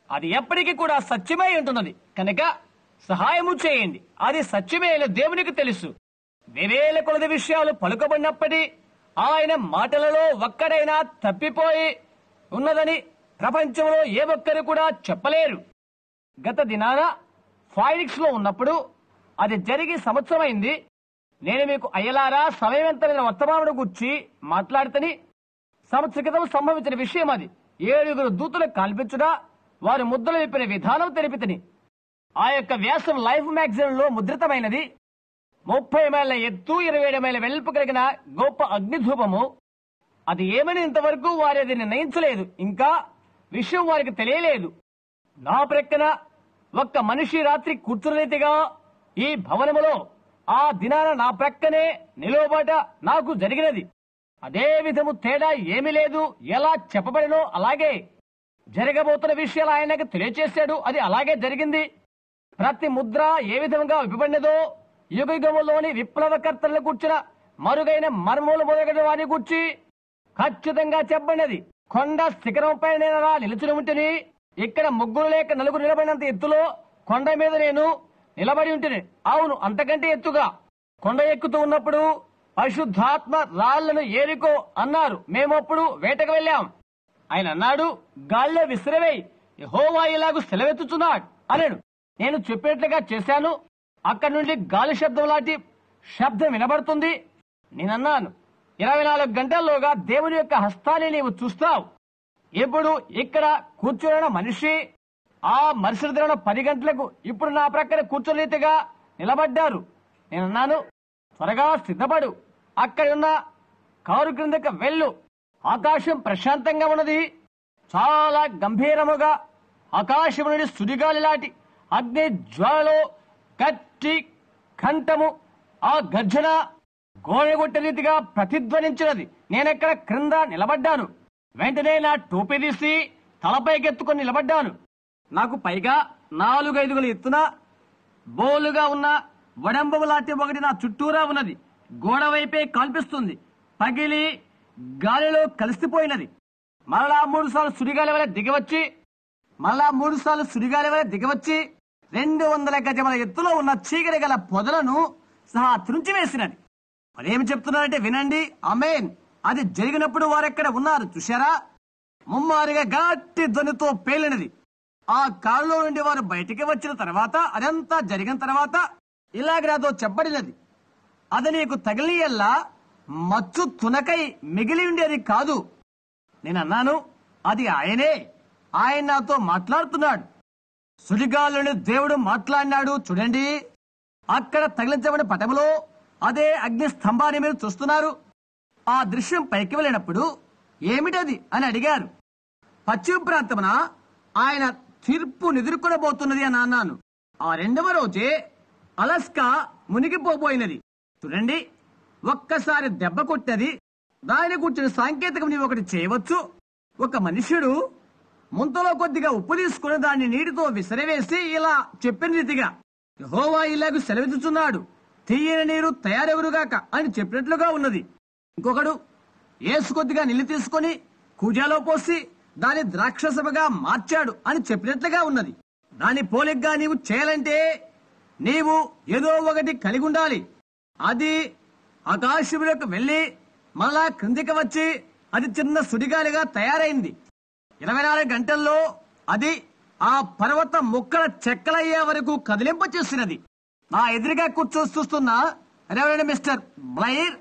అది ఎప్పటికీ కూడా సత్యమై ఉంటున్నది కనుక సహాయము చేయండి. అది సత్యమే దేవునికి తెలుసు. వేవేల కొలది విషయాలు పలుకబడినప్పటి ఆయన మాటలలో ఒక్కడైనా తప్పిపోయి ఉన్నదని ప్రపంచంలో ఏ ఒక్కరు కూడా చెప్పలేరు. గత దినాన ఫాయినిక్స్ లో ఉన్నప్పుడు అది జరిగి సంవత్సరమైంది. నేను మీకు అయ్యలారా సమయవంతమైన వర్తమానం గురించి మాట్లాడుతని సంవత్సర క్రితం సంభవించిన విషయం అది. 7 దూతలకు కల్పించుడా వారు ముద్దలు విప్పిన విధానం తెలిపితని. ఆ యొక్క వ్యాసం లైఫ్ మ్యాగజైన్ లో ముద్రితమైనది. 30 మైళ్ళ ఎత్తు, 27 మైళ్ళ వెలుపు కలిగిన గొప్ప అగ్నిధూపము. అది ఏమని ఇంతవరకు వారు అది నిర్ణయించలేదు. ఇంకా విషయం వారికి తెలియలేదు. నా ప్రక్కన ఒక్క మనిషి రాత్రి కూర్చున్నట్టుగా ఈ భవనములో ఆ దినాన నా ప్రక్కనే నిలువబాట నాకు జరిగినది. అదే విధము తేడా ఏమీ లేదు. ఎలా చెప్పబడినో అలాగే జరగబోతున్న విషయాలు ఆయనకు తెలియచేశాడు. అది అలాగే జరిగింది. ప్రతి ముద్ర ఏ విధంగా విప్పబడినదో యుగయుగములోని విప్లవకర్తలను కూర్చున్న మరుగైన మర్మములు మొదలైన వారిని కూర్చి ఖచ్చితంగా చెప్పబడినది. కొండ శిఖరంపై నేను అలా నిలిచి ఉంటిని. ఇక్కడ 3 లేక 4 నిలబడినంత ఎత్తులో కొండ మీద నేను నిలబడి ఉంటిని. అవును, అంతకంటే ఎత్తుగా. కొండ ఎక్కుతూ ఉన్నప్పుడు పరిశుద్ధాత్మ రాళ్లను ఏరికో అన్నారు. మేమప్పుడు వేటకు వెళ్ళాం. ఆయన అన్నాడు, గాల్లో విసిరవేయి, యెహోవా ఇలాగూ సెలవెత్తుచున్నాడు అన్నాడు. నేను చెప్పినట్లుగా చేశాను. అక్కడి నుండి గాలి శబ్దం లాంటి శబ్దం వినబడుతుంది. నేనన్నాను, 24 గంటల్లోగా దేవుని యొక్క హస్తాన్ని నీవు చూస్తావు. ఇప్పుడు ఇక్కడ కూర్చున్న మనిషి ఆ మరుసటి దిన 10 గంటలకు ఇప్పుడు నా ప్రక్కన కూర్చోలేతిగా నిలబడ్డారు. నేనన్నాను, త్వరగా సిద్ధపడు, అక్కడ ఉన్న కారు క్రిందకి వెళ్ళు. ఆకాశం ప్రశాంతంగా ఉన్నది. చాలా గంభీరముగా ఆకాశం నుండి సుడిగాలి లాంటి అగ్ని జ్వాలలో గట్టి కంఠము, ఆ గర్జన గోడగొట్ట రీతిగా ప్రతిధ్వనించినది. నేనెక్కడ క్రింద నిలబడ్డాను. వెంటనే నా టోపీ తీసి తలపైకెత్తుకొని నిలబడ్డాను. నాకు పైగా 4 అడుగుల ఎత్తున బోలుగా ఉన్న వడంబము లాంటి ఒకటి నా చుట్టూరా ఉన్నది. గోడ వైపే కనిపిస్తుంది. పగిలి గాలిలో కలిసిపోయినది. మరలా 3 సార్లు సుడిగాలి వల్ల దిగవచ్చి 200 గజముల ఎత్తులో ఉన్న చీకటి గల పొదలను సహా త్రుంచివేసినది. మరేమి చెప్తున్నారంటే వినండి. ఆమేన్. అది జరిగినప్పుడు వారెక్కడ ఉన్నారు చూశారా? ముమ్మారిగా గట్టి ధ్వనితో పేలినది. ఆ కారులో నుండి వారు బయటికి వచ్చిన తర్వాత, అదంతా జరిగిన తర్వాత ఇలాగ నాతో చెప్పబడినది, అది నీకు తగిలియల్లా మచ్చు తునకై మిగిలి ఉండేది కాదు. నేనన్నాను, అది ఆయనే. ఆయన నాతో మాట్లాడుతున్నాడు. సుడిగాలుని దేవుడు మాట్లాడినాడు. చూడండి, అక్కడ తగిలించబడిన పటములో అదే అగ్ని స్తంభాన్ని మీరు చూస్తున్నారు. ఆ దృశ్యం పైకి వెళ్ళినప్పుడు ఏమిటది అని అడిగారు. పశ్చిమ ప్రాంతమున ఆయన తీర్పు ఎదుర్కొనబోతున్నది అని అన్నాను. ఆ రెండవ రోజే అలస్కా మునిగిపోబోయినది. చూడండి, ఒక్కసారి దెబ్బ కొట్టది. దాని కూర్చుని సాంకేతికం నీవు ఒకటి చేయవచ్చు. ఒక మనుష్యుడు ముంతలో కొద్దిగా ఉప్పు తీసుకుని దాన్ని నీటితో విసిరివేసి ఇలా చెప్పిన రీతిగా, యెహోవా ఇలాగ సెలవిస్తున్నాడు, తీయని నీరు తయారెగురుగాక అని చెప్పినట్లుగా ఉన్నది. ఇంకొకడు యేసు కొద్దిగా నీళ్లు తీసుకొని కూజాలో పోసి దాని ద్రాక్షసభగా మార్చాడు అని చెప్పినట్లుగా ఉన్నది. దాని పోలిగ్గా నీవు చేయాలంటే నీవు ఏదో ఒకటి కలిగి ఉండాలి. అది ఆకాశంలోకి వెళ్లి మళ్ళా క్రిందికి వచ్చి అది చిన్న సుడిగాలిగా తయారైంది. 24 గంటల్లో అది ఆ పర్వత ముక్కల చెక్కలయ్యే వరకు కదిలింప చేసినది. నా ఎదురుగా చూస్తున్న రెవరెండ్ మిస్టర్ బ్లైర్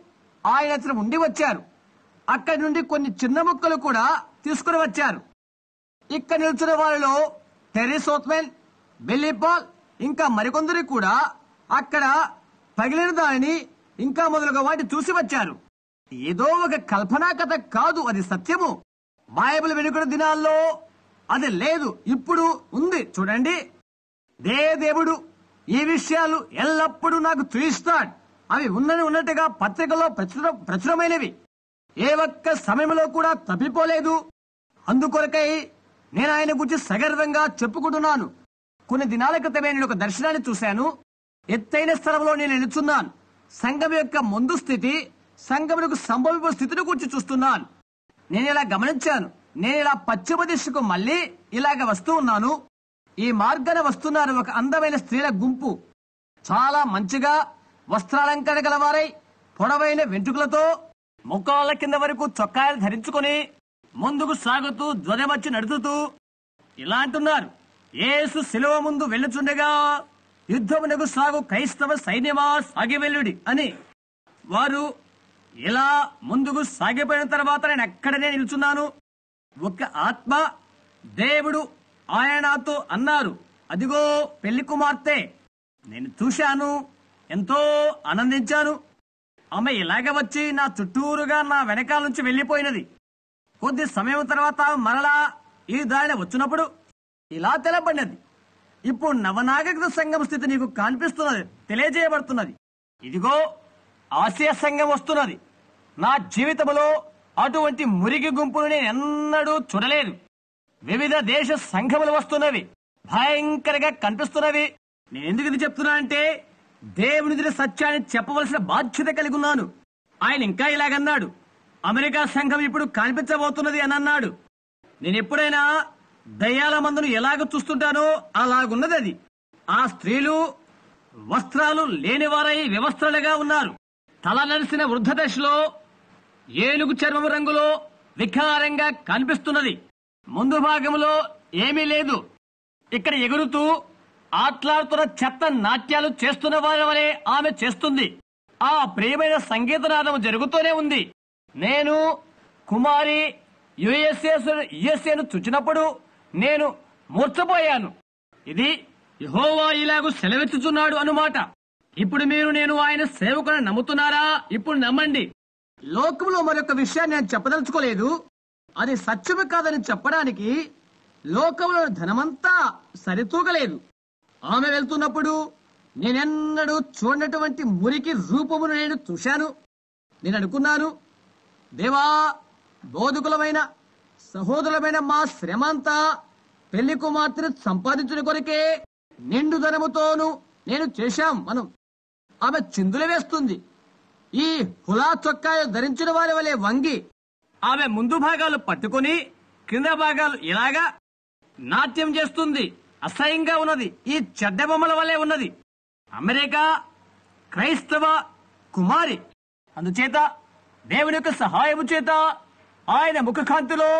ఆయన అతను ఉండి వచ్చారు. అక్కడి నుండి కొన్ని చిన్న ముక్కలు కూడా తీసుకుని వచ్చారు. ఇక్కడ నిల్చున్న వాళ్ళలో టెర్రీ సోత్మెన్, బిల్లీ పాల్ ఇంకా మరికొందరు కూడా అక్కడ పగిలిన దానిని ఇంకా మొదలుగా వాటి చూసి వచ్చారు. ఏదో ఒక కల్పనా కథ కాదు, అది సత్యము. బైబిల్ వెనుకటి దినాల్లో అది లేదు, ఇప్పుడు ఉంది. చూడండి, దేవుడు ఈ విషయాలు ఎల్లప్పుడూ నాకు చూయిస్తాడు. అవి ఉన్నట్టుగా పత్రికలో ప్రచురమైనవి. ఏ ఒక్క సమయంలో కూడా తప్పిపోలేదు. అందుకొరకై నేను ఆయన గురించి సగర్వంగా చెప్పుకుంటున్నాను. కొన్ని దినాల క్రితమే నేను ఒక దర్శనాన్ని చూశాను. ఎత్తైన స్థలంలో నేను నిలుచున్నాను. సంఘం యొక్క ముందు స్థితి, సంఘమునకు సంభవింపు స్థితిని గురించి చూస్తున్నాను. నేను ఇలా గమనించాను. నేను ఇలా పశ్చిమ దిశకు మళ్ళీ ఇలాగ వస్తూ ఉన్నాను. ఈ మార్గాన వస్తున్నారు ఒక అందమైన స్త్రీల గుంపు. చాలా మంచిగా వస్త్రాలంకరణ గలవారై, పొడవైన వెంట్రుకలతో, ముఖాల కింద వరకు చొక్కాయలు ధరించుకొని ముందుకు సాగుతూ ధ్వజమచ్చి నడుచుతూ ఇలా అంటున్నారు, యేసు శిలువ ముందు వెళ్ళుచుండగా యుద్ధమునకు సాగు క్రైస్తవ సైన్యమా సాగి వెళ్ళుడి అని. వారు ఇలా ముందుకు సాగిపోయిన తర్వాత నేను అక్కడనే నిల్చున్నాను. ఒక ఆత్మ దేవుడు ఆయన నాతో అన్నారు, అదిగో పెళ్లి కుమార్తె. నేను చూశాను, ఎంతో ఆనందించాను. ఆమె ఇలాగ వచ్చి నా చుట్టూరుగా నా వెనకాల నుంచి వెళ్లిపోయినది. కొద్ది సమయం తర్వాత మరలా ఈ దారిన వచ్చినప్పుడు ఇలా తెలబడినది, ఇప్పుడు నవనాగరిక సంఘం స్థితి నీకు కనిపిస్తున్నది, తెలియజేయబడుతున్నది. ఇదిగో ఆసియా సంఘం వస్తున్నది. నా జీవితంలో అటువంటి మురికి గుంపును నేను ఎన్నడూ చూడలేదు. వివిధ దేశ సంఘములు వస్తున్నవి, భయంకరంగా కనిపిస్తున్నవి. నేను ఎందుకు ఇది చెప్తున్నా అంటే దేవుని సత్యాన్ని చెప్పవలసిన బాధ్యత కలిగి ఉన్నాను. ఆయన ఇంకా ఇలాగన్నాడు, అమెరికా సంఘం ఇప్పుడు కనిపించబోతున్నది అని అన్నాడు. నేను ఎప్పుడైనా దయ్యాల మందును ఎలాగ చూస్తుంటానో అలాగున్నది అది. ఆ స్త్రీలు వస్త్రాలు లేనివారై వ్యవస్థలుగా ఉన్నారు. తల నరిసిన వృద్ధ దశలో ఏనుగు చర్మము రంగులో వికారంగా కనిపిస్తున్నది. ముందు భాగంలో ఏమీ లేదు. ఇక్కడ ఎగురుతూ ఆట్లాడుతున్న చెత్త నాట్యాలు చేస్తున్న వారి వలె ఆమె చేస్తుంది. ఆ ప్రియమైన జరుగుతూనే ఉంది. నేను కుమారి యుఎస్ఏను చూచినప్పుడు నేను మూర్ఛపోయాను. ఇది యెహోవా ఇలాగూ సెలవిచ్చుచున్నాడు అన్నమాట. ఇప్పుడు మీరు నేను ఆయన సేవకుని నమ్ముతున్నారా? ఇప్పుడు నమ్మండి. లోకంలో మరొక విషయాన్ని నేను చెప్పదలుచుకోలేదు. అది సత్యము కాదని చెప్పడానికి లోకంలో ధనమంతా సరితూగలేదు. ఆమె వెళ్తున్నప్పుడు నేనెన్నడూ చూడనటువంటి మురికి రూపమును నేను చూశాను. నేను అనుకున్నాను, దేవా, బోధకులమైన సహోదరులమైన మా శ్రమ అంతా పెళ్లి కుమార్తెను సంపాదించిన కొరకే నిండు ధనముతోను నేను చేశాం. మనం ఆమె చిందులు వేస్తుంది. ఈ హులా చొక్కాలు ధరించిన వారి వలె వంగి ఆమె ముందు భాగాలు పట్టుకుని కింద భాగాలు ఇలాగా నాట్యం చేస్తుంది. అసహ్యంగా ఉన్నది. ఈ చెడ్డ బొమ్మల వలె ఉన్నది. అమెరికా క్రైస్తవ కుమారి. అందుచేత దేవుని యొక్క సహాయము చేత ఆయన ముఖకాంతిలో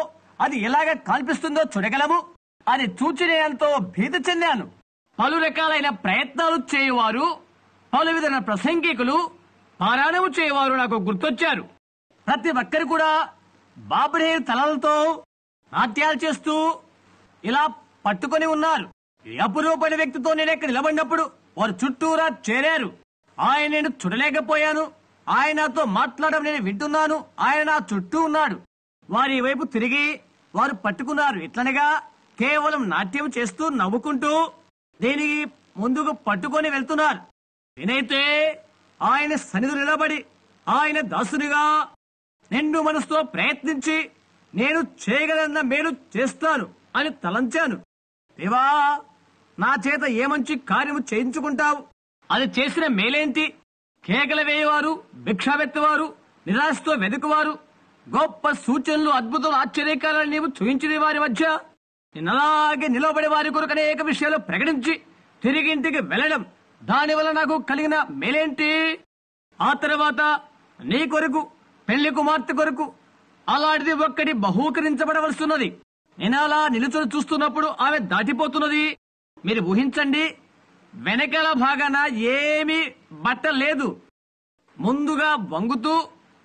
అది ఎలాగ కనిపిస్తుందో చూడగలము. అది చూచి నేను ఎంతో భీతి చెందాను. పలు రకాలైన ప్రయత్నాలు చేయవారు, పలు విధమైన ప్రసంగికులు, పారాయణము చేయవారు నాకు గుర్తొచ్చారు. ప్రతి ఒక్కరు కూడా బాబరే తలలతో నాట్యాలు చేస్తూ ఇలా పట్టుకొని ఉన్నారు. అపురూపమైన వ్యక్తితో నేను ఇక్కడ నిలబడినప్పుడు వారు చుట్టూరా చేరారు. ఆయన నేను చూడలేకపోయాను. ఆయన నాతో మాట్లాడడం నేను వింటున్నాను. ఆయన నా చుట్టూ ఉన్నాడు. వారి వైపు తిరిగి వారు పట్టుకున్నారు. ఇట్లనగా కేవలం నాట్యం చేస్తూ నవ్వుకుంటూ దీనికి ముందుకు పట్టుకొని వెళ్తున్నారు. నేనైతే ఆయన సన్నిధి నిలబడి ఆయన దాసునిగా నిండు మనసుతో ప్రయత్నించి నేను చేయగలన్న మేలు చేస్తాను అని తలంచాను. దేవా, నా చేత ఏ మంచి కార్యము చేయించుకుంటావు? అది చేసిన మేలేంటి? కేకలు వేయవారు, భిక్షావెత్తవారు, నిరాశతో వెతుకువారు, గొప్ప సూచనలు, అద్భుతాలు, ఆశ్చర్యకాలను నీవు చూయించిన వారి మధ్య నేనలాగే నిలబడి వారి కొరకు అనేక విషయాలు ప్రకటించి తిరిగి ఇంటికి వెళ్లడం, దానివల్ల నాకు కలిగిన మేలేంటి? ఆ తర్వాత నీ కొరకు, పెళ్లి కుమార్తె కొరకు అలాంటిది ఒక్కటి బహూకరించబడవలసిన్నది. నేను అలా నిలుచుని చూస్తున్నప్పుడు ఆమె దాటిపోతున్నది. మీరు ఊహించండి, వెనకాల భాగాన ఏమీ బట్ట లేదు. ముందుగా వంగుతూ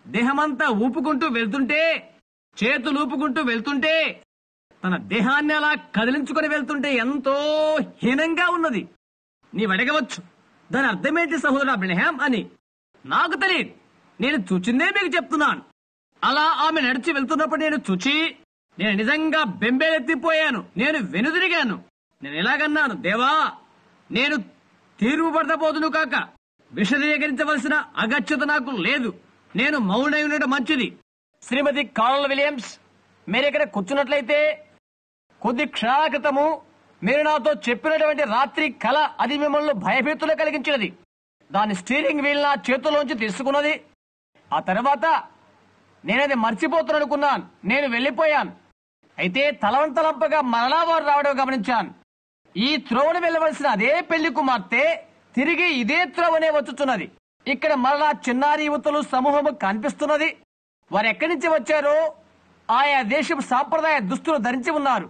దేహమంతా ఊపుకుంటూ వెళ్తుంటే, చేతులు ఊపుకుంటూ వెళ్తుంటే, తన దేహాన్ని అలా కదిలించుకొని వెళ్తుంటే ఎంతో హీనంగా ఉన్నది. నీవు అడగవచ్చు, దాని అర్థమేంటి సహోదర అబ్రహాం అని. నాకు తెలియదు, నేను చూచిందే మీకు చెప్తున్నాను. అలా ఆమె నడిచి వెళ్తున్నప్పుడు నేను చూచి నేను నిజంగా బెంబేలెత్తిపోయాను. నేను వెనుదిరిగాను. నేను ఎలాగన్నాను, దేవా, నేను తీర్పు పడతపోదును కాక విశదీకరించవలసిన అగత్యత నాకు లేదు. నేను మౌనై ఉండడం మంచిది. శ్రీమతి కార్ల్ విలియమ్స్, మీరు ఇక్కడ కూర్చున్నట్లయితే కొద్ది క్షణాల క్రితము మీరు నాతో చెప్పినటువంటి రాత్రి కళ అది మిమ్మల్ని భయభీతులు కలిగించినది. దాని స్టీరింగ్ వీల్ నా చేతుల్లోంచి తీసుకున్నది. ఆ తర్వాత నేనది మర్చిపోతున్ననుకున్నాను. నేను వెళ్లిపోయాను. అయితే తలవంతలంపగా మరలా వారు రావడం గమనించాను. ఈ త్రోవను వెళ్లవలసిన అదే పెళ్లి కుమార్తె తిరిగి ఇదే త్రోవనే వచ్చుతున్నది. ఇక్కడ మరలా చిన్నారి యువతులు సమూహము కనిపిస్తున్నది. వారు ఎక్కడి నుంచి వచ్చారో ఆయా దేశం సాంప్రదాయ దుస్తులు ధరించి ఉన్నారు.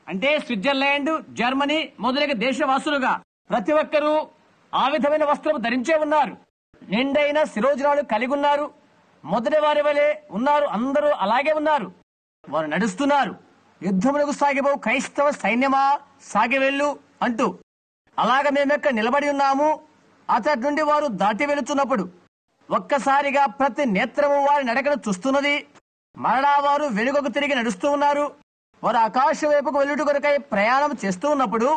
అంటే స్విట్జర్లాండ్, జర్మనీ మొదలైన దేశవాసులుగా ప్రతి ఒక్కరూ ఆ విధమైన వస్త్రం ధరించే ఉన్నారు. నిండైన శిరోజనాలు కలిగి ఉన్నారు. మొదటి వారి వలె ఉన్నారు. అందరూ అలాగే ఉన్నారు. వారు నడుస్తున్నారు. యుద్ధములకు సాగిపో క్రైస్తవ సైన్యమా సాగివెళ్ళు అంటూ. అలాగ మేమెక్కడ నిలబడి ఉన్నాము. అతడి నుండి వారు దాటి వెళుతున్నప్పుడు ఒక్కసారిగా ప్రతి నేత్రము వారి నడకను చూస్తున్నది. మరలా వారు వెనుకకు తిరిగి నడుస్తూ ఉన్నారు. వారు ఆకాశం వైపుకు వెళ్ళుట కొరకై ప్రయాణం చేస్తూ ఉన్నప్పుడు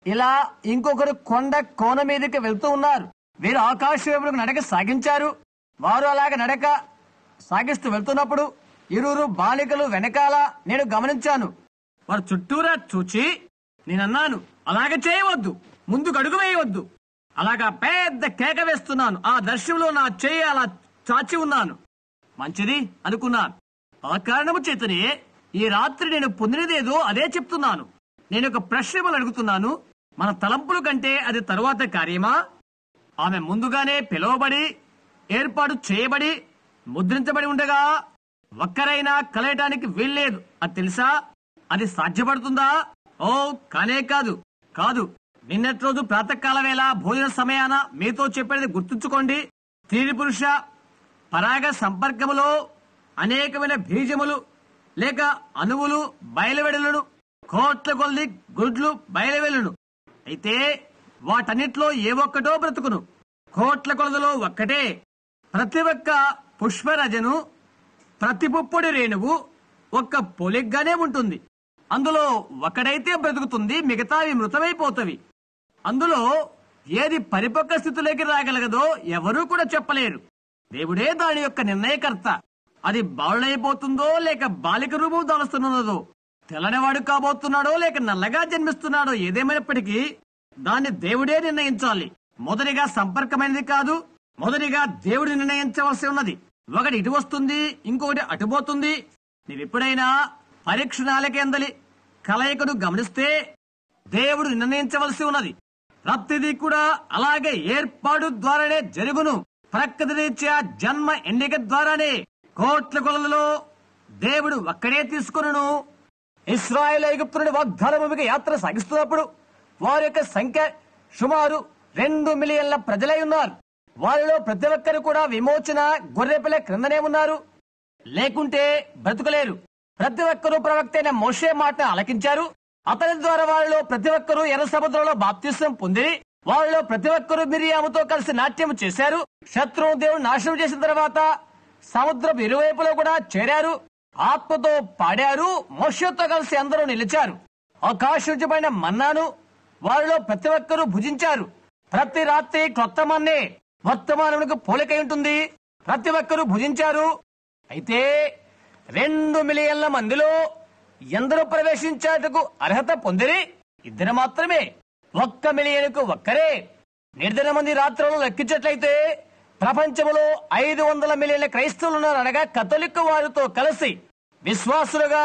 ఇలా ఇంకొకరు కొండ కోన మీదకి వెళ్తూ ఉన్నారు. వీరు ఆకాశం వైపుకు నడక సాగించారు. వారు అలాగ నడక సాగిస్తూ వెళ్తున్నప్పుడు ఇరువురు బాలికలు వెనకాల నేను గమనించాను. వారు చుట్టూరా చూచి నేనన్నాను, అలాగ చేయవద్దు, ముందుకు అడుగు వేయవద్దు. అలాగా పెద్ద కేక వేస్తున్నాను. ఆ దర్శనంలో నా చేయి అలా చాచి ఉన్నాను. మంచిది అనుకున్నాను. ఆ కారణము చేతనే ఈ రాత్రి నేను పొందినదేదో అదే చెప్తున్నాను. నేను ఒక ప్రశ్న అడుగుతున్నాను. మన తలంపుల కంటే అది తరువాత కార్యమా? ఆమె ముందుగానే పిలువబడి ఏర్పాటు చేయబడి ముద్రించబడి ఉండగా ఒక్కరైనా కలయటానికి వీల్లేదు. అది తెలుసా? అది సాధ్యపడుతుందా? ఓ కానే కాదు. కాదు. నిన్నటి రోజు ప్రాతకాల వేళ భోజన సమయాన మీతో చెప్పేది గుర్తుంచుకోండి. స్త్రీ పురుష పరాగ సంపర్కములో అనేకమైన బీజములు లేక అణువులు బయలువెడలను, కోట్ల కొద్ది గుడ్లు బయలువెళ్ళను. అయితే వాటన్నిటిలో ఏ ఒక్కటో బ్రతుకును. కోట్ల కొలదిలో ఒక్కటే. ప్రతి ఒక్క పుష్పరజను, ప్రతి పుప్పొడి రేణువు ఒక్క పోలిగ్గానే ఉంటుంది. అందులో ఒకడైతే బ్రతుకుతుంది, మిగతావి మృతమైపోతవి. అందులో ఏది పరిపక్వ స్థితిలోకి రాగలగదో ఎవరూ కూడా చెప్పలేరు. దేవుడే దాని యొక్క నిర్ణయకర్త. అది బాలుడైపోతుందో లేక బాలిక రూపం దాలుస్తున్నదో, తెల్లనివాడు కాబోతున్నాడో లేక నల్లగా జన్మిస్తున్నాడో, ఏదేమైనప్పటికీ దాన్ని దేవుడే నిర్ణయించాలి. మొదటిగా సంపర్కమైనది కాదు, మొదటిగా దేవుడు నిర్ణయించవలసి ఉన్నది. ఒకటి ఇటు వస్తుంది, ఇంకొకటి అటుపోతుంది. నీవెప్పుడైనా పరీక్షణాలకేందలి కలయికను గమనిస్తే దేవుడు నిర్ణయించవలసి ఉన్నది. ప్రతిదీ కూడా అలాగే ఏర్పాటు ద్వారానే జరుగును. ప్రకృతి రీత్యా జన్మ ఎన్నిక ద్వారానే. కోట్ల కొలలలో దేవుడు ఒక్కడే తీసుకును. ఇశ్రాయేలు ఐగుప్తు నుండి వాగ్దాన భూమికి యాత్ర సాగిస్తున్నప్పుడు వారి యొక్క సంఖ్య సుమారు 2 మిలియన్ల ప్రజలై ఉన్నారు. వారిలో ప్రతి ఒక్కరు కూడా విమోచన గొర్రెపిల్ల క్రిందనే ఉన్నారు, లేకుంటే బ్రతుకులేరు. ప్రతి ఒక్కరూ ప్రవక్త అయిన మోషే మాట ఆలకించారు. అతని ద్వారా వారిలో ప్రతి ఒక్కరూ ఎర్ర సముద్రంలో బాప్తిసం పొంది, వారిలో ప్రతి ఒక్కరూ మిరియాముతో కలిసి నాట్యం చేశారు. శత్రువు దేవుడు నాశనం చేసిన తర్వాత సముద్రం ఇరువైపులో కూడా చేరారు. ఆత్మతో పాడారు. మోషేతో కలిసి అందరూ నిలిచారు. ఆకాశించబడిన మన్నాను వారిలో ప్రతి ఒక్కరూ భుజించారు. ప్రతి రాత్రి క్రొత్త మన్నే వర్తమానములకు పోలికై ఉంటుంది. ప్రతి ఒక్కరూ భుజించారు. అయితే 2 మిలియన్ల మందిలో ఎందరూ ప్రవేశించేటకు అర్హత పొందిరి? 2 మాత్రమే. 1 మిలియన్కు ఒక్కరే. నిర్దిన మంది రాత్రులు లెక్కించట్లయితే ప్రపంచంలో 500 మిలియన్ల క్రైస్తవులు ఉన్నారు. అనగా కథలిక్ వారితో కలిసి విశ్వాసులుగా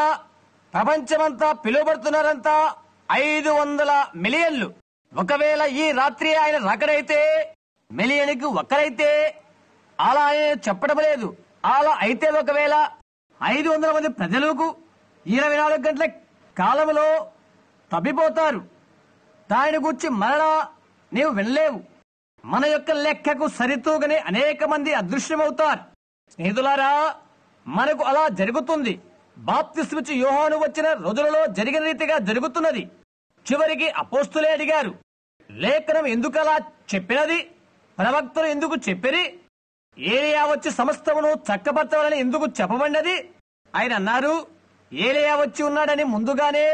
ప్రపంచమంతా పిలువబడుతున్నారంతా 500 మిలియన్లు. ఒకవేళ ఈ రాత్రి ఆయన రాకడైతే మిలియన్కి ఒక్కరైతే, అలా ఆయన చెప్పడం లేదు. అలా అయితే ఒకవేళ 500 మంది ప్రజలకు 24 గంటల కాలంలో తప్పిపోతారు. దాని గురించి మరలా నీవు వినలేవు. మన యొక్క లెక్కకు సరితూగని అనేక మంది అదృశ్యమవుతారు. స్నేహితులారా, మనకు అలా జరుగుతుంది. బాప్తిస్మిచ్చి యోహాను వచ్చిన రోజులలో జరిగిన రీతిగా జరుగుతున్నది. చివరికి అపోస్తులే అడిగారు, లేఖనం ఎందుకు అలా చెప్పినది? ప్రవక్తలు ఎందుకు చెప్పిరి? ఏలియా వచ్చి సమస్తమును చక్కబరచాలని ఎందుకు చెప్పబడినది? ఆయన అన్నారు, ఏలియా వచ్చి ఉన్నాడని ముందుగానే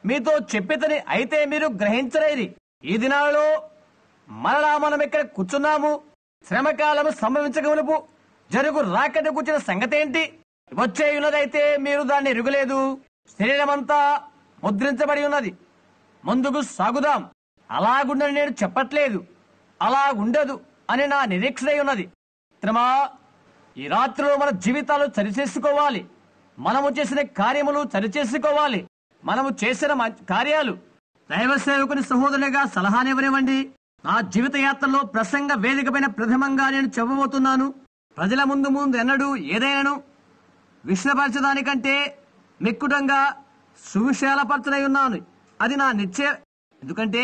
మీతో చెప్పితని, అయితే మీరు గ్రహించలేరు. ఈ దినాలలో మరలా మనం ఇక్కడ కూర్చున్నాము. శ్రమకాలము సంభవించగమునుపు జరుగు రాకడ కూర్చున్న సంగతి ఏంటి? వచ్చే ఉన్నదైతే మీరు దాన్ని ఎరుగలేదు. శరీరమంతా ముద్రించబడి ఉన్నది. ముందుకు సాగుదాం. అలాగుండని నేను చెప్పట్లేదు, అలాగుండదు అని నా నిరీక్షణ ఉన్నది. మిత్రమా, ఈ రాత్రిలో మన జీవితాలు సరిచేసుకోవాలి. మనము చేసిన కార్యములు సరిచేసుకోవాలి. మనము చేసిన కార్యాలు దైవ సేవకుని సహోదరునిగా సలహానివ్వనివ్వండి. నా జీవిత యాత్రలో ప్రసంగ వేదిక పైన ప్రథమంగా నేను చెప్పబోతున్నాను. ప్రజల ముందు ఎన్నడూ ఏదైనాను విషయపరచడానికంటే మిక్కుటంగా సువిశాలపరచనై ఉన్నాను. అది నా నిశ్చయం. ఎందుకంటే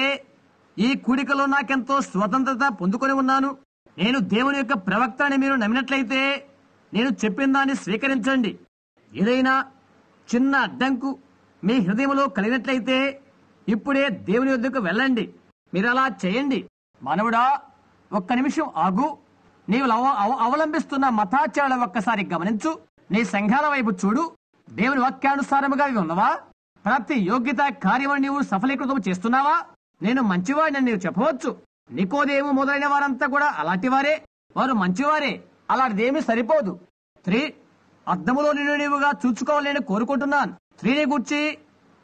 ఈ కూడికలో నాకెంతో స్వతంత్రత పొందుకొని ఉన్నాను. నేను దేవుని యొక్క ప్రవక్త అని మీరు నమ్మినట్లయితే నేను చెప్పిన దాన్ని స్వీకరించండి. ఏదైనా చిన్న అడ్డంకు మీ హృదయంలో కలిగినట్లయితే ఇప్పుడే దేవుని వద్దకు వెళ్ళండి. మీరు అలా చేయండి. మానవుడా, 1 నిమిషం ఆగు. నీవు అవలంబిస్తున్న మతాచారాలు ఒక్కసారి గమనించు. నీ సంఘాల వైపు చూడు. దేవుని వాక్యానుసారముగా ఇవి ఉన్నవా? ప్రతి యోగ్యత కార్యము నీవు సఫలీకృతం చేస్తున్నావా? నేను మంచివాడిని నీవు చెప్పవచ్చు. నికోదేము మొదలైన వారంతా కూడా అలాంటి వారే. వారు మంచివారే. అలాంటిదేమీ సరిపోదు. 3 అద్దములో నిన్ను నీవుగా చూసుకోవాలని కోరుకుంటున్నాను. 3ని గూర్చి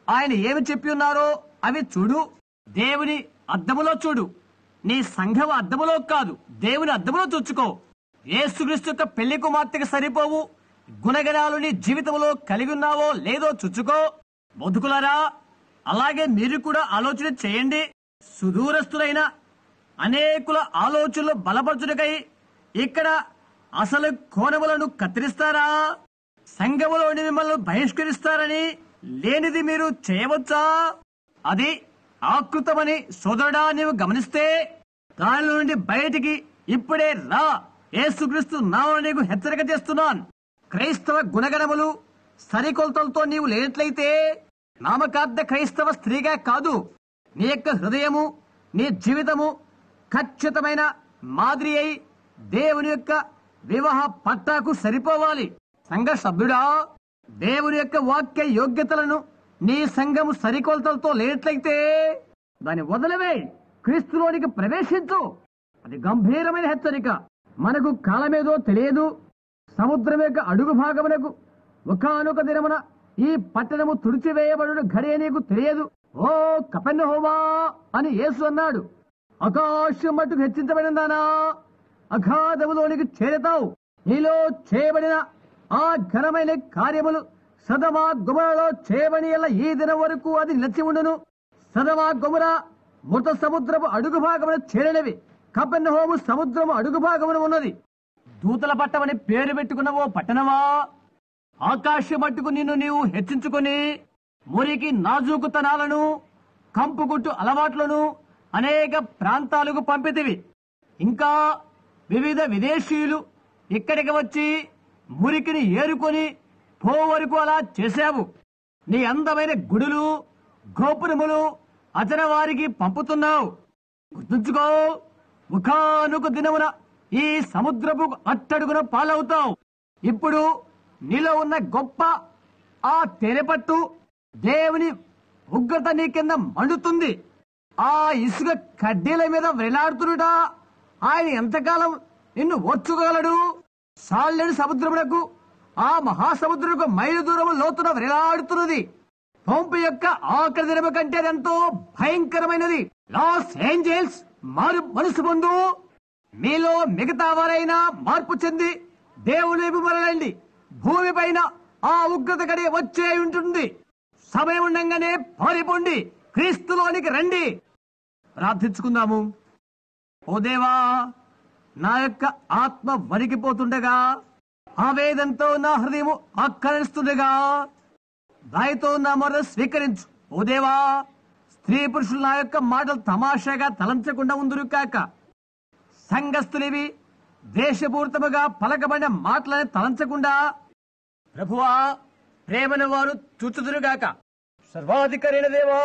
ఆయన ఏమి చెప్పి ఉన్నారో అవి చూడు. దేవుని అద్దములో చూడు. నీ సంఘం అద్దములో కాదు, దేవుని అద్దములో చూచుకో. యేసుక్రీస్తు యొక్క పెళ్లి కుమార్తెకి సరిపోవు గుణగణాలు నీ జీవితంలో కలిగి ఉన్నావో లేదో చూచుకో. బతుకులారా, అలాగే మీరు కూడా ఆలోచన చేయండి. సుదూరస్తులైన అనేకుల ఆలోచనలు బలపరచుటకై ఇక్కడ అసలు కోణములను కత్తిరిస్తారా? సంఘములోని మిమ్మల్ని బహిష్కరిస్తారని లేనిది మీరు చేయవచ్చా? అది ఆకృతమని సోదరుడా నీవు గమనిస్తే దానిలో నుండి బయటికి ఇప్పుడే రా. యేసుక్రీస్తు నామమున నీకు హెచ్చరిక చేస్తున్నాను. క్రైస్తవ గుణగణములు సరికొలతలతో నీవు లేనట్లయితే నామకార్థ క్రైస్తవ స్త్రీగా కాదు, నీ యొక్క హృదయము, నీ జీవితము ఖచ్చితమైన మాదిరి అయి దేవుని యొక్క వివాహ పట్టాకు సరిపోవాలి. సంఘ సభ్యుడా, దేవుని యొక్క వాక్య యోగ్యతలను నీ సంఘము సరికొలతలతో లేనట్లయితే దాన్ని వదిలివేయి. క్రీస్తులోనికి ప్రవేశించు. అది గంభీరమైన హెచ్చరిక. మనకు కాలమేదో తెలియదు. సముద్రం యొక్క అడుగు భాగమునకు ఒకానొక దినమున ఈ పట్టణము తుడిచివేయబడు ఘడియ నీకు తెలియదు. ఓ కపెర్నహూమా అని యేసు అన్నాడు. ఆకాశం మట్టుకు హెచ్చించబడిందానా, అగాధములోనికి చేరతావు. నీలో చేయబడిన ఆ ఘనమైన కార్యములు సదమా గొమరలో చేయబడి ఈ దినం వరకు అది నిలిచి ఉండును. సదమా గొమర మృత సముద్రపు అడుగు భాగమున చేరినవి. కపెర్నహూము సముద్రము అడుగు భాగమున ఉన్నది. దూతల పట్టమని పేరు పెట్టుకున్న ఓ పట్టణమా, ఆకాశం మట్టుకు నిన్ను నీవు హెచ్చించుకుని మురికి నాజూకుతనాలను, కంపుగుట్టు అలవాట్లను అనేక ప్రాంతాలకు పంపితివి. ఇంకా వివిధ విదేశీయులు ఇక్కడికి వచ్చి మురికిని ఏరుకొని పోవరకు అలా చేశావు. నీ అందమైన గుడులు, గోపురములు అతని వారికి పంపుతున్నావు. గుర్తుంచుకో, ఒకానొక దినమున ఈ సముద్రపు అట్టడుగున పాలవుతావు. ఇప్పుడు నీలో ఉన్న గొప్ప ఆ తేనెపట్టు దేవుని ఉగ్రత నీ కింద మండుతుంది. ఆ ఇసుక కడ్డీల మీద వేలాడుతున్నట ఆయన ఎంతకాలం నిన్ను ఓర్చుకోగలడు? సాల్లెడు సముద్రమునకు, ఆ మహాసముద్రముకు మైలు దూరము లోతున వేలాడుతున్నది. పంపు యొక్క ఆఖరి దినము కంటే అదెంతో భయంకరమైనది. లాస్ ఏంజల్స్ మారు మనసు పొందు. మీలో మిగతా వారైనా మార్పు చెంది దేవుని వైపు మరలండి. భూమి పైన ఆ ఉగ్రత గడియ వచ్చే ఉంటుంది. సమయం ఉండంగానే పారిపోండి, క్రీస్తులోనికి రండి. ప్రార్థించుకుందాము. ఓ దేవా, నా యొక్క ఆత్మ వణికిపోతుండగా, ఆవేదంతో నా హృదయము ఆక్రమిస్తుండగా దయతో నా మొర స్వీకరించు. ఓ దేవా, స్త్రీ పురుషులు నా యొక్క మాటలు తమాషాగా తలంచకుండా ఉందురు కాక, సంఘస్థులివి దేశపూర్తముగా పలకబడిన మాటలని తలంచకుండా ప్రభువా ప్రేమను వారు చూచుదురుగాక. సర్వాధికారైన దేవా,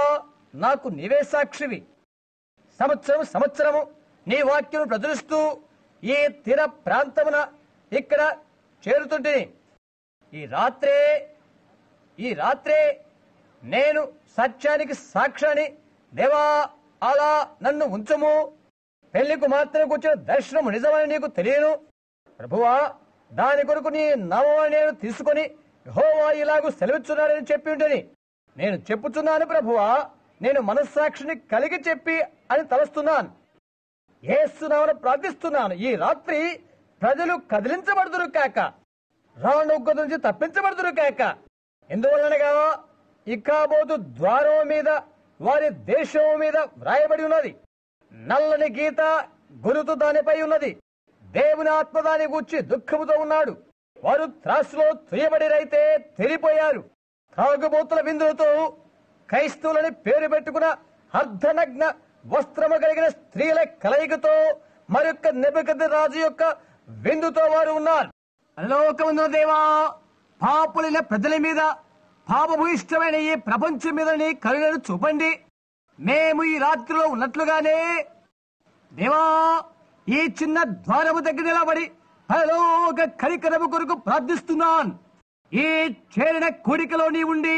నాకు నీవే సాక్షివి. సంవత్సరము నీ వాక్యం ప్రచురిస్తూ ఈ తీర ప్రాంతమున ఇక్కడ చేరుతుంటిని. ఈ రాత్రే నేను సత్యానికి సాక్ష్యాన్ని దేవా అలా నన్ను ఉంచము. పెళ్లికు మాత్రం కూర్చొని దర్శనము నిజమని నీకు తెలియను ప్రభువా. దాని కొరకు నీ నామమును నేను తీసుకొని యెహోవా ఇలాగూ సెలవిస్తున్నాడని చెప్పి ఉంటని నేను చెప్పుచున్నాను ప్రభువా. నేను మనస్సాక్షిని కలిగి చెప్పి అని తలస్తున్నాను. యేసు నామమున ప్రార్థిస్తున్నాను. ఈ రాత్రి ప్రజలు కదిలించబడుదురు కాక, రాను ఉగ్రత నుంచి తప్పించబడుదురు కాక. ఎందువలనగా ఇకాబోతు ద్వారం మీద వారి దేశం మీద వ్రాయబడి ఉన్నది. నల్లని గీత గురుతు దానిపై ఉన్నది. దేవుని ఆత్మ దాని గూర్చి దుఃఖముతో ఉన్నాడు. వారు త్రాసులో తుయ్యబడిరైతే తెరిపోయారు. త్రాగుబోతుల విందులతో క్రైస్తవులని పేరు పెట్టుకున్న అర్ధనగ్న వస్త్రము కలిగిన స్త్రీల కలయికతో మరొక నెబుకద్నెజరు రాజు యొక్క విందుతో వారు ఉన్నారు. పరలోకమున్న దేవా, పాపులైన ప్రజల మీద, పాపభూయిష్టమైన ఈ ప్రపంచం మీద నీ కరుణను చూపండి. మేము ఈ రాత్రిలో ఉన్నట్లుగానే దేవా ఈ చిన్న ద్వారము దగ్గర నిలబడి పరలోక కనికరము కొరకు ప్రార్థిస్తున్నాను. ఈ చేరిన కోడికలో నీ ఉండి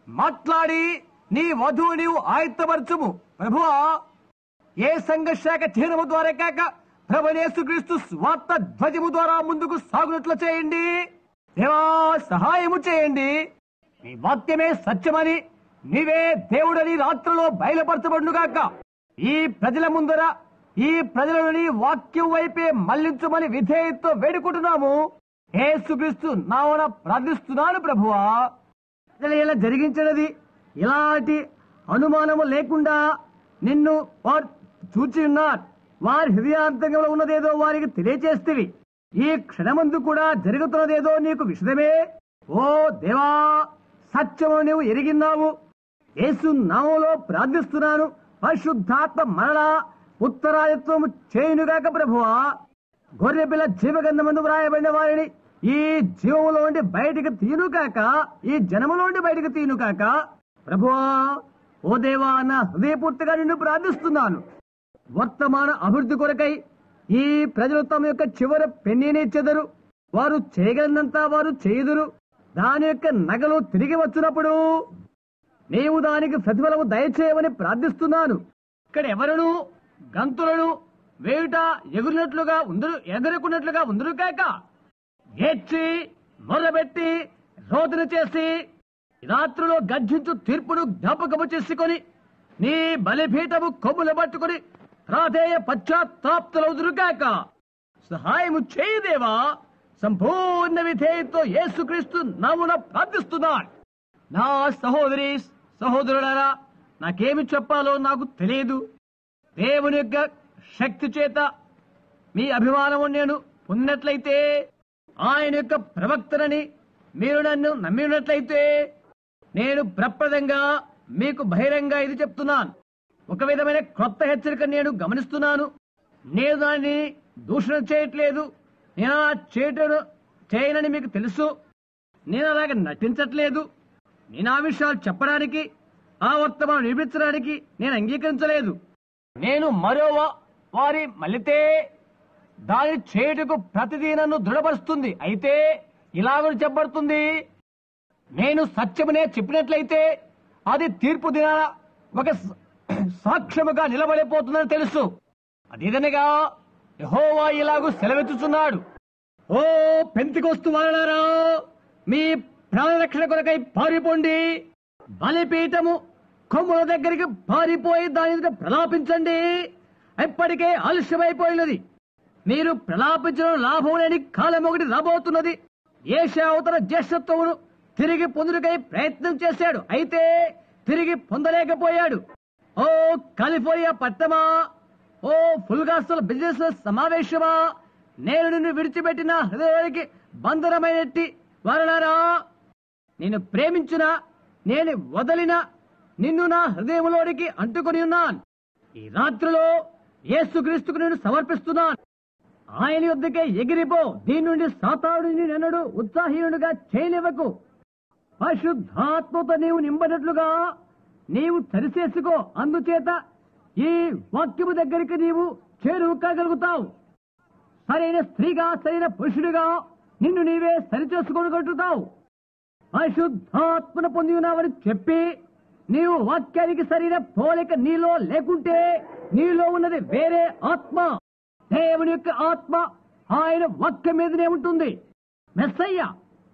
మాట్లాడి నీ వధువు నీవు ఆయత్తపరచుము ప్రభువా. ఏ సంఘ శాఖ చిహ్నము ద్వారా కాక ప్రభువైన యేసుక్రీస్తు స్వార్థ ధ్వజము ద్వారా ముందుకు సాగునట్లు చేయండి దేవా. సహాయము చేయండి. నీ వాక్యమే సత్యమని, నీవే దేవుడని రాత్రిలో బయలుపరచబడుగాక. ఈ ప్రజల ముందర ఈ ప్రజలను నీ వాక్యం వైపే మళ్లించమని విధేయతతో వేడుకుంటున్నాము. యేసుక్రీస్తు నామమున ప్రార్థిస్తున్నాను ప్రభువా. ఇలా జరిగించినది ఇలాంటి అనుమానము లేకుండా నిన్ను వారు చూచి ఉన్నారు. వారి హృదయాంతరంగంలో ఉన్నదేదో వారికి తెలియచేస్తేవి. ఈ క్షణమందు కూడా జరుగుతున్నదేదో నీకు విషదమే. ఓ దేవా, సత్యము నీవు ఎరిగిన్నావు. యేసు నామములో ప్రార్థిస్తున్నాను. పరిశుద్ధాత్మ మరలా ఉత్తరాయత్వము చేయునుగాక ప్రభువా. గొర్రె పిల్ల జీవగంధమందు వ్రాయబడిన వారిని ఈ జీవములో నుండి బయటికి తీయునుగాక, ఈ జనములో నుండి బయటికి తీయునుగాక ప్రభువా. ఓ దేవా, నా హృదయపూర్తిగా నిన్ను ప్రార్థిస్తున్నాను. వర్తమాన అభివృద్ధి కొరకై ఈ ప్రజలు తమ యొక్క చివరి పెన్నీనిచ్చెదరు. వారు చేయగలిగినంత వారు చేయుదురు. దాని యొక్క నగలు తిరిగి వచ్చినప్పుడు నీవు దానికి ప్రతిఫలము దయచేయమని ప్రార్థిస్తున్నాను. ఇక్కడ ఎవరును గంతులను వేయుట ఎగురుకున్నట్లుగా ఉందరు కాక, ఏడ్చి మొర్రబెట్టి రోదన చేసి రాత్రిలో గర్జించు తీర్పును జ్ఞాపకము చేసుకొని నీ బలిపీఠము కొమ్ములు పట్టుకుని ప్రాధేయ పశ్చాత్తాప్తులవుదురుగాక. సహాయము చేయుదేవా. సంపూర్ణ విధేయతో యేసుక్రీస్తు నామమున ప్రార్థిస్తున్నాను. నా సహోదరి సహోదరులారా, నాకేమి చెప్పాలో నాకు తెలియదు. దేవుని యొక్క శక్తి చేత మీ అభిమానము నేను పొందినట్లయితే, ఆయన యొక్క ప్రవక్తనని మీరు నన్ను నమ్మినట్లయితే, నేను ప్రప్రదంగా మీకు బహిరంగ ఇది చెప్తున్నాను. ఒక విధమైన క్రొత్త హెచ్చరిక నేను గమనిస్తున్నాను. నేను దాన్ని దూషణ చేయట్లేదు. నేను చేయనని మీకు తెలుసు. నేను అలాగే నటించట్లేదు. నేను ఆ విషయాలు చెప్పడానికి, ఆ వర్తమానం నిర్మించడానికి నేను అంగీకరించలేదు. నేను మరో వారి మళ్ళితే దాని చేయుటకు ప్రతిదీ నన్ను దృఢపరుస్తుంది. అయితే ఇలాగ చెప్పబడుతుంది, నేను సత్యమునే చెప్పినట్లయితే అది తీర్పు దినాన ఒక సాక్ష్యముగా నిలబడిపోతుందని తెలుసు. అదేదనగా యెహోవా ఇలాగూ సెలవెత్తుచున్నాడు, ఓ పెంతెకొస్తు వారలారా, మీ ప్రాణరక్షణ కొరకై పారిపోండి. బలిపీఠము కొమ్ముల దగ్గరికి పారిపోయి దాని ఎదుట ప్రలాపించండి. ఎప్పటికే ఆలస్యమైపోయినది. మీరు ప్రలాపించడం లాభం లేని కాలం ఒకటి రాబోతున్నది. ఏశావు తన జ్యేష్ఠత్వమును తిరిగి పొందుటకై ప్రయత్నం చేశాడు, అయితే తిరిగి పొందలేకపోయాడు. ఓ కాలిఫోర్నియా పట్టణమా, ఓ ఫుల్గాస్తుల బిజినెస్ సమావేశమా, నేను నిన్ను విడిచిపెట్టిన హృదయానికి బంధనమైనట్టి వారలారా, నేను ప్రేమించిన, నేను వదలిన నిన్ను నా హృదయంలోనికి అంటుకొని ఉన్నాను. ఈ రాత్రిలో యేసుక్రీస్తుకు నేను సమర్పిస్తున్నాను. ఆయన యొద్దకే ఎగిరిపో. దీని నుండి సాతానుడిని నిన్నడు ఉత్సాహీనుడిగా చేయనివ్వకు. పరిశుద్ధాత్మతో నీవు నింపనట్లుగా నీవు సరిచేసుకో. అందుచేత ఈ వాక్యము దగ్గరికి నీవు చేరువ కాగలుగుతావు. సరైన స్త్రీగా, సరైన పురుషుడిగా నిన్ను నీవే సరిచేసుకోగలుగుతావు. పరిశుద్ధాత్మను పొంది ఉన్నావని చెప్పి నీవు వాక్యానికి సరైన పోలిక నీలో లేకుంటే నీలో ఉన్నది వేరే ఆత్మ. దేవుని యొక్క ఆత్మ ఆయన వాక్యం మీదనే ఉంటుంది. మెస్సయ్య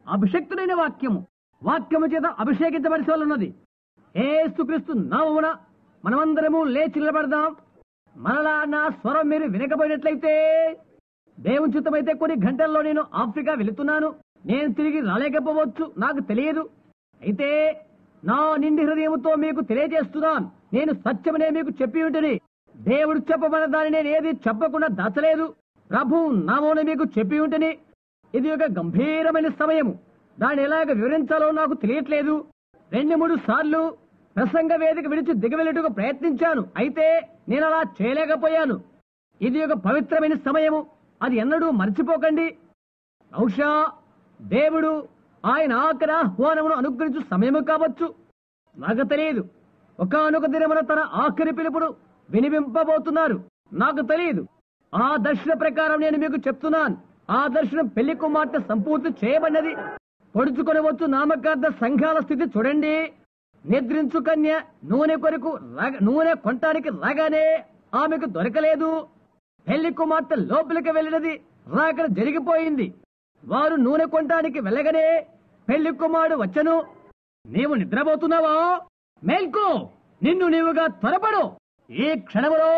అభిషక్తుడైన వాక్యము, వాక్యము చేత అభిషేకించబడిన వాళ్ళు ఉన్నది. యేసుక్రీస్తు నామమున మనమందరము లేచి నిలబడదాం. మరలా నా స్వరం మీరు వినకపోయినట్లయితే, దేవుని చిత్తమైతే కొన్ని గంటల్లో నేను ఆఫ్రికా వెళుతున్నాను. నేను తిరిగి రాలేకపోవచ్చు, నాకు తెలియదు. అయితే నా నిండి హృదయంతో మీకు తెలియజేస్తున్నాను, నేను సత్యమనే మీకు చెప్పి ఉంటుంది. దేవుడు చెప్పబడిన దాన్ని నేను ఏది చెప్పకుండా దాచలేదు. ప్రభు నామమున మీకు చెప్పి ఉంటుంది. ఇది ఒక గంభీరమైన సమయము. దాన్ని ఎలాగ వివరించాలో నాకు తెలియట్లేదు. 2-3 సార్లు ప్రసంగ వేదిక విడిచి దిగవెళ్ళటకు ప్రయత్నించాను, అయితే నేను అలా చేయలేకపోయాను. ఇది ఒక పవిత్రమైన సమయము, అది ఎన్నడూ మర్చిపోకండి. బహుశా దేవుడు ఆయన ఆఖరి ఆహ్వానమును అనుగ్రహించు సమయము కావచ్చు, నాకు తెలియదు. ఒకానొక దినమున తన ఆఖరి పిలుపును వినిపింపబోతున్నారు, నాకు తెలియదు. ఆ దర్శన ప్రకారం నేను మీకు చెప్తున్నాను. ఆ దర్శనం పెళ్లి కుమార్తె సంపూర్తి చేయబడినది. పొడుచుకొని వచ్చు నామకార్థ సంఘాల స్థితి చూడండి. నిద్రించు కన్య నూనె కొరకు నూనె కొనటానికి రాగానే ఆమెకు దొరకలేదు. పెళ్లి కుమార్తె లోపలికి వెళ్ళినది, రాకడ జరిగిపోయింది. వారు నూనె కొనటానికి వెళ్ళగానే పెళ్లి కుమారుడు వచ్చను. నీవు నిద్రపోతున్నావా? మేల్కో, నిన్ను నీవుగా త్వరపడు. ఈ క్షణములో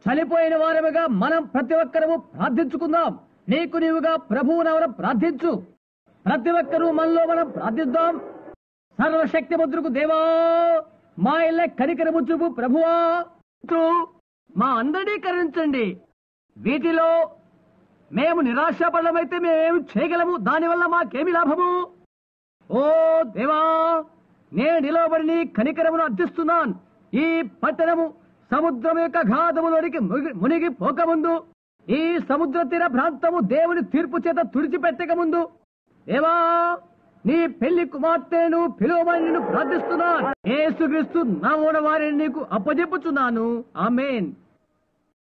చనిపోయిన వారముగా మనం ప్రతి ఒక్కరము ప్రార్థించుకుందాం. నీకు నీవుగా ప్రభువునవరం ప్రార్థించు. ప్రతి ఒక్కరూ మనలో మనం ప్రార్థిద్దాం. సర్వశక్తి ముద్రకు దేవా, మా ఇళ్ళ కనికరము చూపు ప్రభువా, మా అందరినీ కరుణించండి. వీటిలో మేము నిరాశాపడమైతే మేమేమి చేయగలము? దానివల్ల మాకేమి లాభము? ఓ దేవా, నేను నిలవబడి నీ కనికరమును అర్థిస్తున్నాను. ఈ పట్టణము సముద్రం యొక్క ఘాతములోనికి మునిగి పోకముందు, ఈ సముద్ర తీర ప్రాంతము దేవుని తీర్పు చేత తుడిచిపెట్టక ముందు, దేవా నీ పెళ్లి కుమార్తెను పిలువమని నిన్ను ప్రార్థిస్తున్నాను. యేసుక్రీస్తు నామమున వారిని నీకు అప్పజెప్పుచున్నాను. ఆమేన్.